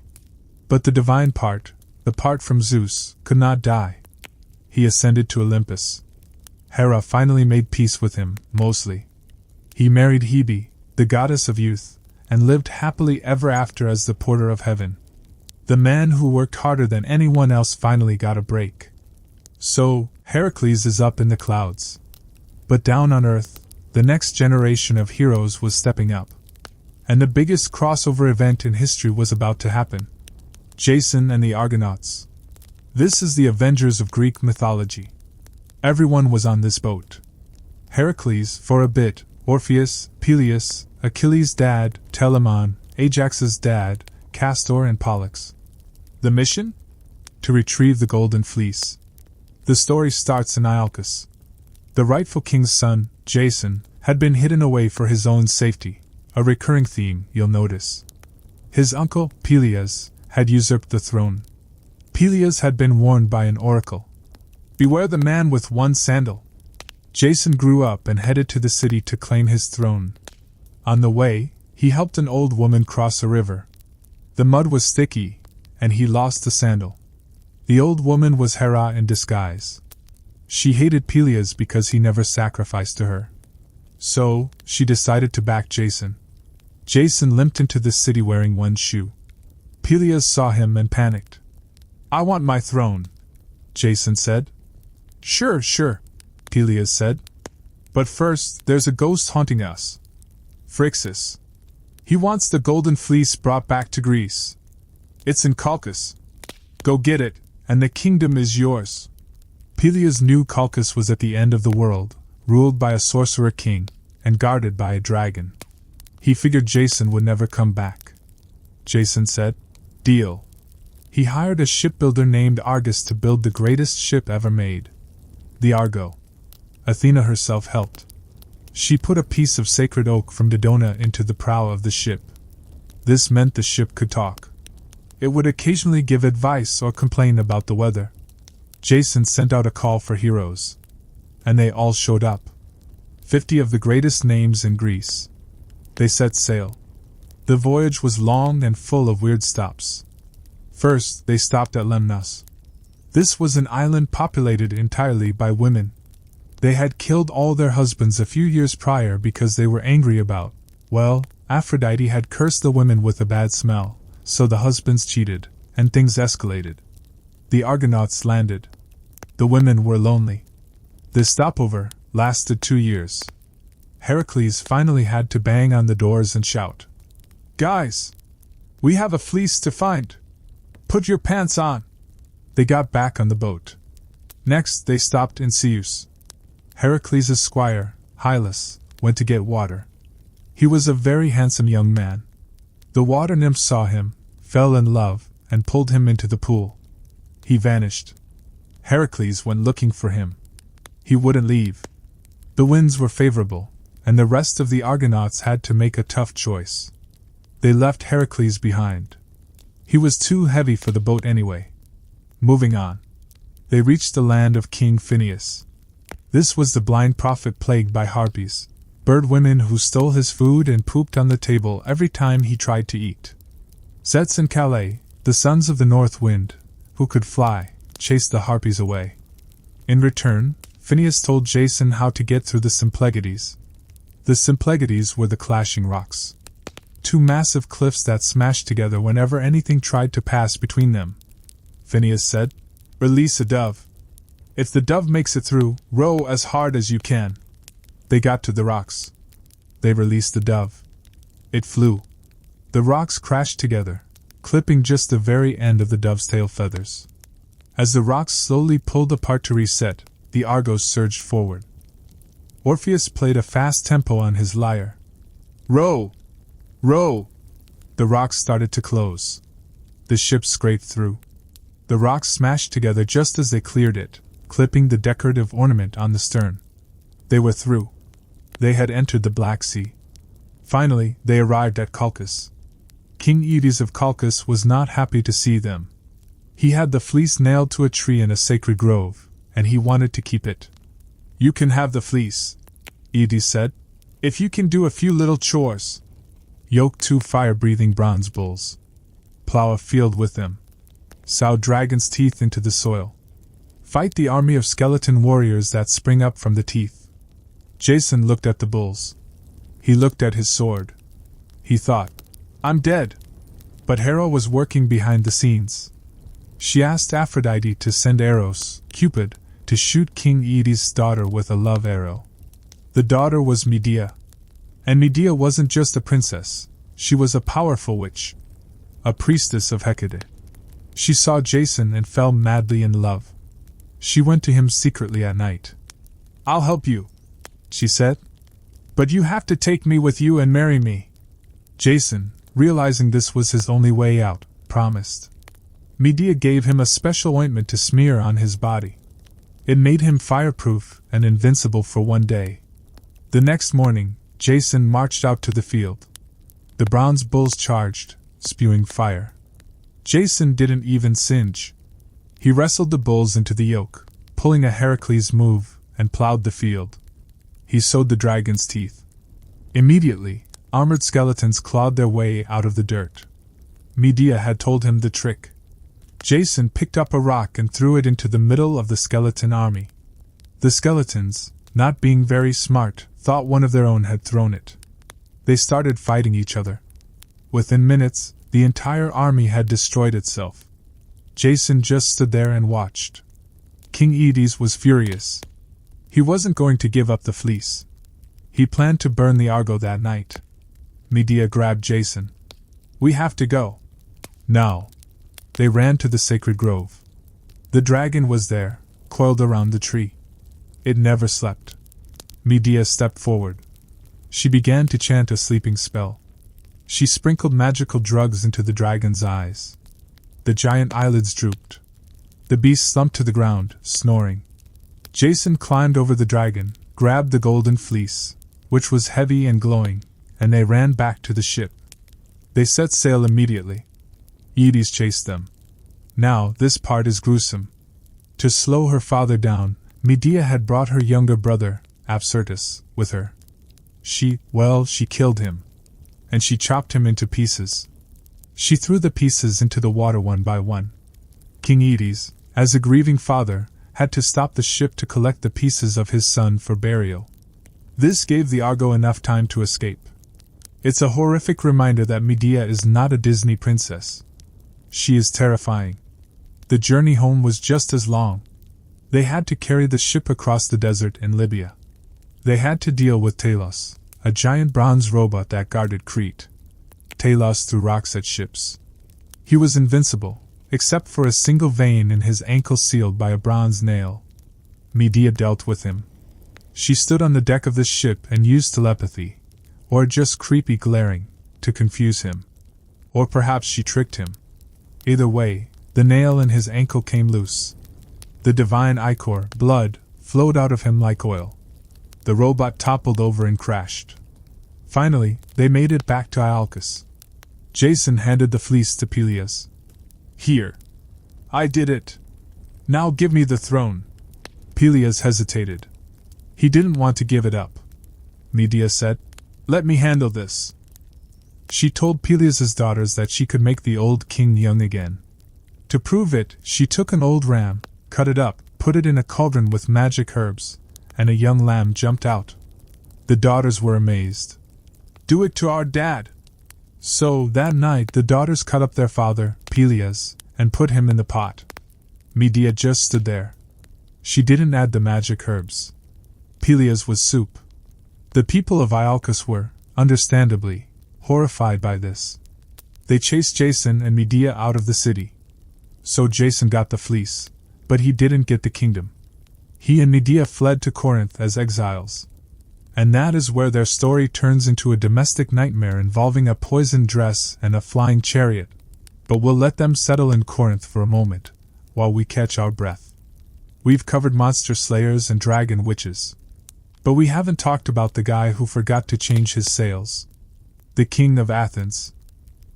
But the divine part, the part from Zeus, could not die. He ascended to Olympus. Hera finally made peace with him, mostly. He married Hebe, the goddess of youth, and lived happily ever after as the porter of heaven. The man who worked harder than anyone else finally got a break. So, Heracles is up in the clouds. But down on Earth, the next generation of heroes was stepping up. And the biggest crossover event in history was about to happen. Jason and the Argonauts. This is the Avengers of Greek mythology. Everyone was on this boat. Heracles, for a bit, Orpheus, Peleus, Achilles' dad, Telamon, Ajax's dad, Castor and Pollux. The mission? To retrieve the Golden Fleece. The story starts in Iolcus. The rightful king's son, Jason, had been hidden away for his own safety, a recurring theme, you'll notice. His uncle, Peleus, had usurped the throne. Peleus had been warned by an oracle. Beware the man with one sandal. Jason grew up and headed to the city to claim his throne. On the way, he helped an old woman cross a river. The mud was sticky, and he lost the sandal. The old woman was Hera in disguise. She hated Peleus because he never sacrificed to her. So, she decided to back Jason. Jason limped into the city wearing one shoe. Peleus saw him and panicked. "I want my throne," Jason said. Sure, Peleus said. "But first, there's a ghost haunting us. Phrixus. He wants the golden fleece brought back to Greece. It's in Colchis. Go get it, and the kingdom is yours." Peleus knew Colchis was at the end of the world, ruled by a sorcerer king, and guarded by a dragon. He figured Jason would never come back. Jason said, "Deal." He hired a shipbuilder named Argus to build the greatest ship ever made. The Argo. Athena herself helped. She put a piece of sacred oak from Dodona into the prow of the ship. This meant the ship could talk. It would occasionally give advice or complain about the weather. Jason sent out a call for heroes. And they all showed up. 50 of the greatest names in Greece. They set sail. The voyage was long and full of weird stops. First, they stopped at Lemnos. This was an island populated entirely by women. They had killed all their husbands a few years prior because they were angry about, well, Aphrodite had cursed the women with a bad smell, so the husbands cheated, and things escalated. The Argonauts landed. The women were lonely. This stopover lasted 2 years. Heracles finally had to bang on the doors and shout, "Guys! We have a fleece to find! Put your pants on!" They got back on the boat. Next, they stopped in Zeus. Heracles' squire, Hylas, went to get water. He was a very handsome young man. The water nymph saw him, fell in love, and pulled him into the pool. He vanished. Heracles went looking for him. He wouldn't leave. The winds were favorable, and the rest of the Argonauts had to make a tough choice. They left Heracles behind. He was too heavy for the boat anyway. Moving on. They reached the land of King Phineus. This was the blind prophet plagued by harpies, bird women who stole his food and pooped on the table every time he tried to eat. Zeus and Calais, the sons of the north wind, who could fly, chased the harpies away. In return, Phineus told Jason how to get through the Symplegades. The Symplegades were the clashing rocks. Two massive cliffs that smashed together whenever anything tried to pass between them. Phineus said, "Release a dove. If the dove makes it through, row as hard as you can." They got to the rocks. They released the dove. It flew. The rocks crashed together, clipping just the very end of the dove's tail feathers. As the rocks slowly pulled apart to reset, the Argos surged forward. Orpheus played a fast tempo on his lyre. "Row! Row!" The rocks started to close. The ship scraped through. The rocks smashed together just as they cleared it, clipping the decorative ornament on the stern. They were through. They had entered the Black Sea. Finally, they arrived at Colchis. King Aedes of Colchis was not happy to see them. He had the fleece nailed to a tree in a sacred grove, and he wanted to keep it. "You can have the fleece," Aedes said, "if you can do a few little chores. Yoke 2 fire-breathing bronze bulls. Plow a field with them. Sow dragon's teeth into the soil. Fight the army of skeleton warriors that spring up from the teeth." Jason looked at the bulls. He looked at his sword. He thought, "I'm dead." But Hera was working behind the scenes. She asked Aphrodite to send Eros, Cupid, to shoot King Aedes' daughter with a love arrow. The daughter was Medea. And Medea wasn't just a princess, she was a powerful witch. A priestess of Hecate. She saw Jason and fell madly in love. She went to him secretly at night. "I'll help you," she said. "But you have to take me with you and marry me." Jason, realizing this was his only way out, promised. Medea gave him a special ointment to smear on his body. It made him fireproof and invincible for one day. The next morning, Jason marched out to the field. The bronze bulls charged, spewing fire. Jason didn't even singe. He wrestled the bulls into the yoke, pulling a Heracles move, and plowed the field. He sowed the dragon's teeth. Immediately, armored skeletons clawed their way out of the dirt. Medea had told him the trick. Jason picked up a rock and threw it into the middle of the skeleton army. The skeletons, not being very smart, thought one of their own had thrown it. They started fighting each other. Within minutes, the entire army had destroyed itself. Jason just stood there and watched. King Aedes was furious. He wasn't going to give up the fleece. He planned to burn the Argo that night. Medea grabbed Jason. "We have to go." Now. They ran to the sacred grove. The dragon was there, coiled around the tree. It never slept. Medea stepped forward. She began to chant a sleeping spell. She sprinkled magical drugs into the dragon's eyes. The giant eyelids drooped. The beast slumped to the ground, snoring. Jason climbed over the dragon, grabbed the golden fleece, which was heavy and glowing, and they ran back to the ship. They set sail immediately. Aedes chased them. Now, this part is gruesome. To slow her father down, Medea had brought her younger brother, Apsyrtus, with her. She killed him. And she chopped him into pieces. She threw the pieces into the water one by one. King Aedes, as a grieving father, had to stop the ship to collect the pieces of his son for burial. This gave the Argo enough time to escape. It's a horrific reminder that Medea is not a Disney princess. She is terrifying. The journey home was just as long. They had to carry the ship across the desert in Libya. They had to deal with Talos, a giant bronze robot that guarded Crete. Talos threw rocks at ships. He was invincible, except for a single vein in his ankle sealed by a bronze nail. Medea dealt with him. She stood on the deck of the ship and used telepathy, or just creepy glaring, to confuse him. Or perhaps she tricked him. Either way, the nail in his ankle came loose. The divine ichor, blood, flowed out of him like oil. The robot toppled over and crashed. Finally, they made it back to Iolcus. Jason handed the fleece to Peleus. "Here. I did it. Now give me the throne." Peleus hesitated. He didn't want to give it up. Medea said. "Let me handle this." She told Peleus' daughters that she could make the old king young again. To prove it, she took an old ram, cut it up, put it in a cauldron with magic herbs, and a young lamb jumped out. The daughters were amazed. "Do it to our dad!" So, that night, the daughters cut up their father, Peleus, and put him in the pot. Medea just stood there. She didn't add the magic herbs. Peleus was soup. The people of Iolcus were, understandably, horrified by this. They chased Jason and Medea out of the city. So Jason got the fleece, but he didn't get the kingdom. He and Medea fled to Corinth as exiles. And that is where their story turns into a domestic nightmare involving a poisoned dress and a flying chariot. But we'll let them settle in Corinth for a moment, while we catch our breath. We've covered monster slayers and dragon witches. But we haven't talked about the guy who forgot to change his sails. The king of Athens.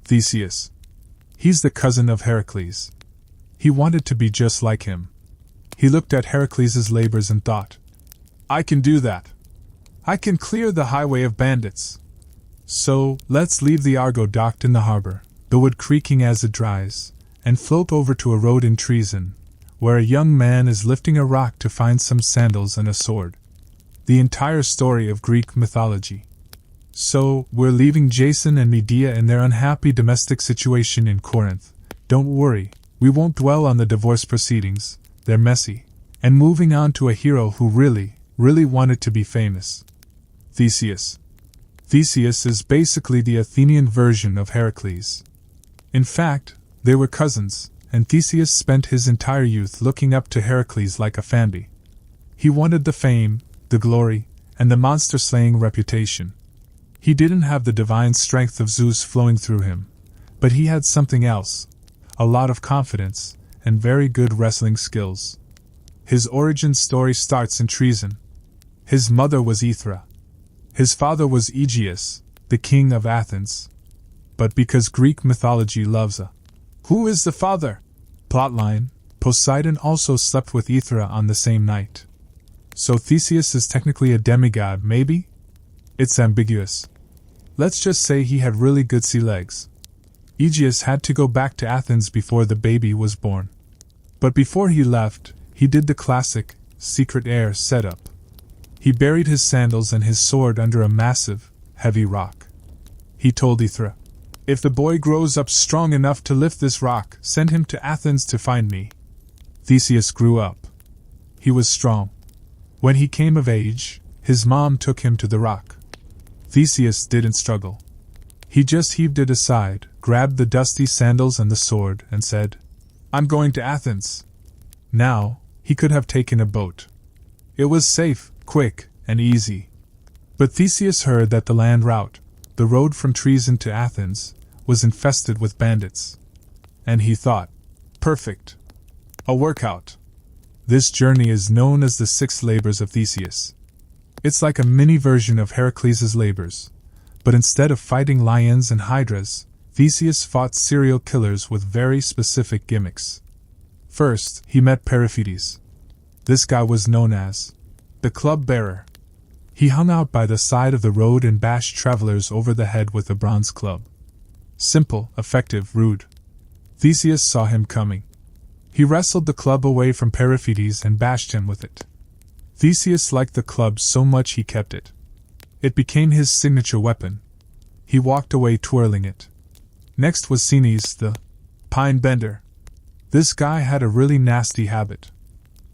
Theseus. He's the cousin of Heracles. He wanted to be just like him. He looked at Heracles' labors and thought, "I can do that. I can clear the highway of bandits. So, let's leave the Argo docked in the harbor, the wood creaking as it dries, and float over to a road in Treason, where a young man is lifting a rock to find some sandals and a sword." The entire story of Greek mythology. So, we're leaving Jason and Medea in their unhappy domestic situation in Corinth. Don't worry, we won't dwell on the divorce proceedings, they're messy, and moving on to a hero who really wanted to be famous. Theseus. Theseus is basically the Athenian version of Heracles. In fact, they were cousins, and Theseus spent his entire youth looking up to Heracles like a fanboy. He wanted the fame, the glory, and the monster-slaying reputation. He didn't have the divine strength of Zeus flowing through him, but he had something else, a lot of confidence, and very good wrestling skills. His origin story starts in Treason. His mother was Athena. His father was Achilles, the king of Athens. But because Greek mythology loves a "who is the father?" plotline, Poseidon also slept with Athena on the same night. So Theseus is technically a demigod, maybe? It's ambiguous. Let's just say he had really good sea legs. Aegeus had to go back to Athens before the baby was born. But before he left, he did the classic, secret heir setup. He buried his sandals and his sword under a massive, heavy rock. He told Athena, "If the boy grows up strong enough to lift this rock, send him to Athens to find me." Theseus grew up. He was strong. When he came of age, his mom took him to the rock. Theseus didn't struggle. He just heaved it aside, grabbed the dusty sandals and the sword, and said, "I'm going to Athens." Now, he could have taken a boat. It was safe, quick, and easy. But Theseus heard that the land route, the road from Treason to Athens, was infested with bandits. And he thought, perfect. A workout. This journey is known as the 6 labors of Theseus. It's like a mini version of Heracles' labors, but instead of fighting lions and hydras, Theseus fought serial killers with very specific gimmicks. First, he met Perseus. This guy was known as the club bearer. He hung out by the side of the road and bashed travelers over the head with a bronze club. Simple, effective, rude. Theseus saw him coming. He wrestled the club away from Perseus and bashed him with it. Theseus liked the club so much he kept it. It became his signature weapon. He walked away twirling it. Next was Achilles, the pine bender. This guy had a really nasty habit.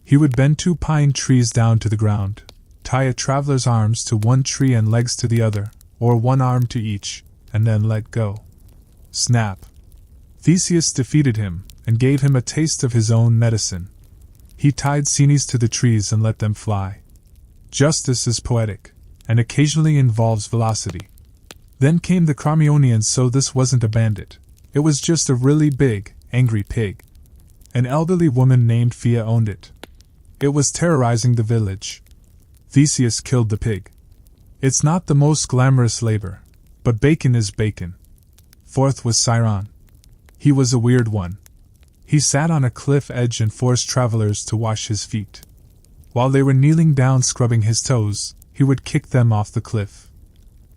He would bend 2 pine trees down to the ground, tie a traveler's arms to one tree and legs to the other, or one arm to each, and then let go. Snap. Theseus defeated him, and gave him a taste of his own medicine. He tied Achilles to the trees and let them fly. Justice is poetic, and occasionally involves velocity. Then came the Charmionians, so this wasn't a bandit. It was just a really big, angry pig. An elderly woman named Phia owned it. It was terrorizing the village. Theseus killed the pig. It's not the most glamorous labor, but bacon is bacon. Fourth was Chiron. He was a weird one. He sat on a cliff edge and forced travelers to wash his feet. While they were kneeling down scrubbing his toes, he would kick them off the cliff.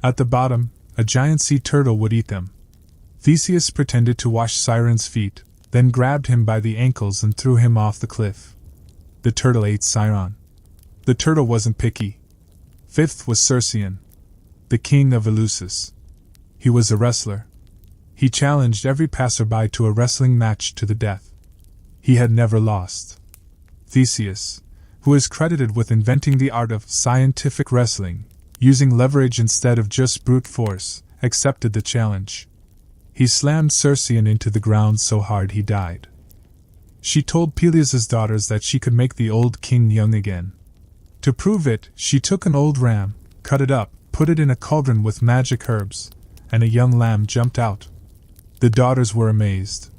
At the bottom, a giant sea turtle would eat them. Theseus pretended to wash Siren's feet, then grabbed him by the ankles and threw him off the cliff. The turtle ate Siren. The turtle wasn't picky. Fifth was Cercyon, the king of Eleusis. He was a wrestler. He challenged every passerby to a wrestling match to the death. He had never lost. Theseus, who is credited with inventing the art of scientific wrestling, using leverage instead of just brute force, accepted the challenge. He slammed Cercyon into the ground so hard he died. She told Peleus' daughters that she could make the old king young again. To prove it, she took an old ram, cut it up, put it in a cauldron with magic herbs, and a young lamb jumped out. The daughters were amazed.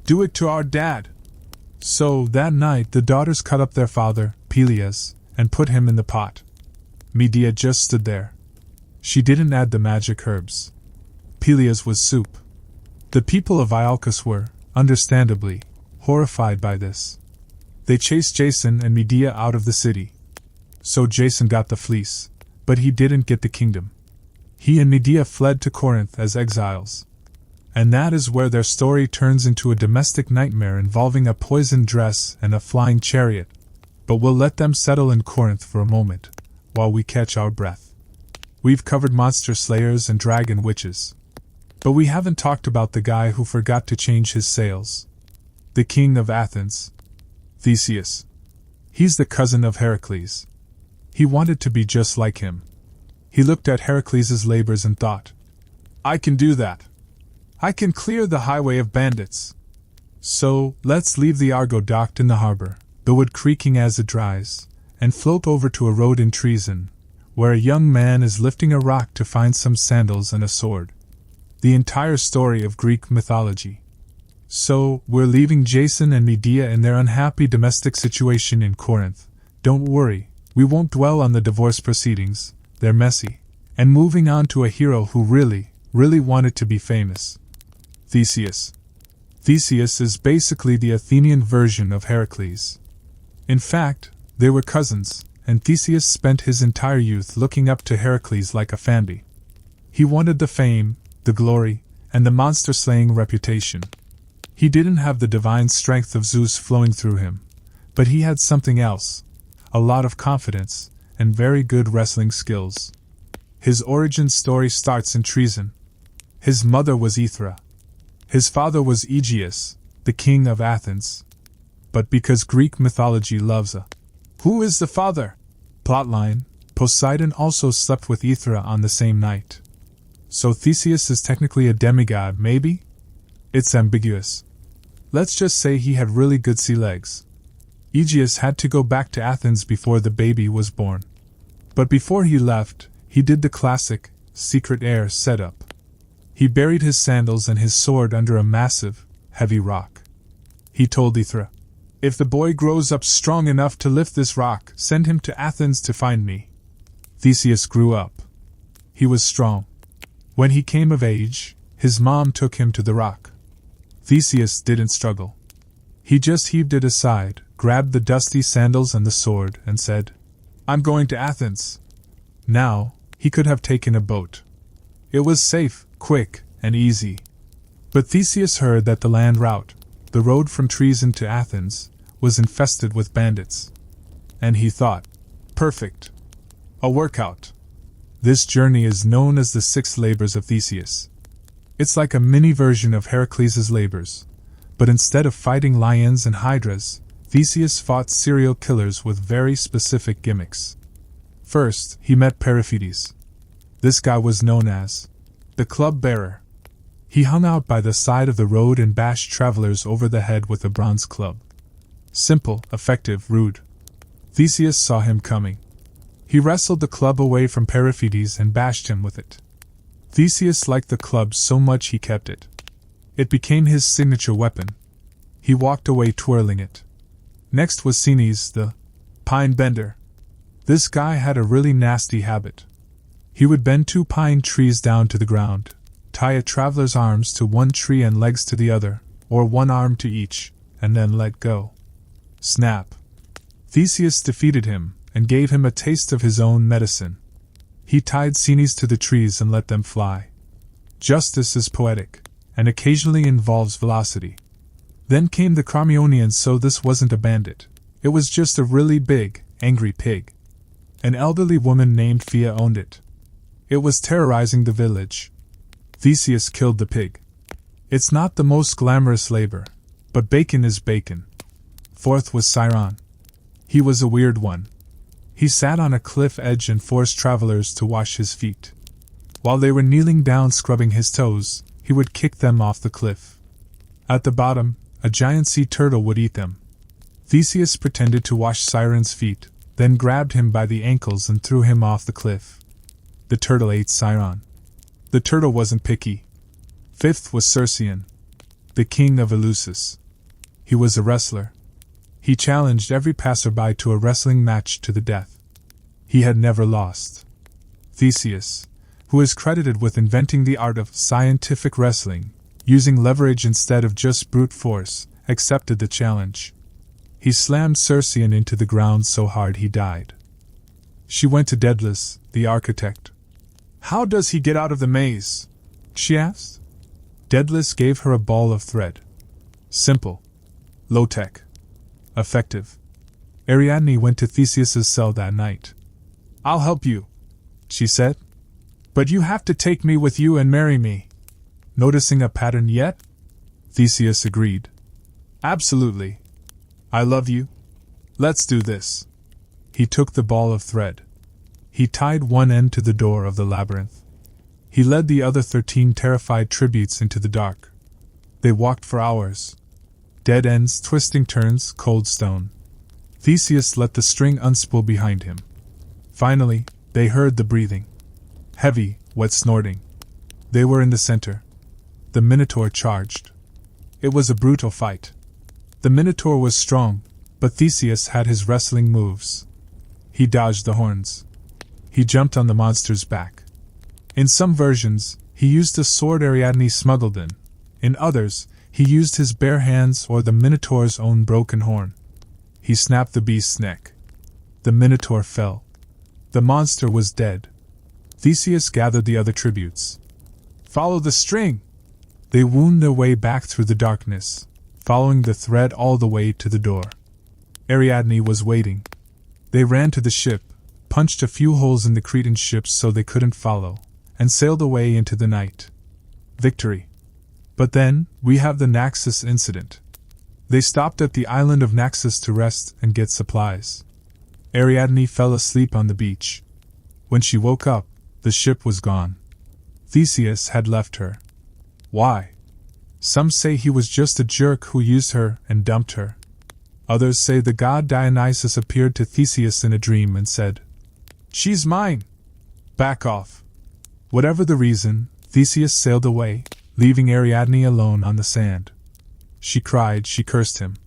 "Do it to our dad!" So, that night, the daughters cut up their father, Peleus, and put him in the pot. Medea just stood there. She didn't add the magic herbs. Peleus was soup. The people of Iolcus were, understandably, horrified by this. They chased Jason and Medea out of the city. So Jason got the fleece, but he didn't get the kingdom. He and Medea fled to Corinth as exiles. And that is where their story turns into a domestic nightmare involving a poisoned dress and a flying chariot. But we'll let them settle in Corinth for a moment, while we catch our breath. We've covered monster slayers and dragon witches. But we haven't talked about the guy who forgot to change his sails. The king of Athens. Theseus. He's the cousin of Heracles. He wanted to be just like him. He looked at Heracles' labors and thought, "I can do that. I can clear the highway of bandits. So, let's leave the Argo docked in the harbor, the wood creaking as it dries, and float over to a road in Treason, where a young man is lifting a rock to find some sandals and a sword." The entire story of Greek mythology. So, we're leaving Jason and Medea in their unhappy domestic situation in Corinth. Don't worry, we won't dwell on the divorce proceedings, they're messy. And moving on to a hero who really wanted to be famous. Theseus. Theseus is basically the Athenian version of Heracles. In fact, they were cousins, and Theseus spent his entire youth looking up to Heracles like a fanboy. He wanted the fame, the glory, and the monster-slaying reputation. He didn't have the divine strength of Zeus flowing through him, but he had something else, a lot of confidence, and very good wrestling skills. His origin story starts in Treason. His mother was Athena. His father was Aegeus, the king of Athens. But because Greek mythology loves a "who is the father?" plotline, Poseidon also slept with Athena on the same night. So Theseus is technically a demigod, maybe? It's ambiguous. Let's just say he had really good sea legs. Aegeus had to go back to Athens before the baby was born. But before he left, he did the classic, secret heir setup. He buried his sandals and his sword under a massive, heavy rock. He told Athena, "If the boy grows up strong enough to lift this rock, send him to Athens to find me." Theseus grew up. He was strong. When he came of age, his mom took him to the rock. Theseus didn't struggle. He just heaved it aside, grabbed the dusty sandals and the sword, and said, "I'm going to Athens." Now, he could have taken a boat. It was safe, quick, and easy. But Theseus heard that the land route, the road from Treason to Athens, was infested with bandits. And he thought, perfect. A workout. This journey is known as the 6 labors of Theseus. It's like a mini version of Heracles' labors, but instead of fighting lions and hydras, Theseus fought serial killers with very specific gimmicks. First, he met Perseus. This guy was known as the club bearer. He hung out by the side of the road and bashed travelers over the head with a bronze club. Simple, effective, rude. Theseus saw him coming. He wrestled the club away from Perseus and bashed him with it. Theseus liked the club so much he kept it. It became his signature weapon. He walked away twirling it. Next was Cenes, the pine bender. This guy had a really nasty habit. He would bend 2 pine trees down to the ground, tie a traveler's arms to one tree and legs to the other, or one arm to each, and then let go. Snap. Theseus defeated him, and gave him a taste of his own medicine. He tied Cenes to the trees and let them fly. Justice is poetic, and occasionally involves velocity. Then came the Charmionians, so this wasn't a bandit. It was just a really big, angry pig. An elderly woman named Phia owned it. It was terrorizing the village. Theseus killed the pig. It's not the most glamorous labor, but bacon is bacon. Fourth was Chiron. He was a weird one. He sat on a cliff edge and forced travelers to wash his feet. While they were kneeling down scrubbing his toes, he would kick them off the cliff. At the bottom, a giant sea turtle would eat them. Theseus pretended to wash Chiron's feet, then grabbed him by the ankles and threw him off the cliff. The turtle ate Chiron. The turtle wasn't picky. Fifth was Cercyon, the king of Eleusis. He was a wrestler. He challenged every passerby to a wrestling match to the death. He had never lost. Theseus, who is credited with inventing the art of scientific wrestling, using leverage instead of just brute force, accepted the challenge. He slammed Cercyon into the ground so hard he died. She went to Daedalus, the architect. "How does he get out of the maze?" she asked. Daedalus gave her a ball of thread. Simple. Low-tech. Effective. Ariadne went to Theseus's cell that night. "I'll help you," she said. "But you have to take me with you and marry me." Noticing a pattern yet? Theseus agreed. "Absolutely. I love you. Let's do this." He took the ball of thread. He tied one end to the door of the labyrinth. He led the other 13 terrified tributes into the dark. They walked for hours. Dead ends, twisting turns, cold stone. Theseus let the string unspool behind him. Finally, they heard the breathing. Heavy, wet snorting. They were in the center. The Minotaur charged. It was a brutal fight. The Minotaur was strong, but Theseus had his wrestling moves. He dodged the horns. He jumped on the monster's back. In some versions, he used a sword Ariadne smuggled in. In others, he used his bare hands or the Minotaur's own broken horn. He snapped the beast's neck. The Minotaur fell. The monster was dead. Theseus gathered the other tributes. "Follow the string!" They wound their way back through the darkness, following the thread all the way to the door. Ariadne was waiting. They ran to the ship, punched a few holes in the Cretan ships so they couldn't follow, and sailed away into the night. Victory. But then, we have the Naxos incident. They stopped at the island of Naxos to rest and get supplies. Ariadne fell asleep on the beach. When she woke up, the ship was gone. Theseus had left her. Why? Some say he was just a jerk who used her and dumped her. Others say the god Dionysus appeared to Theseus in a dream and said, "She's mine! Back off!" Whatever the reason, Theseus sailed away, leaving Ariadne alone on the sand. She cried, she cursed him.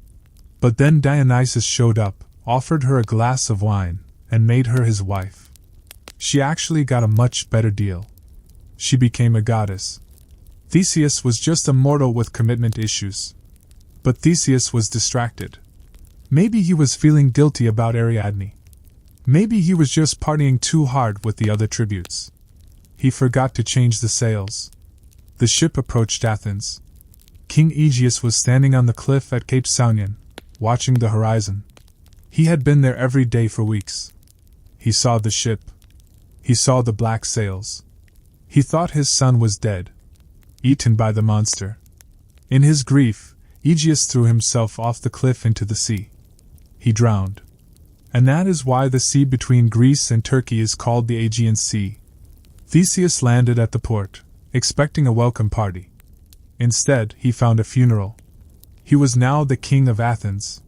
But then Dionysus showed up, offered her a glass of wine, and made her his wife. She actually got a much better deal. She became a goddess. Theseus was just a mortal with commitment issues. But Theseus was distracted. Maybe he was feeling guilty about Ariadne. Maybe he was just partying too hard with the other tributes. He forgot to change the sails. The ship approached Athens. King Aegeus was standing on the cliff at Cape Saunion, watching the horizon. He had been there every day for weeks. He saw the ship. He saw the black sails. He thought his son was dead, eaten by the monster. In his grief, Aegeus threw himself off the cliff into the sea. He drowned. And that is why the sea between Greece and Turkey is called the Aegean Sea. Theseus landed at the port, expecting a welcome party. Instead, he found a funeral. He was now the king of Athens.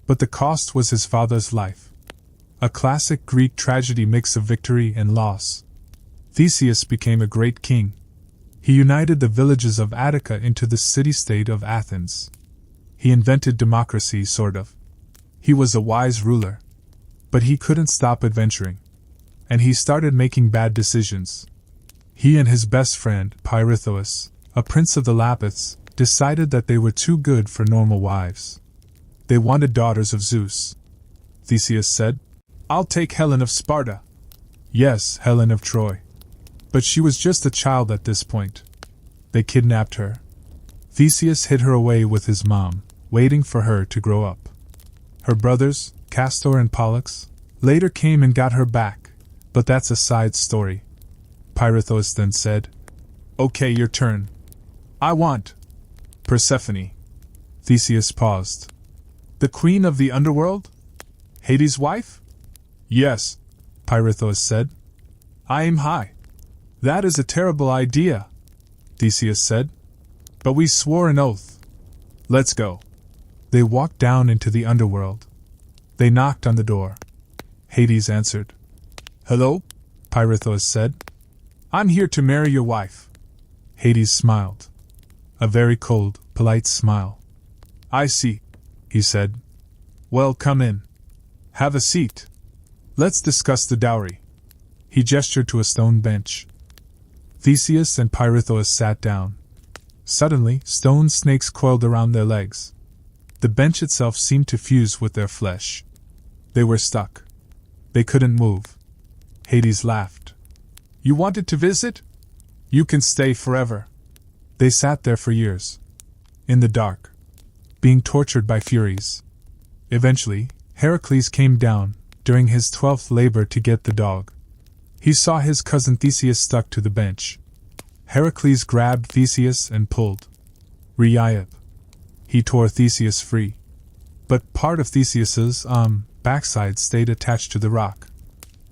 But the cost was his father's life. A classic Greek tragedy mix of victory and loss. Theseus became a great king. He united the villages of Attica into the city-state of Athens. He invented democracy, sort of. He was a wise ruler. But he couldn't stop adventuring. And he started making bad decisions. He and his best friend, Pirithous, a prince of the Lapiths, decided that they were too good for normal wives. They wanted daughters of Zeus. Theseus said, I'll take Helen of Sparta. Yes, Helen of Troy. But she was just a child at this point. They kidnapped her. Theseus hid her away with his mom, waiting for her to grow up. Her brothers, Castor and Pollux, later came and got her back, but that's a side story. Pirithous then said, "Okay, your turn. I want Persephone." Theseus paused. "The queen of the underworld? Hades' wife?" "Yes," Pirithous said. "I aim high." "That is a terrible idea," Theseus said. "But we swore an oath. Let's go." They walked down into the underworld. They knocked on the door. Hades answered. "Hello," Pirithous said. "I'm here to marry your wife." Hades smiled. A very cold, polite smile. "I see," he said. "Well, come in. Have a seat. Let's discuss the dowry." He gestured to a stone bench. Theseus and Pirithous sat down. Suddenly, stone snakes coiled around their legs. The bench itself seemed to fuse with their flesh. They were stuck. They couldn't move. Hades laughed. "You wanted to visit? You can stay forever." They sat there for years. In the dark. Being tortured by Furies. Eventually, Heracles came down, during his 12th labor to get the dog. He saw his cousin Theseus stuck to the bench. Heracles grabbed Theseus and pulled. Re-up. He tore Theseus free. But part of Theseus's backside stayed attached to the rock.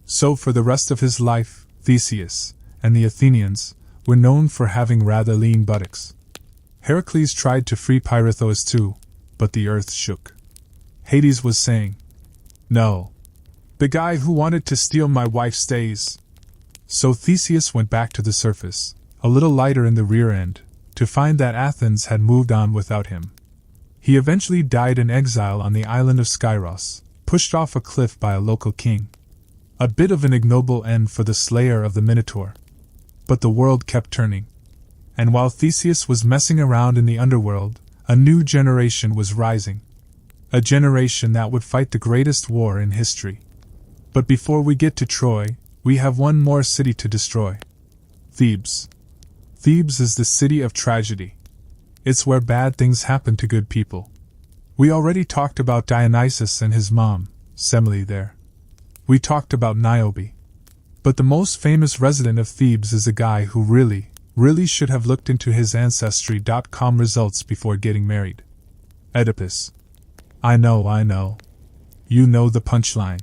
So for the rest of his life, Theseus and the Athenians were known for having rather lean buttocks. Heracles tried to free Pirithous too, but the earth shook. Hades was saying, "No. The guy who wanted to steal my wife stays." So Theseus went back to the surface, a little lighter in the rear end, to find that Athens had moved on without him. He eventually died in exile on the island of Skyros, pushed off a cliff by a local king. A bit of an ignoble end for the slayer of the Minotaur. But the world kept turning. And while Theseus was messing around in the underworld, a new generation was rising. A generation that would fight the greatest war in history. But before we get to Troy, we have one more city to destroy. Thebes. Thebes is the city of tragedy. It's where bad things happen to good people. We already talked about Dionysus and his mom, Semele there. We talked about Niobe. But the most famous resident of Thebes is a guy who really should have looked into his Ancestry.com results before getting married. Oedipus. I know. You know the punchline.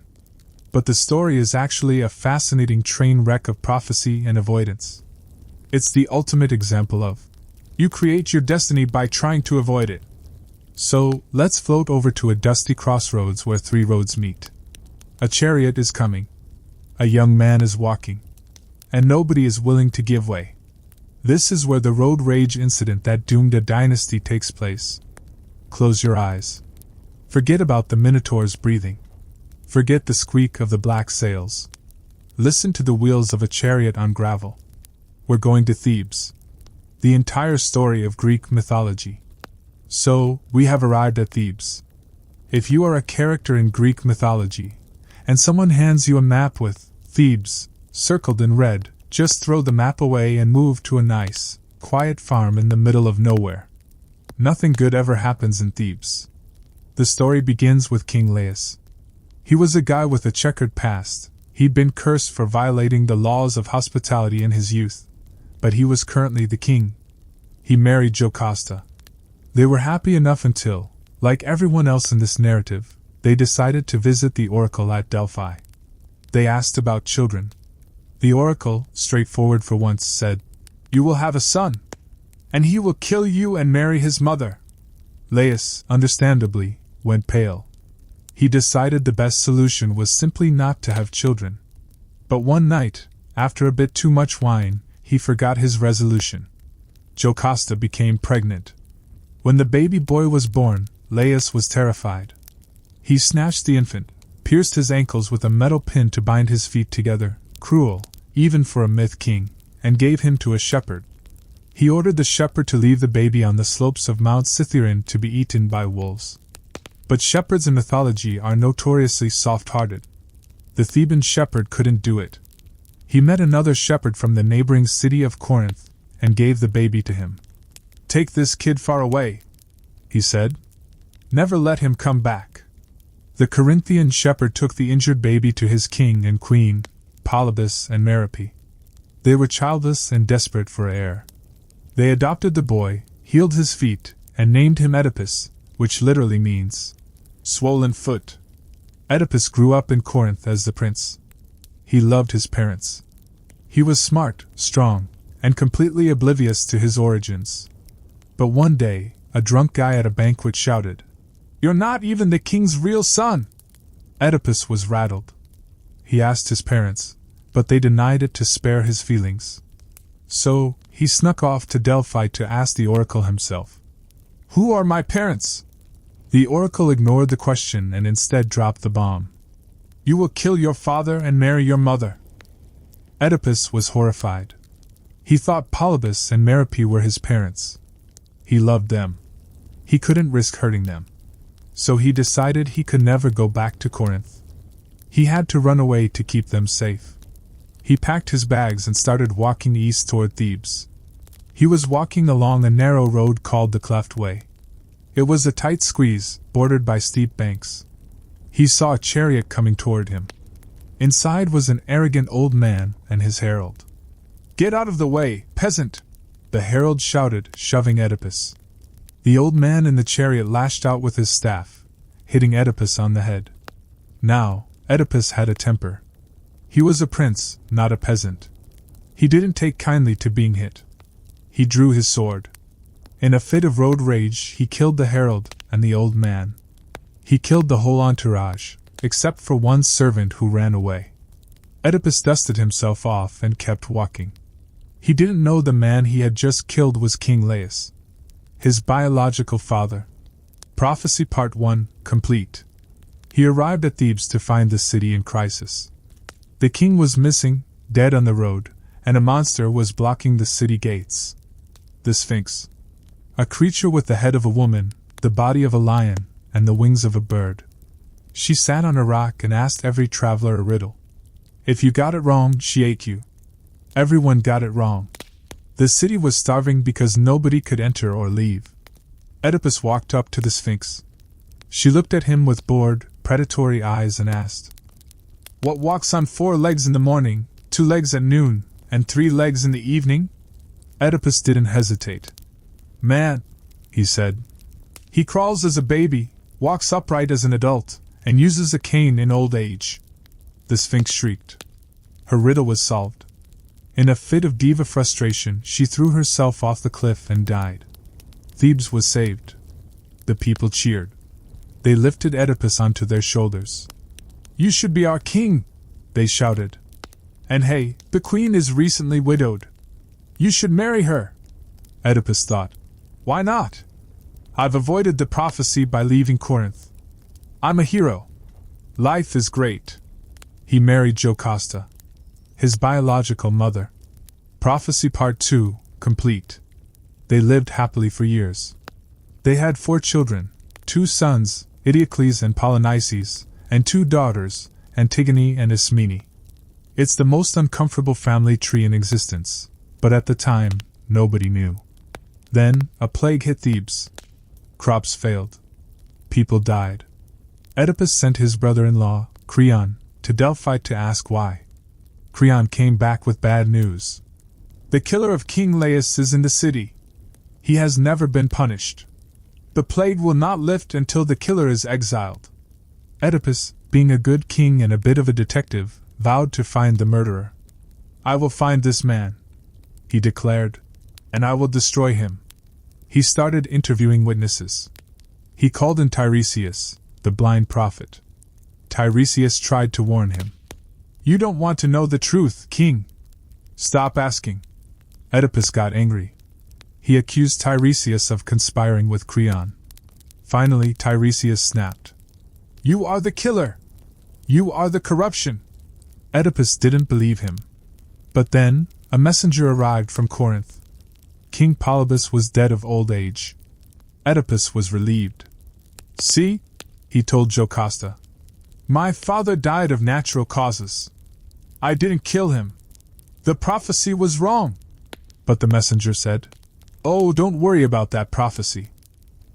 But the story is actually a fascinating train wreck of prophecy and avoidance. It's the ultimate example of, you create your destiny by trying to avoid it. So, let's float over to a dusty crossroads where three roads meet. A chariot is coming. A young man is walking. And nobody is willing to give way. This is where the road rage incident that doomed a dynasty takes place. Close your eyes. Forget about the Minotaur's breathing. Forget the squeak of the black sails. Listen to the wheels of a chariot on gravel. We're going to Thebes. The entire story of Greek mythology. So, we have arrived at Thebes. If you are a character in Greek mythology, and someone hands you a map with Thebes circled in red, just throw the map away and move to a nice, quiet farm in the middle of nowhere. Nothing good ever happens in Thebes. The story begins with King Laius. He was a guy with a checkered past. He'd been cursed for violating the laws of hospitality in his youth. But he was currently the king. He married Jocasta. They were happy enough until, like everyone else in this narrative, they decided to visit the oracle at Delphi. They asked about children. The oracle, straightforward for once, said, "You will have a son, and he will kill you and marry his mother." Laius, understandably, went pale. He decided the best solution was simply not to have children. But one night, after a bit too much wine, he forgot his resolution. Jocasta became pregnant. When the baby boy was born, Laius was terrified. He snatched the infant, pierced his ankles with a metal pin to bind his feet together, cruel, even for a myth king, and gave him to a shepherd. He ordered the shepherd to leave the baby on the slopes of Mount Cithaeron to be eaten by wolves. But shepherds in mythology are notoriously soft-hearted. The Theban shepherd couldn't do it. He met another shepherd from the neighboring city of Corinth and gave the baby to him. "Take this kid far away," he said. "Never let him come back." The Corinthian shepherd took the injured baby to his king and queen, Polybus and Merope. They were childless and desperate for heir. They adopted the boy, healed his feet, and named him Oedipus, which literally means swollen foot. Oedipus grew up in Corinth as the prince. He loved his parents. He was smart, strong, and completely oblivious to his origins. But one day, a drunk guy at a banquet shouted, "You're not even the king's real son!" Oedipus was rattled. He asked his parents, but they denied it to spare his feelings. So, he snuck off to Delphi to ask the oracle himself. "Who are my parents?" The oracle ignored the question and instead dropped the bomb. "You will kill your father and marry your mother." Oedipus was horrified. He thought Polybus and Merope were his parents. He loved them. He couldn't risk hurting them. So he decided he could never go back to Corinth. He had to run away to keep them safe. He packed his bags and started walking east toward Thebes. He was walking along a narrow road called the Cleft Way. It was a tight squeeze, bordered by steep banks. He saw a chariot coming toward him. Inside was an arrogant old man and his herald. "Get out of the way, peasant!" the herald shouted, shoving Oedipus. The old man in the chariot lashed out with his staff, hitting Oedipus on the head. Now, Oedipus had a temper. He was a prince, not a peasant. He didn't take kindly to being hit. He drew his sword. In a fit of road rage, he killed the herald and the old man. He killed the whole entourage, except for one servant who ran away. Oedipus dusted himself off and kept walking. He didn't know the man he had just killed was King Laius, his biological father. Prophecy Part 1, complete. He arrived at Thebes to find the city in crisis. The king was missing, dead on the road, and a monster was blocking the city gates. The Sphinx. A creature with the head of a woman, the body of a lion, and the wings of a bird. She sat on a rock and asked every traveler a riddle. If you got it wrong, she ate you. Everyone got it wrong. The city was starving because nobody could enter or leave. Oedipus walked up to the Sphinx. She looked at him with bored, predatory eyes and asked, "What walks on 4 legs in the morning, 2 legs at noon, and 3 legs in the evening?" Oedipus didn't hesitate. "Man," he said. "He crawls as a baby, walks upright as an adult, and uses a cane in old age." The Sphinx shrieked. Her riddle was solved. In a fit of diva frustration, she threw herself off the cliff and died. Thebes was saved. The people cheered. They lifted Oedipus onto their shoulders. "You should be our king," they shouted. "And hey, the queen is recently widowed. You should marry her." Oedipus thought, "Why not? I've avoided the prophecy by leaving Corinth. I'm a hero. Life is great." He married Jocasta, his biological mother. Prophecy Part 2, complete. They lived happily for years. They had 4 children, 2 sons, Idiocles and Polynices, and 2 daughters, Antigone and Ismene. It's the most uncomfortable family tree in existence, but at the time, nobody knew. Then, a plague hit Thebes. Crops failed. People died. Oedipus sent his brother-in-law, Creon, to Delphi to ask why. Creon came back with bad news. "The killer of King Laius is in the city. He has never been punished. The plague will not lift until the killer is exiled." Oedipus, being a good king and a bit of a detective, vowed to find the murderer. "I will find this man," he declared, "and I will destroy him." He started interviewing witnesses. He called in Tiresias, the blind prophet. Tiresias tried to warn him. "You don't want to know the truth, king. Stop asking." Oedipus got angry. He accused Tiresias of conspiring with Creon. Finally, Tiresias snapped. "You are the killer! You are the corruption!" Oedipus didn't believe him. But then, a messenger arrived from Corinth. King Polybus was dead of old age. Oedipus was relieved. "See?" he told Jocasta. My father died of natural causes. I didn't kill him. The prophecy was wrong. But the messenger said, Oh, don't worry about that prophecy.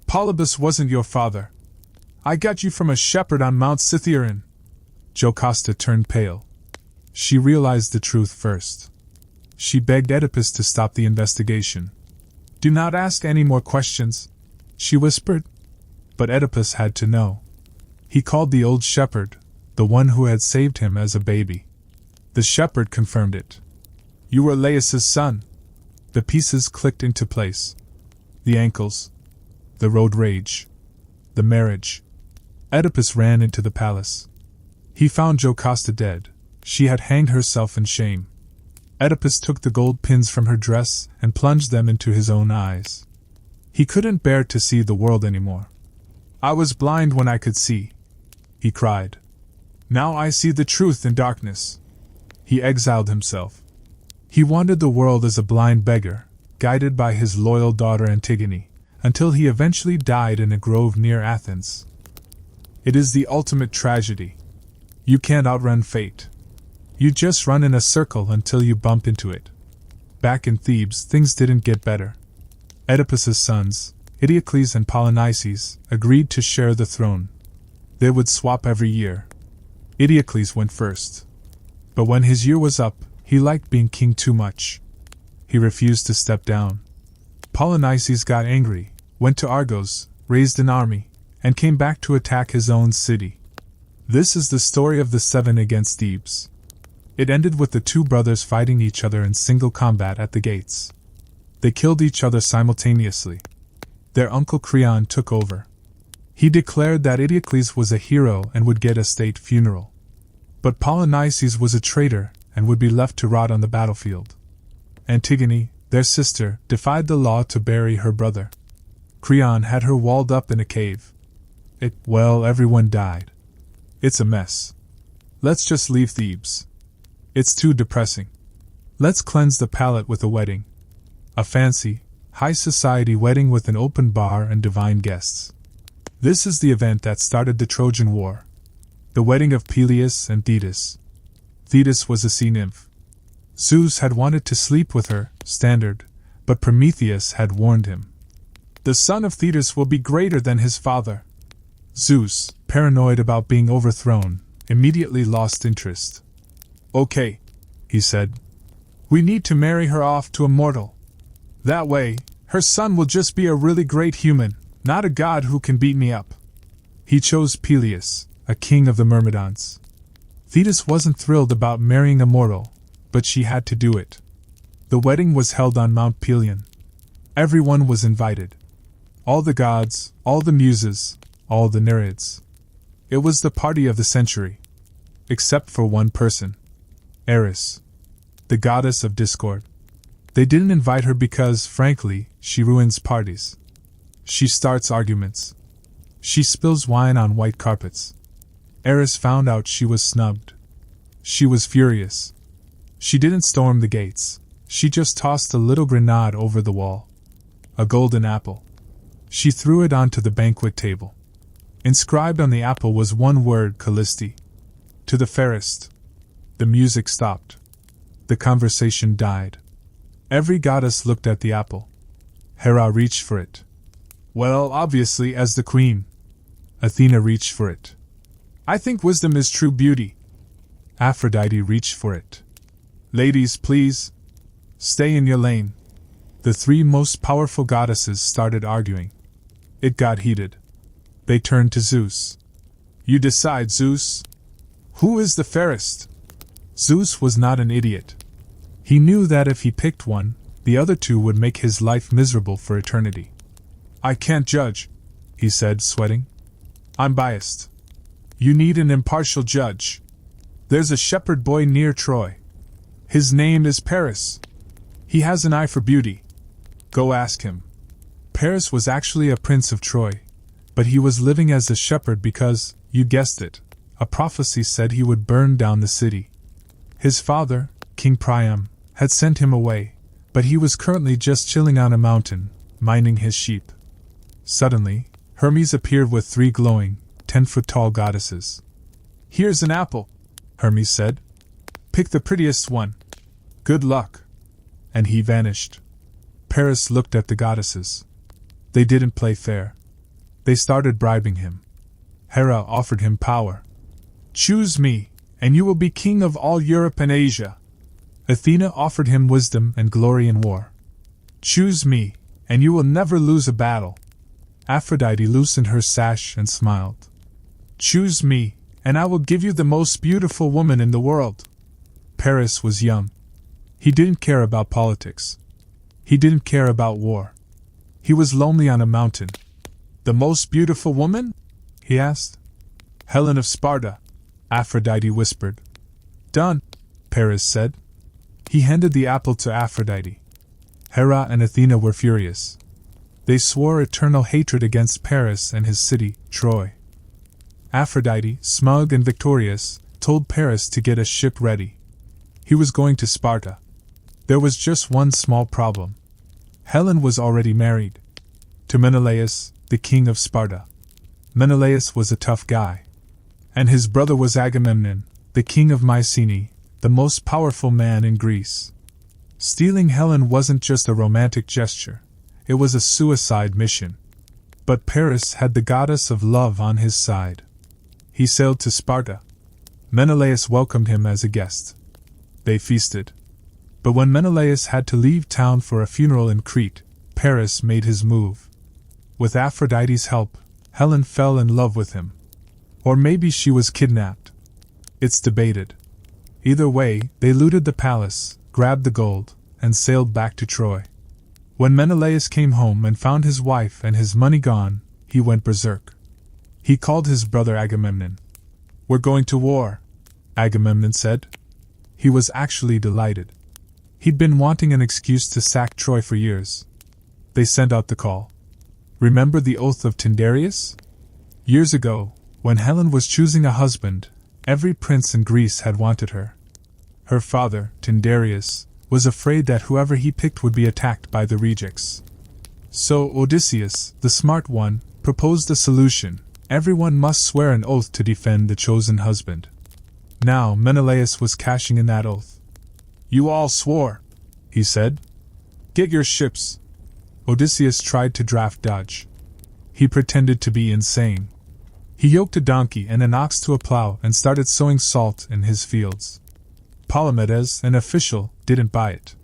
Polybus wasn't your father. I got you from a shepherd on Mount Cithaeron. Jocasta turned pale. She realized the truth first. She begged Oedipus to stop the investigation. Do not ask any more questions, she whispered. But Oedipus had to know. He called the old shepherd, the one who had saved him as a baby. The shepherd confirmed it. You were Laius's son. The pieces clicked into place. The ankles. The road rage. The marriage. Oedipus ran into the palace. He found Jocasta dead. She had hanged herself in shame. Oedipus took the gold pins from her dress and plunged them into his own eyes. He couldn't bear to see the world anymore. I was blind when I could see, he cried. Now I see the truth in darkness. He exiled himself. He wandered the world as a blind beggar, guided by his loyal daughter Antigone, until he eventually died in a grove near Athens. It is the ultimate tragedy. You can't outrun fate. You just run in a circle until you bump into it. Back in Thebes, things didn't get better. Oedipus's sons, Eteocles and Polynices, agreed to share the throne. They would swap every year. Eteocles went first. But when his year was up, he liked being king too much. He refused to step down. Polynices got angry, went to Argos, raised an army, and came back to attack his own city. This is the story of the 7 against Thebes. It ended with the 2 brothers fighting each other in single combat at the gates. They killed each other simultaneously. Their uncle Creon took over. He declared that Eteocles was a hero and would get a state funeral. But Polynices was a traitor and would be left to rot on the battlefield. Antigone, their sister, defied the law to bury her brother. Creon had her walled up in a cave. Everyone died. It's a mess. Let's just leave Thebes. It's too depressing. Let's cleanse the palate with a wedding. A fancy, high society wedding with an open bar and divine guests. This is the event that started the Trojan War. The wedding of Peleus and Thetis. Thetis was a sea nymph. Zeus had wanted to sleep with her, standard, but Prometheus had warned him. The son of Thetis will be greater than his father. Zeus, paranoid about being overthrown, immediately lost interest. Okay, he said. We need to marry her off to a mortal. That way, her son will just be a really great human, not a god who can beat me up. He chose Peleus, a king of the Myrmidons. Thetis wasn't thrilled about marrying a mortal, but she had to do it. The wedding was held on Mount Pelion. Everyone was invited. All the gods, all the muses, all the Nereids. It was the party of the century. Except for one person. Eris, the goddess of discord. They didn't invite her because, frankly, she ruins parties. She starts arguments. She spills wine on white carpets. Eris found out she was snubbed. She was furious. She didn't storm the gates. She just tossed a little grenade over the wall. A golden apple. She threw it onto the banquet table. Inscribed on the apple was one word, Callisti. To the fairest. The music stopped. The conversation died. Every goddess looked at the apple. Hera reached for it. Obviously as the queen. Athena reached for it. I think wisdom is true beauty. Aphrodite reached for it. Ladies, please. Stay in your lane. The 3 most powerful goddesses started arguing. It got heated. They turned to Zeus. You decide, Zeus. Who is the fairest? Zeus was not an idiot. He knew that if he picked one, the other 2 would make his life miserable for eternity. I can't judge, he said, sweating. I'm biased. You need an impartial judge. There's a shepherd boy near Troy. His name is Paris. He has an eye for beauty. Go ask him. Paris was actually a prince of Troy, but he was living as a shepherd because, you guessed it, a prophecy said he would burn down the city. His father, King Priam, had sent him away, but he was currently just chilling on a mountain, minding his sheep. Suddenly, Hermes appeared with 3 glowing, 10-foot-tall goddesses. Here's an apple, Hermes said. Pick the prettiest one. Good luck. And he vanished. Paris looked at the goddesses. They didn't play fair. They started bribing him. Hera offered him power. Choose me, and you will be king of all Europe and Asia. Athena offered him wisdom and glory in war. Choose me, and you will never lose a battle. Aphrodite loosened her sash and smiled. Choose me, and I will give you the most beautiful woman in the world. Paris was young. He didn't care about politics. He didn't care about war. He was lonely on a mountain. The most beautiful woman? He asked. Helen of Sparta, Aphrodite whispered. Done, Paris said. He handed the apple to Aphrodite. Hera and Athena were furious. They swore eternal hatred against Paris and his city, Troy. Aphrodite, smug and victorious, told Paris to get a ship ready. He was going to Sparta. There was just one small problem. Helen was already married to Menelaus, the king of Sparta. Menelaus was a tough guy. And his brother was Agamemnon, the king of Mycenae, the most powerful man in Greece. Stealing Helen wasn't just a romantic gesture, it was a suicide mission. But Paris had the goddess of love on his side. He sailed to Sparta. Menelaus welcomed him as a guest. They feasted. But when Menelaus had to leave town for a funeral in Crete, Paris made his move. With Aphrodite's help, Helen fell in love with him. Or maybe she was kidnapped. It's debated. Either way, they looted the palace, grabbed the gold, and sailed back to Troy. When Menelaus came home and found his wife and his money gone, he went berserk. He called his brother Agamemnon. We're going to war, Agamemnon said. He was actually delighted. He'd been wanting an excuse to sack Troy for years. They sent out the call. Remember the oath of Tyndareus? Years ago, when Helen was choosing a husband, every prince in Greece had wanted her. Her father, Tyndareus, was afraid that whoever he picked would be attacked by the rejects. So Odysseus, the smart one, proposed a solution. Everyone must swear an oath to defend the chosen husband. Now Menelaus was cashing in that oath. You all swore, he said. Get your ships. Odysseus tried to draft dodge. He pretended to be insane. He yoked a donkey and an ox to a plow and started sowing salt in his fields. Polymedes, an official, didn't buy it.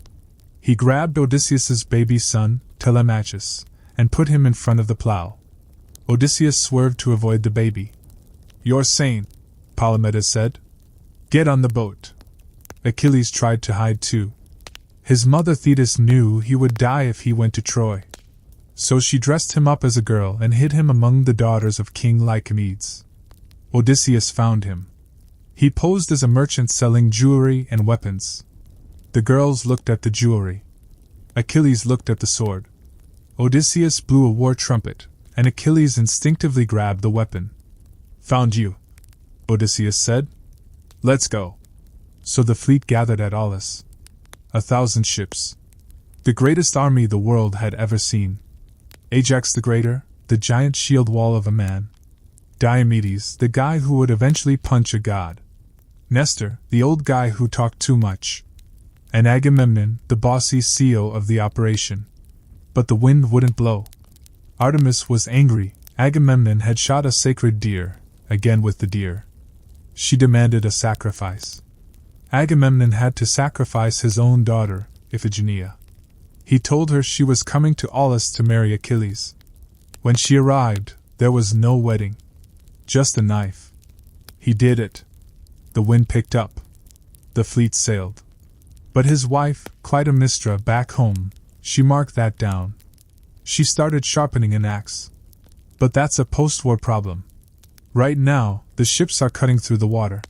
He grabbed Odysseus's baby son, Telemachus, and put him in front of the plow. Odysseus swerved to avoid the baby. You're sane, Polymedes said. Get on the boat. Achilles tried to hide too. His mother Thetis knew he would die if he went to Troy. So she dressed him up as a girl and hid him among the daughters of King Lycomedes. Odysseus found him. He posed as a merchant selling jewelry and weapons. The girls looked at the jewelry. Achilles looked at the sword. Odysseus blew a war trumpet, and Achilles instinctively grabbed the weapon. Found you, Odysseus said. Let's go. So the fleet gathered at Aulis. 1,000 ships. The greatest army the world had ever seen. Ajax the Greater, the giant shield wall of a man. Diomedes, the guy who would eventually punch a god. Nestor, the old guy who talked too much. And Agamemnon, the bossy CEO of the operation. But the wind wouldn't blow. Artemis was angry. Agamemnon had shot a sacred deer, again with the deer. She demanded a sacrifice. Agamemnon had to sacrifice his own daughter, Iphigenia. He told her she was coming to Aulis to marry Achilles. When she arrived, there was no wedding. Just a knife. He did it. The wind picked up. The fleet sailed. But his wife, Clytemnestra, back home, she marked that down. She started sharpening an axe. But that's a post-war problem. Right now, the ships are cutting through the water.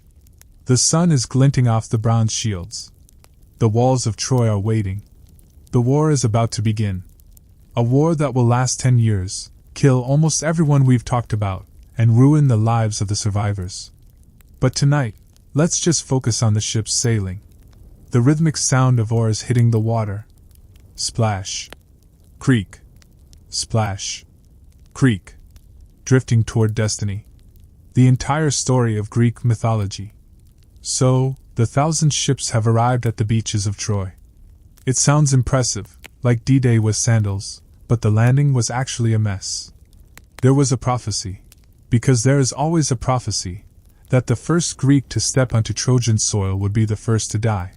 The sun is glinting off the bronze shields. The walls of Troy are waiting. The war is about to begin. A war that will last 10 years, kill almost everyone we've talked about, and ruin the lives of the survivors. But tonight, let's just focus on the ships sailing. The rhythmic sound of oars hitting the water. Splash. Creak. Splash. Creak. Drifting toward destiny. the entire story of Greek mythology. So, the 1,000 ships have arrived at the beaches of Troy. It sounds impressive, like D-Day with sandals, but the landing was actually a mess. There was a prophecy, because there is always a prophecy, that the first Greek to step onto Trojan soil would be the first to die.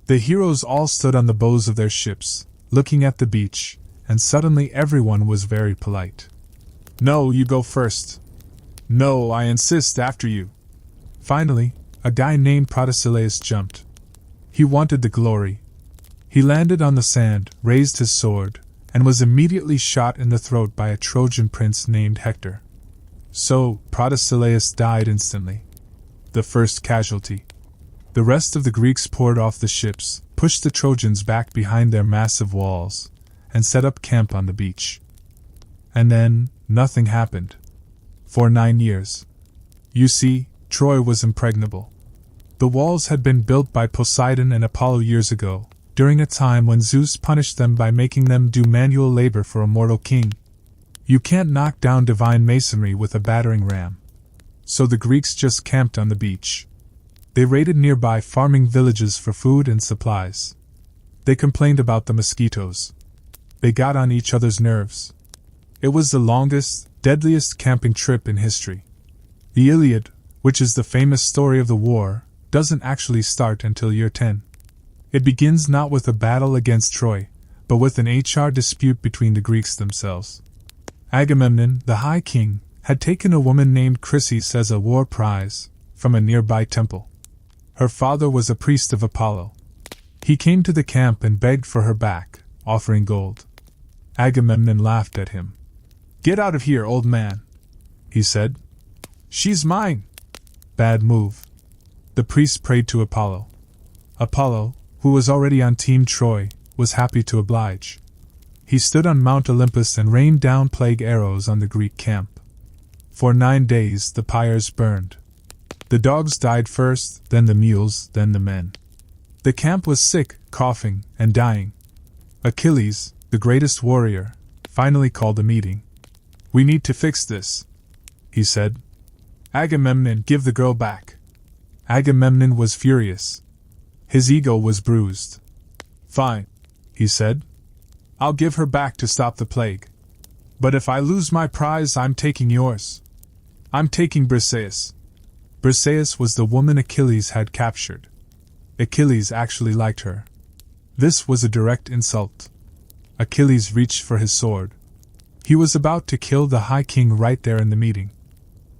The heroes all stood on the bows of their ships, looking at the beach, and suddenly everyone was very polite. "No, you go first." "No, I insist after you." Finally, a guy named Perseus jumped. He wanted the glory. He landed on the sand, raised his sword, and was immediately shot in the throat by a Trojan prince named Hector. So, Perseus died instantly. The first casualty. The rest of the Greeks poured off the ships, pushed the Trojans back behind their massive walls, and set up camp on the beach. And then, nothing happened. For 9 years. You see, Troy was impregnable. The walls had been built by Poseidon and Apollo years ago, during a time when Zeus punished them by making them do manual labor for a mortal king. You can't knock down divine masonry with a battering ram. So the Greeks just camped on the beach. They raided nearby farming villages for food and supplies. They complained about the mosquitoes. They got on each other's nerves. It was the longest, deadliest camping trip in history. The Iliad, which is the famous story of the war, doesn't actually start until year 10. It begins not with a battle against Troy, but with an HR dispute between the Greeks themselves. Agamemnon, the High King, had taken a woman named Chryseis as a war prize from a nearby temple. Her father was a priest of Apollo. He came to the camp and begged for her back, offering gold. Agamemnon laughed at him. "Get out of here, old man," he said. "She's mine." Bad move. The priest prayed to Apollo. Apollo, who was already on Team Troy, was happy to oblige. He stood on Mount Olympus and rained down plague arrows on the Greek camp. For 9 days the pyres burned. The dogs died first, then the mules, then the men. The camp was sick, coughing, and dying. Achilles, the greatest warrior, finally called a meeting. "We need to fix this," he said. "Agamemnon, give the girl back." Agamemnon was furious. His ego was bruised. "Fine," he said. "I'll give her back to stop the plague. But if I lose my prize, I'm taking yours. I'm taking Perseus." Perseus was the woman Achilles had captured. Achilles actually liked her. This was a direct insult. Achilles reached for his sword. He was about to kill the High King right there in the meeting.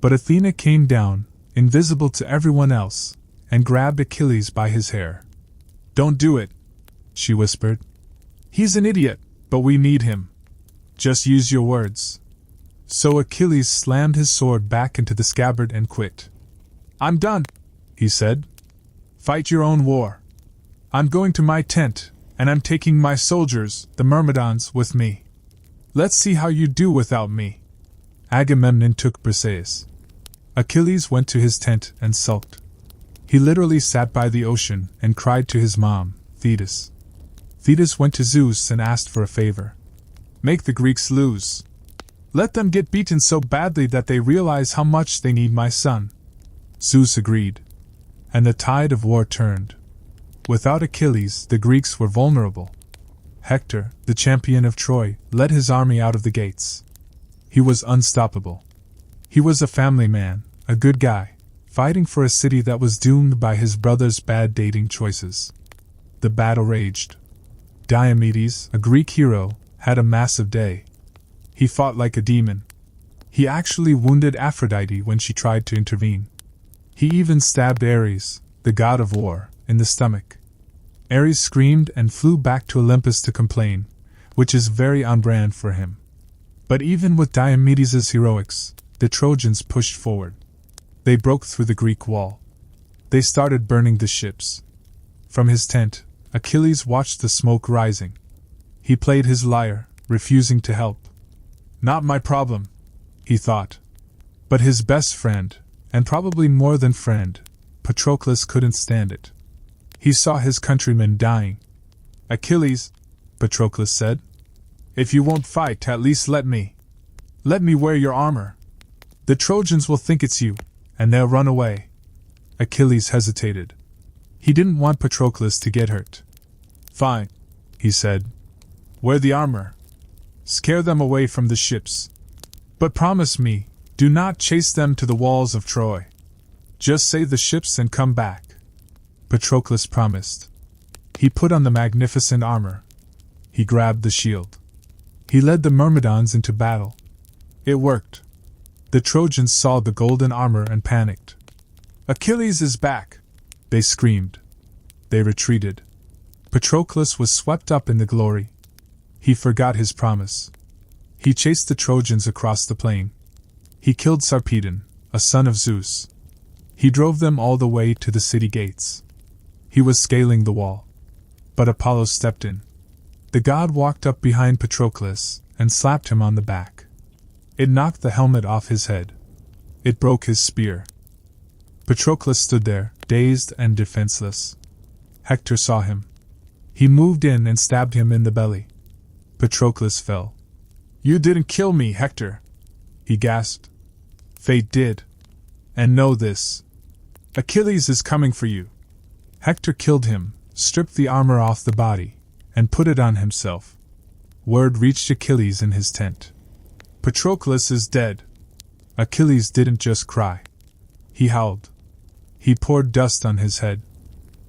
But Athena came down, invisible to everyone else, and grabbed Achilles by his hair. "Don't do it," she whispered. "He's an idiot, but we need him. Just use your words." So Achilles slammed his sword back into the scabbard and quit. "I'm done," he said. "Fight your own war. I'm going to my tent, and I'm taking my soldiers, the Myrmidons, with me. Let's see how you do without me." Agamemnon took Perseus. Achilles went to his tent and sulked. He literally sat by the ocean and cried to his mom, Thetis. Thetis went to Zeus and asked for a favor. "Make the Greeks lose. Let them get beaten so badly that they realize how much they need my son." Zeus agreed. And the tide of war turned. Without Achilles, the Greeks were vulnerable. Hector, the champion of Troy, led his army out of the gates. He was unstoppable. He was a family man, a good guy, fighting for a city that was doomed by his brother's bad dating choices. The battle raged. Diomedes, a Greek hero, had a massive day. He fought like a demon. He actually wounded Aphrodite when she tried to intervene. He even stabbed Ares, the god of war, in the stomach. Ares screamed and flew back to Olympus to complain, which is very on brand for him. But even with Diomedes' heroics, the Trojans pushed forward. They broke through the Greek wall. They started burning the ships. From his tent, Achilles watched the smoke rising. He played his lyre, refusing to help. "Not my problem," he thought. But his best friend, and probably more than friend, Patroclus couldn't stand it. He saw his countrymen dying. "Achilles," Patroclus said, "if you won't fight, at least let me. Let me wear your armor. The Trojans will think it's you, and they'll run away. Achilles hesitated. He didn't want Patroclus to get hurt. Fine, he said. Wear the armor. Scare them away from the ships. But promise me, do not chase them to the walls of Troy. Just save the ships and come back. Patroclus promised. He put on the magnificent armor. He grabbed the shield. He led the Myrmidons into battle. It worked. The Trojans saw the golden armor and panicked. Achilles is back, they screamed. They retreated. Patroclus was swept up in the glory. He forgot his promise. He chased the Trojans across the plain. He killed Sarpedon, a son of Zeus. He drove them all the way to the city gates. He was scaling the wall. But Apollo stepped in. The god walked up behind Patroclus and slapped him on the back. It knocked the helmet off his head. It broke his spear. Patroclus stood there, dazed and defenseless. Hector saw him. He moved in and stabbed him in the belly. Patroclus fell. You didn't kill me, Hector, he gasped. Fate did. And know this. Achilles is coming for you. Hector killed him, stripped the armor off the body, and put it on himself. Word reached Achilles in his tent. Patroclus is dead. Achilles didn't just cry. He howled. He poured dust on his head.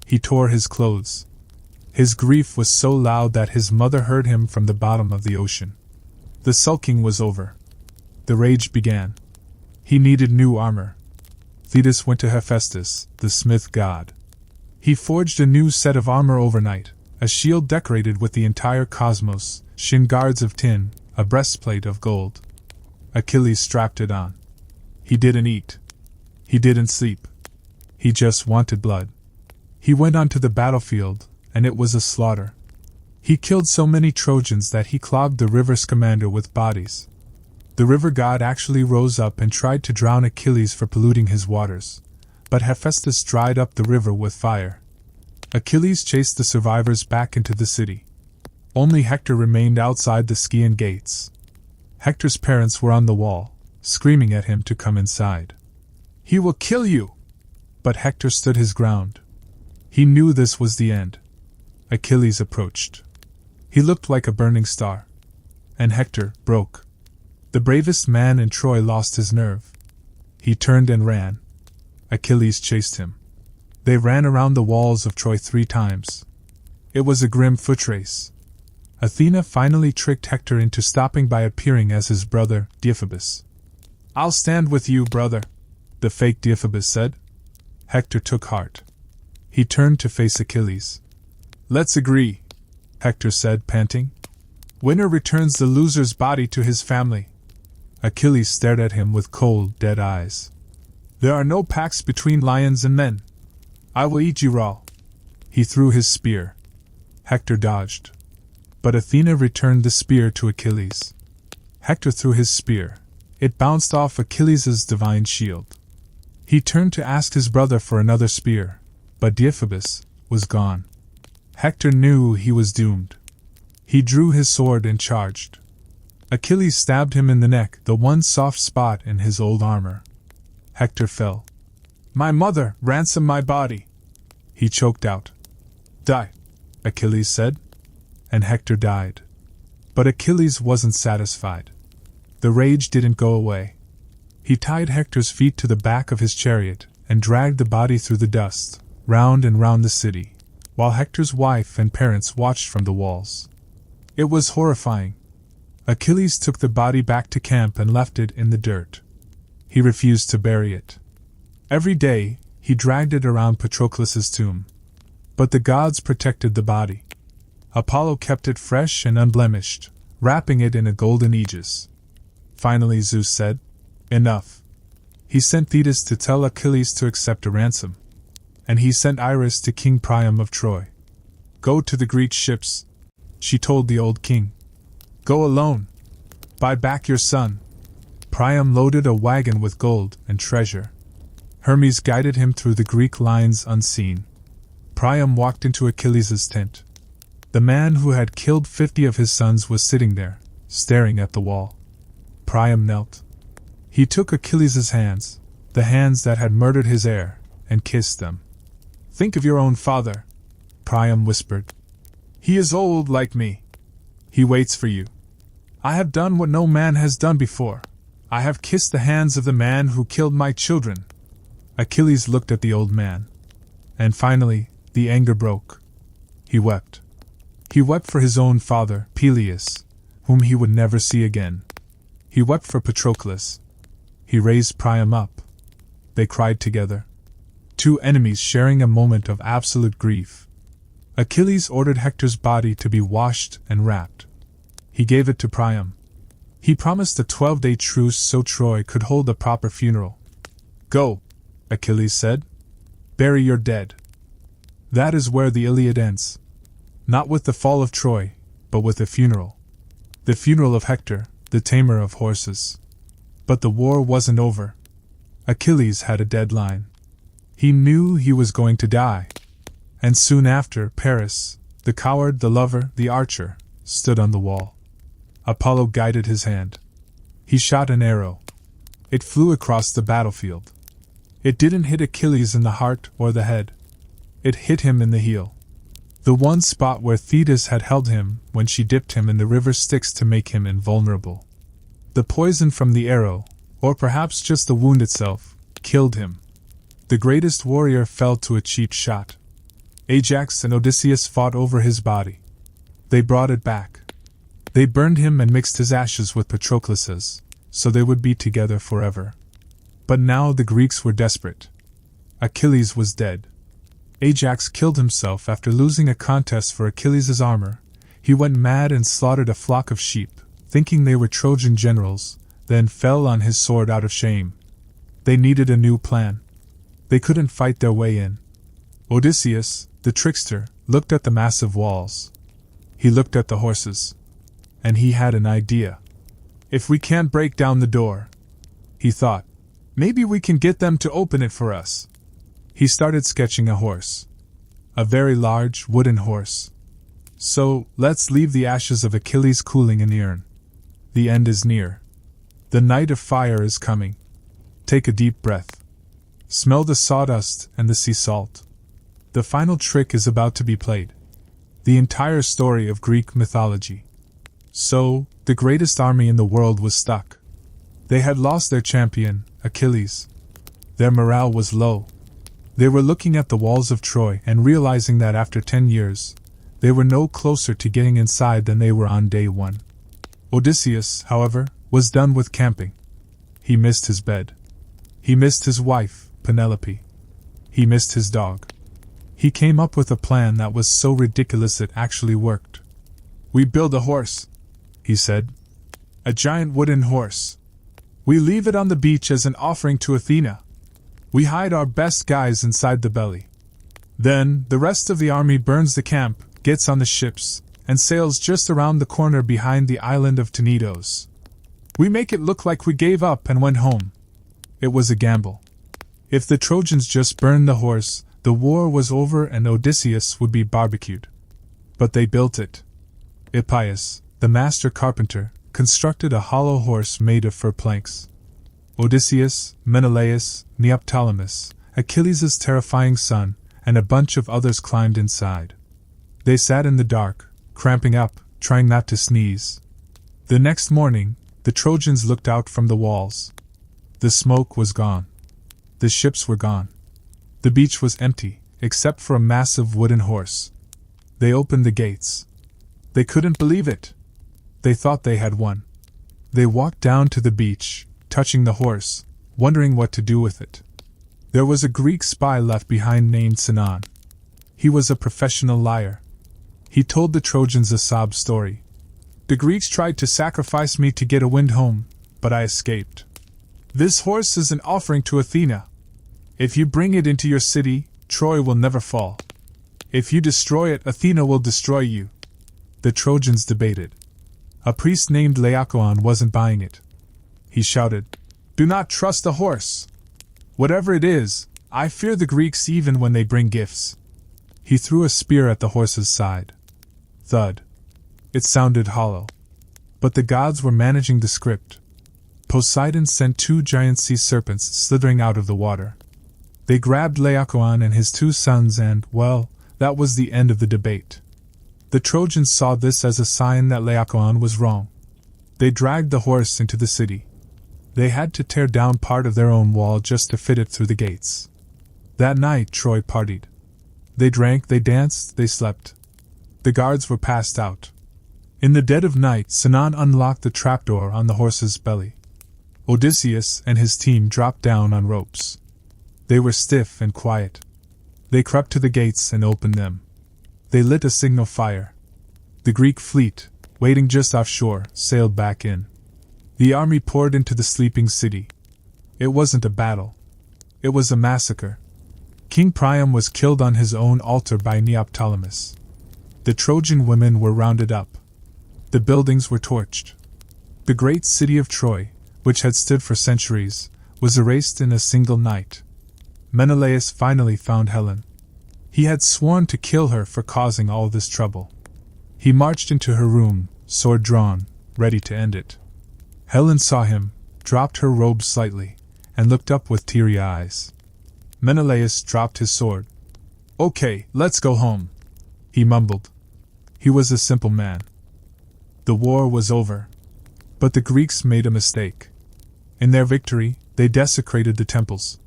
He tore his clothes. His grief was so loud that his mother heard him from the bottom of the ocean. The sulking was over. The rage began. He needed new armor. Thetis went to Hephaestus, the smith god. He forged a new set of armor overnight, a shield decorated with the entire cosmos, shin guards of tin, a breastplate of gold. Achilles strapped it on. He didn't eat. He didn't sleep. He just wanted blood. He went onto the battlefield, and it was a slaughter. He killed so many Trojans that he clogged the river Scamander with bodies. The river god actually rose up and tried to drown Achilles for polluting his waters, but Hephaestus dried up the river with fire. Achilles chased the survivors back into the city. Only Hector remained outside the Scaean gates. Hector's parents were on the wall, screaming at him to come inside. He will kill you! But Hector stood his ground. He knew this was the end. Achilles approached. He looked like a burning star. And Hector broke. The bravest man in Troy lost his nerve. He turned and ran. Achilles chased him. They ran around the walls of Troy 3 times. It was a grim foot race. Athena finally tricked Hector into stopping by appearing as his brother, Deiphobus. I'll stand with you, brother, the fake Deiphobus said. Hector took heart. He turned to face Achilles. Let's agree, Hector said, panting. Winner returns the loser's body to his family. Achilles stared at him with cold, dead eyes. There are no pacts between lions and men. I will eat you raw. He threw his spear. Hector dodged. But Athena returned the spear to Achilles. Hector threw his spear. It bounced off Achilles' divine shield. He turned to ask his brother for another spear, but Deiphobus was gone. Hector knew he was doomed. He drew his sword and charged. Achilles stabbed him in the neck, the one soft spot in his old armor. Hector fell. My mother, ransom my body! He choked out. Die, Achilles said. And Hector died. But Achilles wasn't satisfied. The rage didn't go away. He tied Hector's feet to the back of his chariot and dragged the body through the dust, round and round the city, while Hector's wife and parents watched from the walls. It was horrifying. Achilles took the body back to camp and left it in the dirt. He refused to bury it. Every day, he dragged it around Patroclus' tomb. But the gods protected the body. Apollo kept it fresh and unblemished, wrapping it in a golden aegis. Finally Zeus said, Enough. He sent Thetis to tell Achilles to accept a ransom. And he sent Iris to King Priam of Troy. Go to the Greek ships, she told the old king. Go alone. Buy back your son. Priam loaded a wagon with gold and treasure. Hermes guided him through the Greek lines unseen. Priam walked into Achilles' tent. The man who had killed 50 of his sons was sitting there, staring at the wall. Priam knelt. He took Achilles' hands. the hands that had murdered his heir, and kissed them. "Think of your own father," Priam whispered. "He is old like me. He waits for you. I have done what no man has done before. I have kissed the hands of the man who killed my children." Achilles looked at the old man. And finally, the anger broke. He wept. He wept for his own father, Peleus, whom he would never see again. He wept for Patroclus. He raised Priam up. They cried together. Two enemies sharing a moment of absolute grief. Achilles ordered Hector's body to be washed and wrapped. He gave it to Priam. He promised a 12-day truce so Troy could hold a proper funeral. "Go," Achilles said. "Bury your dead." That is where the Iliad ends. Not with the fall of Troy, but with a funeral. The funeral of Hector, the tamer of horses. But the war wasn't over. Achilles had a deadline. He knew he was going to die. And soon after, Paris, the coward, the lover, the archer, stood on the wall. Apollo guided his hand. He shot an arrow. It flew across the battlefield. It didn't hit Achilles in the heart or the head. It hit him in the heel. The one spot where Thetis had held him when she dipped him in the river Styx to make him invulnerable. The poison from the arrow, or perhaps just the wound itself, killed him. The greatest warrior fell to a cheap shot. Ajax and Odysseus fought over his body. They brought it back. They burned him and mixed his ashes with Patroclus's, so they would be together forever. But now the Greeks were desperate. Achilles was dead. Ajax killed himself after losing a contest for Achilles' armor. He went mad and slaughtered a flock of sheep, thinking they were Trojan generals, then fell on his sword out of shame. They needed a new plan. They couldn't fight their way in. Odysseus, the trickster, looked at the massive walls. He looked at the horses. And he had an idea. "If we can't break down the door," he thought, "maybe we can get them to open it for us." He started sketching a horse. A very large, wooden horse. "So, let's leave the ashes of Achilles cooling in the urn. The end is near. The night of fire is coming. Take a deep breath. Smell the sawdust and the sea salt. The final trick is about to be played." The entire story of Greek mythology. So, the greatest army in the world was stuck. They had lost their champion, Achilles. Their morale was low. They were looking at the walls of Troy and realizing that after 10 years, they were no closer to getting inside than they were on day one. Odysseus, however, was done with camping. He missed his bed. He missed his wife, Penelope. He missed his dog. He came up with a plan that was so ridiculous it actually worked. "We build a horse," he said. "A giant wooden horse. We leave it on the beach as an offering to Athena. We hide our best guys inside the belly. Then, the rest of the army burns the camp, gets on the ships, and sails just around the corner behind the island of Tenedos. We make it look like we gave up and went home." It was a gamble. If the Trojans just burned the horse, the war was over and Odysseus would be barbecued. But they built it. Hippias, the master carpenter, constructed a hollow horse made of fir planks. Odysseus, Menelaus, Neoptolemus, Achilles' terrifying son, and a bunch of others climbed inside. They sat in the dark, cramping up, trying not to sneeze. The next morning, the Trojans looked out from the walls. The smoke was gone. The ships were gone. The beach was empty, except for a massive wooden horse. They opened the gates. They couldn't believe it. They thought they had won. They walked down to the beach, touching the horse, wondering what to do with it. There was a Greek spy left behind named Sinon. He was a professional liar. He told the Trojans a sob story. "The Greeks tried to sacrifice me to get a wind home, but I escaped. This horse is an offering to Athena. If you bring it into your city, Troy will never fall. If you destroy it, Athena will destroy you." The Trojans debated. A priest named Laocoon wasn't buying it. He shouted, "Do not trust the horse! Whatever it is, I fear the Greeks even when they bring gifts." He threw a spear at the horse's side. Thud. It sounded hollow. But the gods were managing the script. Poseidon sent 2 giant sea serpents slithering out of the water. They grabbed Laocoon and his 2 sons and, well, that was the end of the debate. The Trojans saw this as a sign that Laocoon was wrong. They dragged the horse into the city. They had to tear down part of their own wall just to fit it through the gates. That night Troy partied. They drank, they danced, they slept. The guards were passed out. In the dead of night, Sinon unlocked the trapdoor on the horse's belly. Odysseus and his team dropped down on ropes. They were stiff and quiet. They crept to the gates and opened them. They lit a signal fire. The Greek fleet, waiting just offshore, sailed back in. The army poured into the sleeping city. It wasn't a battle. It was a massacre. King Priam was killed on his own altar by Neoptolemus. The Trojan women were rounded up. The buildings were torched. The great city of Troy, which had stood for centuries, was erased in a single night. Menelaus finally found Helen. He had sworn to kill her for causing all this trouble. He marched into her room, sword drawn, ready to end it. Helen saw him, dropped her robe slightly, and looked up with teary eyes. Menelaus dropped his sword. "Okay, let's go home," he mumbled. He was a simple man. The war was over. But the Greeks made a mistake. In their victory, they desecrated the temples.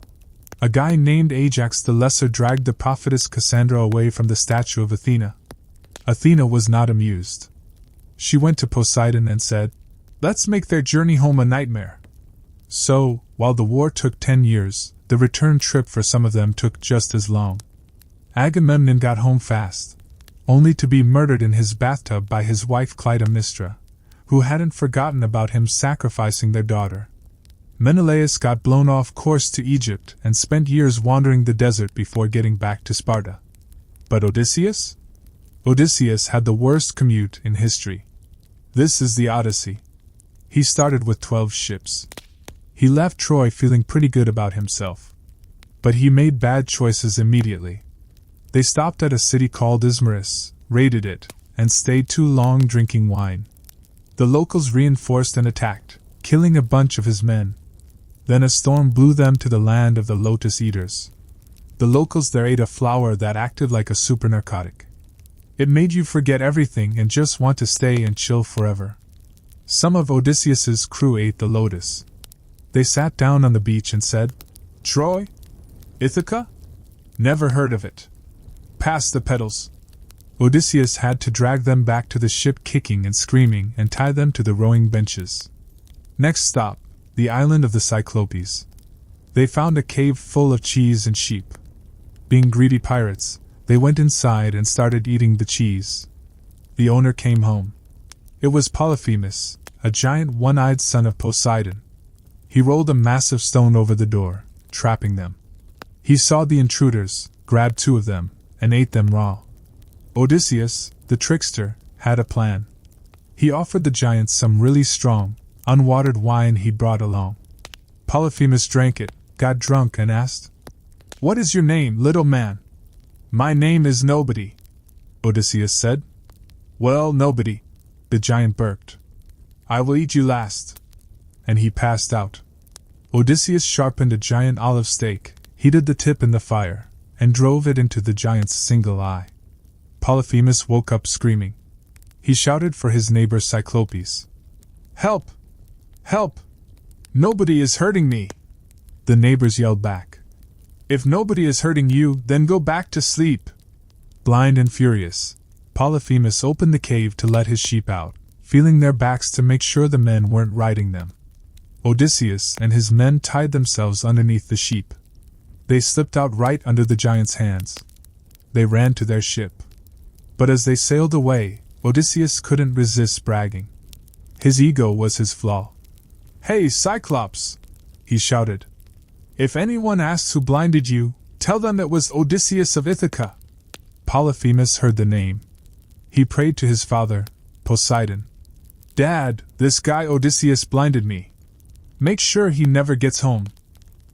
A guy named Ajax the Lesser dragged the prophetess Cassandra away from the statue of Athena. Athena was not amused. She went to Poseidon and said, "Let's make their journey home a nightmare." So, while the war took 10 years, the return trip for some of them took just as long. Agamemnon got home fast, only to be murdered in his bathtub by his wife Clytemnestra, who hadn't forgotten about him sacrificing their daughter. Menelaus got blown off course to Egypt and spent years wandering the desert before getting back to Sparta. But Odysseus? Odysseus had the worst commute in history. This is the Odyssey. He started with 12 ships. He left Troy feeling pretty good about himself. But he made bad choices immediately. They stopped at a city called Ismarus, raided it, and stayed too long drinking wine. The locals reinforced and attacked, killing a bunch of his men. Then a storm blew them to the land of the lotus eaters. The locals there ate a flower that acted like a super narcotic. It made you forget everything and just want to stay and chill forever. Some of Odysseus's crew ate the lotus. They sat down on the beach and said, "Troy? Ithaca? Never heard of it. Pass the petals." Odysseus had to drag them back to the ship kicking and screaming and tie them to the rowing benches. Next stop, the island of the Cyclopes. They found a cave full of cheese and sheep. Being greedy pirates, they went inside and started eating the cheese. The owner came home. It was Polyphemus, a giant one-eyed son of Poseidon. He rolled a massive stone over the door, trapping them. He saw the intruders, grabbed 2 of them, and ate them raw. Odysseus, the trickster, had a plan. He offered the giants some really strong, unwatered wine he'd brought along. Polyphemus drank it, got drunk, and asked, "What is your name, little man?" "My name is Nobody," Odysseus said. "Well, Nobody," the giant burped. "I will eat you last." And he passed out. Odysseus sharpened a giant olive stake, heated the tip in the fire, and drove it into the giant's single eye. Polyphemus woke up screaming. He shouted for his neighbor Cyclopes. "Help! Help! Nobody is hurting me!" The neighbors yelled back. "If nobody is hurting you, then go back to sleep." Blind and furious, Polyphemus opened the cave to let his sheep out, feeling their backs to make sure the men weren't riding them. Odysseus and his men tied themselves underneath the sheep. They slipped out right under the giant's hands. They ran to their ship. But as they sailed away, Odysseus couldn't resist bragging. His ego was his flaw. "Hey, Cyclops!" he shouted. "If anyone asks who blinded you, tell them it was Odysseus of Ithaca." Polyphemus heard the name. He prayed to his father, Poseidon. "Dad, this guy Odysseus blinded me. Make sure he never gets home.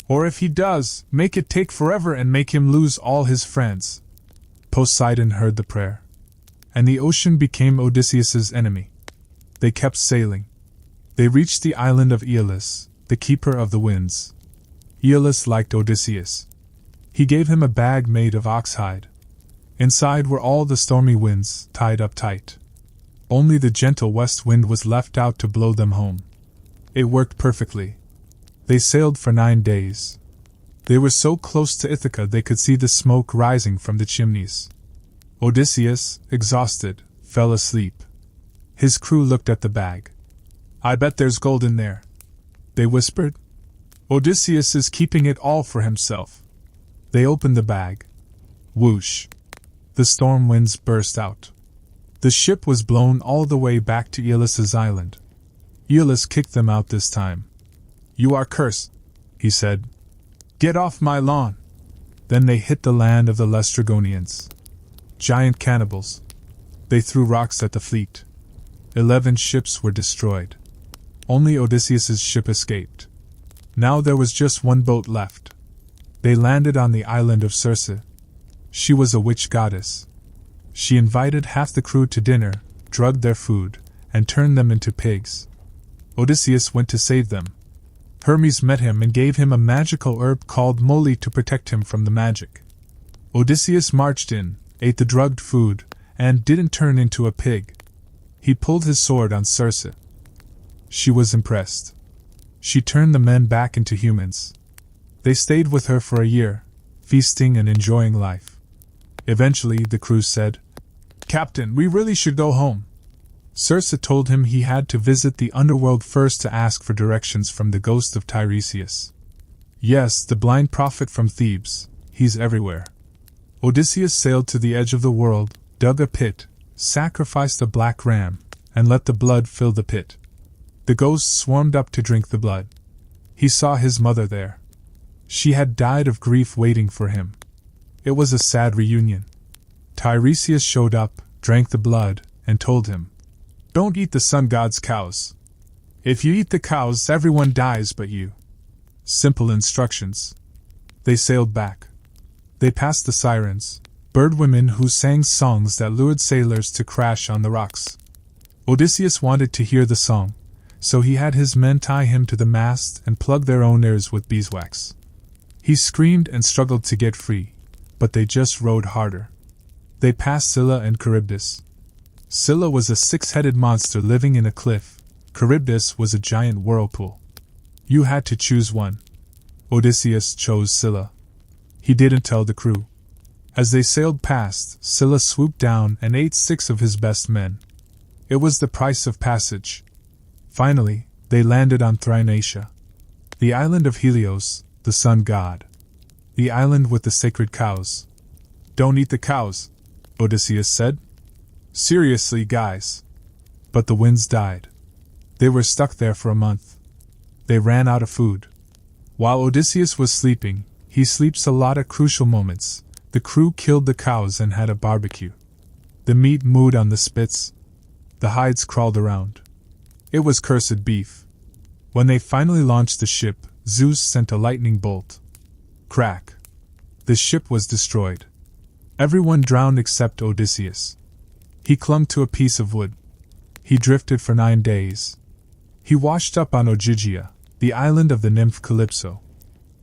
Or if he does, make it take forever and make him lose all his friends." Poseidon heard the prayer. And the ocean became Odysseus's enemy. They kept sailing. They reached the island of Aeolus, the keeper of the winds. Aeolus liked Odysseus. He gave him a bag made of ox hide. Inside were all the stormy winds, tied up tight. Only the gentle west wind was left out to blow them home. It worked perfectly. They sailed for 9 days. They were so close to Ithaca they could see the smoke rising from the chimneys. Odysseus, exhausted, fell asleep. His crew looked at the bag. "I bet there's gold in there," they whispered. "Odysseus is keeping it all for himself." They opened the bag. Whoosh! The storm winds burst out. The ship was blown all the way back to Aeolus's island. Aeolus kicked them out this time. "You are cursed," he said. "Get off my lawn." Then they hit the land of the Laestrygonians. Giant cannibals. They threw rocks at the fleet. 11 ships were destroyed. Only Odysseus's ship escaped. Now there was just one boat left. They landed on the island of Circe. She was a witch goddess. She invited half the crew to dinner, drugged their food, and turned them into pigs. Odysseus went to save them. Hermes met him and gave him a magical herb called moly to protect him from the magic. Odysseus marched in, ate the drugged food, and didn't turn into a pig. He pulled his sword on Circe. She was impressed. She turned the men back into humans. They stayed with her for a year, feasting and enjoying life. Eventually, the crew said, "Captain, we really should go home." Circe told him he had to visit the underworld first to ask for directions from the ghost of Tiresias. "Yes, the blind prophet from Thebes, he's everywhere." Odysseus sailed to the edge of the world, dug a pit, sacrificed a black ram, and let the blood fill the pit. The ghosts swarmed up to drink the blood. He saw his mother there. She had died of grief waiting for him. It was a sad reunion. Tiresias showed up, drank the blood, and told him, "Don't eat the sun god's cows. If you eat the cows, everyone dies but you." Simple instructions. They sailed back. They passed the sirens, bird women who sang songs that lured sailors to crash on the rocks. Odysseus wanted to hear the song, so he had his men tie him to the mast and plug their own ears with beeswax. He screamed and struggled to get free, but they just rowed harder. They passed Scylla and Charybdis. Scylla was a 6-headed monster living in a cliff. Charybdis was a giant whirlpool. You had to choose one. Odysseus chose Scylla. He didn't tell the crew. As they sailed past, Scylla swooped down and ate 6 of his best men. It was the price of passage. Finally, they landed on Thrinacia, the island of Helios, the sun god. The island with the sacred cows. "Don't eat the cows," Odysseus said. "Seriously, guys." But the winds died. They were stuck there for a month. They ran out of food. While Odysseus was sleeping, he sleeps a lot at crucial moments. The crew killed the cows and had a barbecue. The meat mooed on the spits. The hides crawled around. It was cursed beef. When they finally launched the ship, Zeus sent a lightning bolt. Crack. The ship was destroyed. Everyone drowned except Odysseus. He clung to a piece of wood. He drifted for 9 days. He washed up on Ogygia, the island of the nymph Calypso.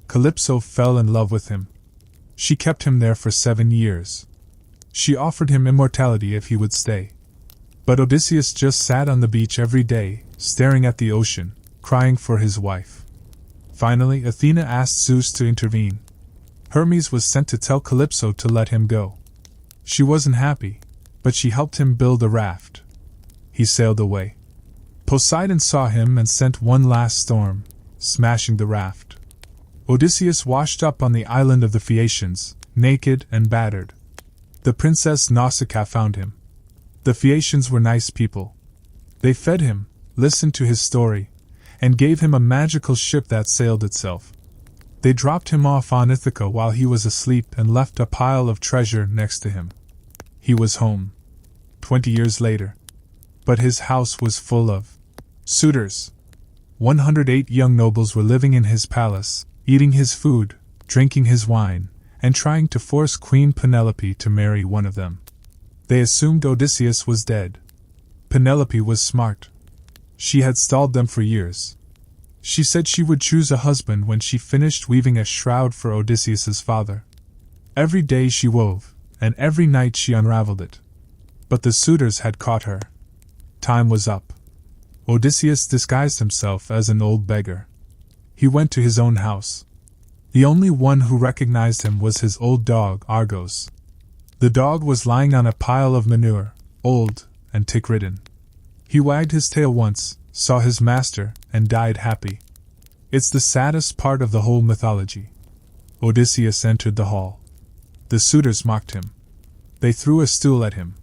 Calypso fell in love with him. She kept him there for 7 years. She offered him immortality if he would stay. But Odysseus just sat on the beach every day, staring at the ocean, crying for his wife. Finally, Athena asked Zeus to intervene. Hermes was sent to tell Calypso to let him go. She wasn't happy, but she helped him build a raft. He sailed away. Poseidon saw him and sent one last storm, smashing the raft. Odysseus washed up on the island of the Phaeacians, naked and battered. The princess Nausicaa found him. The Phaeacians were nice people. They fed him, listened to his story, and gave him a magical ship that sailed itself. They dropped him off on Ithaca while he was asleep and left a pile of treasure next to him. He was home. 20 years later. But his house was full of suitors. 108 young nobles were living in his palace, eating his food, drinking his wine, and trying to force Queen Penelope to marry one of them. They assumed Odysseus was dead. Penelope was smart. She had stalled them for years. She said she would choose a husband when she finished weaving a shroud for Odysseus's father. Every day she wove, and every night she unraveled it. But the suitors had caught her. Time was up. Odysseus disguised himself as an old beggar. He went to his own house. The only one who recognized him was his old dog, Argos. The dog was lying on a pile of manure, old and tick-ridden. He wagged his tail once, saw his master, and died happy. It's the saddest part of the whole mythology. Odysseus entered the hall. The suitors mocked him. They threw a stool at him.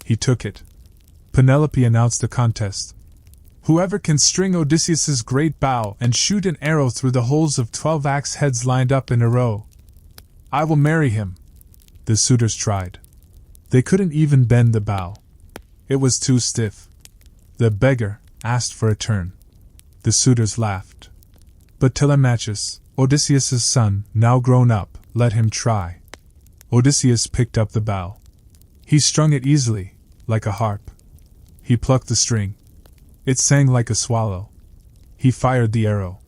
He took it. Penelope announced a contest. Whoever can string Odysseus's great bow and shoot an arrow through the holes of 12 axe heads lined up in a row, I will marry him. The suitors tried. They couldn't even bend the bow. It was too stiff. The beggar asked for a turn. The suitors laughed. But Telemachus, Odysseus's son, now grown up, let him try. Odysseus picked up the bow. He strung it easily, like a harp. He plucked the string. It sang like a swallow. He fired the arrow.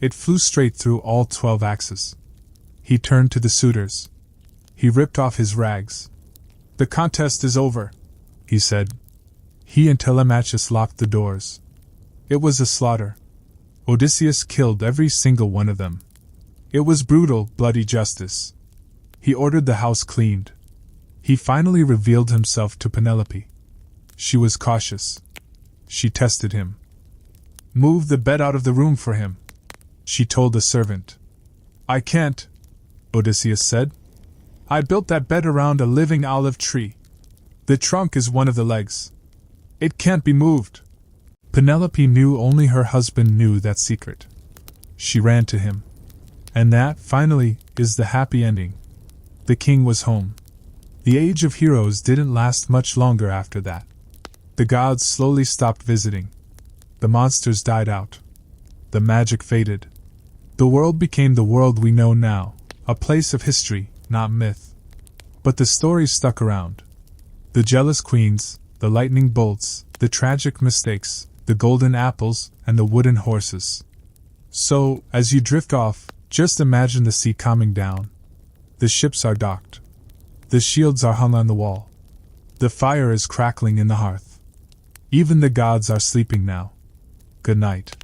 It flew straight through all 12 axes. He turned to the suitors. He ripped off his rags. The contest is over, he said. He and Telemachus locked the doors. It was a slaughter. Odysseus killed every single one of them. It was brutal, bloody justice. He ordered the house cleaned. He finally revealed himself to Penelope. She was cautious. She tested him. Move the bed out of the room for him, she told the servant. I can't, Odysseus said. I built that bed around a living olive tree. The trunk is one of the legs. It can't be moved. Penelope knew only her husband knew that secret. She ran to him. And that, finally, is the happy ending. The king was home. The age of heroes didn't last much longer after that. The gods slowly stopped visiting. The monsters died out. The magic faded. The world became the world we know now, a place of history, not myth. But the stories stuck around. The jealous queens, the lightning bolts, the tragic mistakes, the golden apples, and the wooden horses. So, as you drift off, just imagine the sea calming down. The ships are docked. The shields are hung on the wall. The fire is crackling in the hearth. Even the gods are sleeping now. Good night.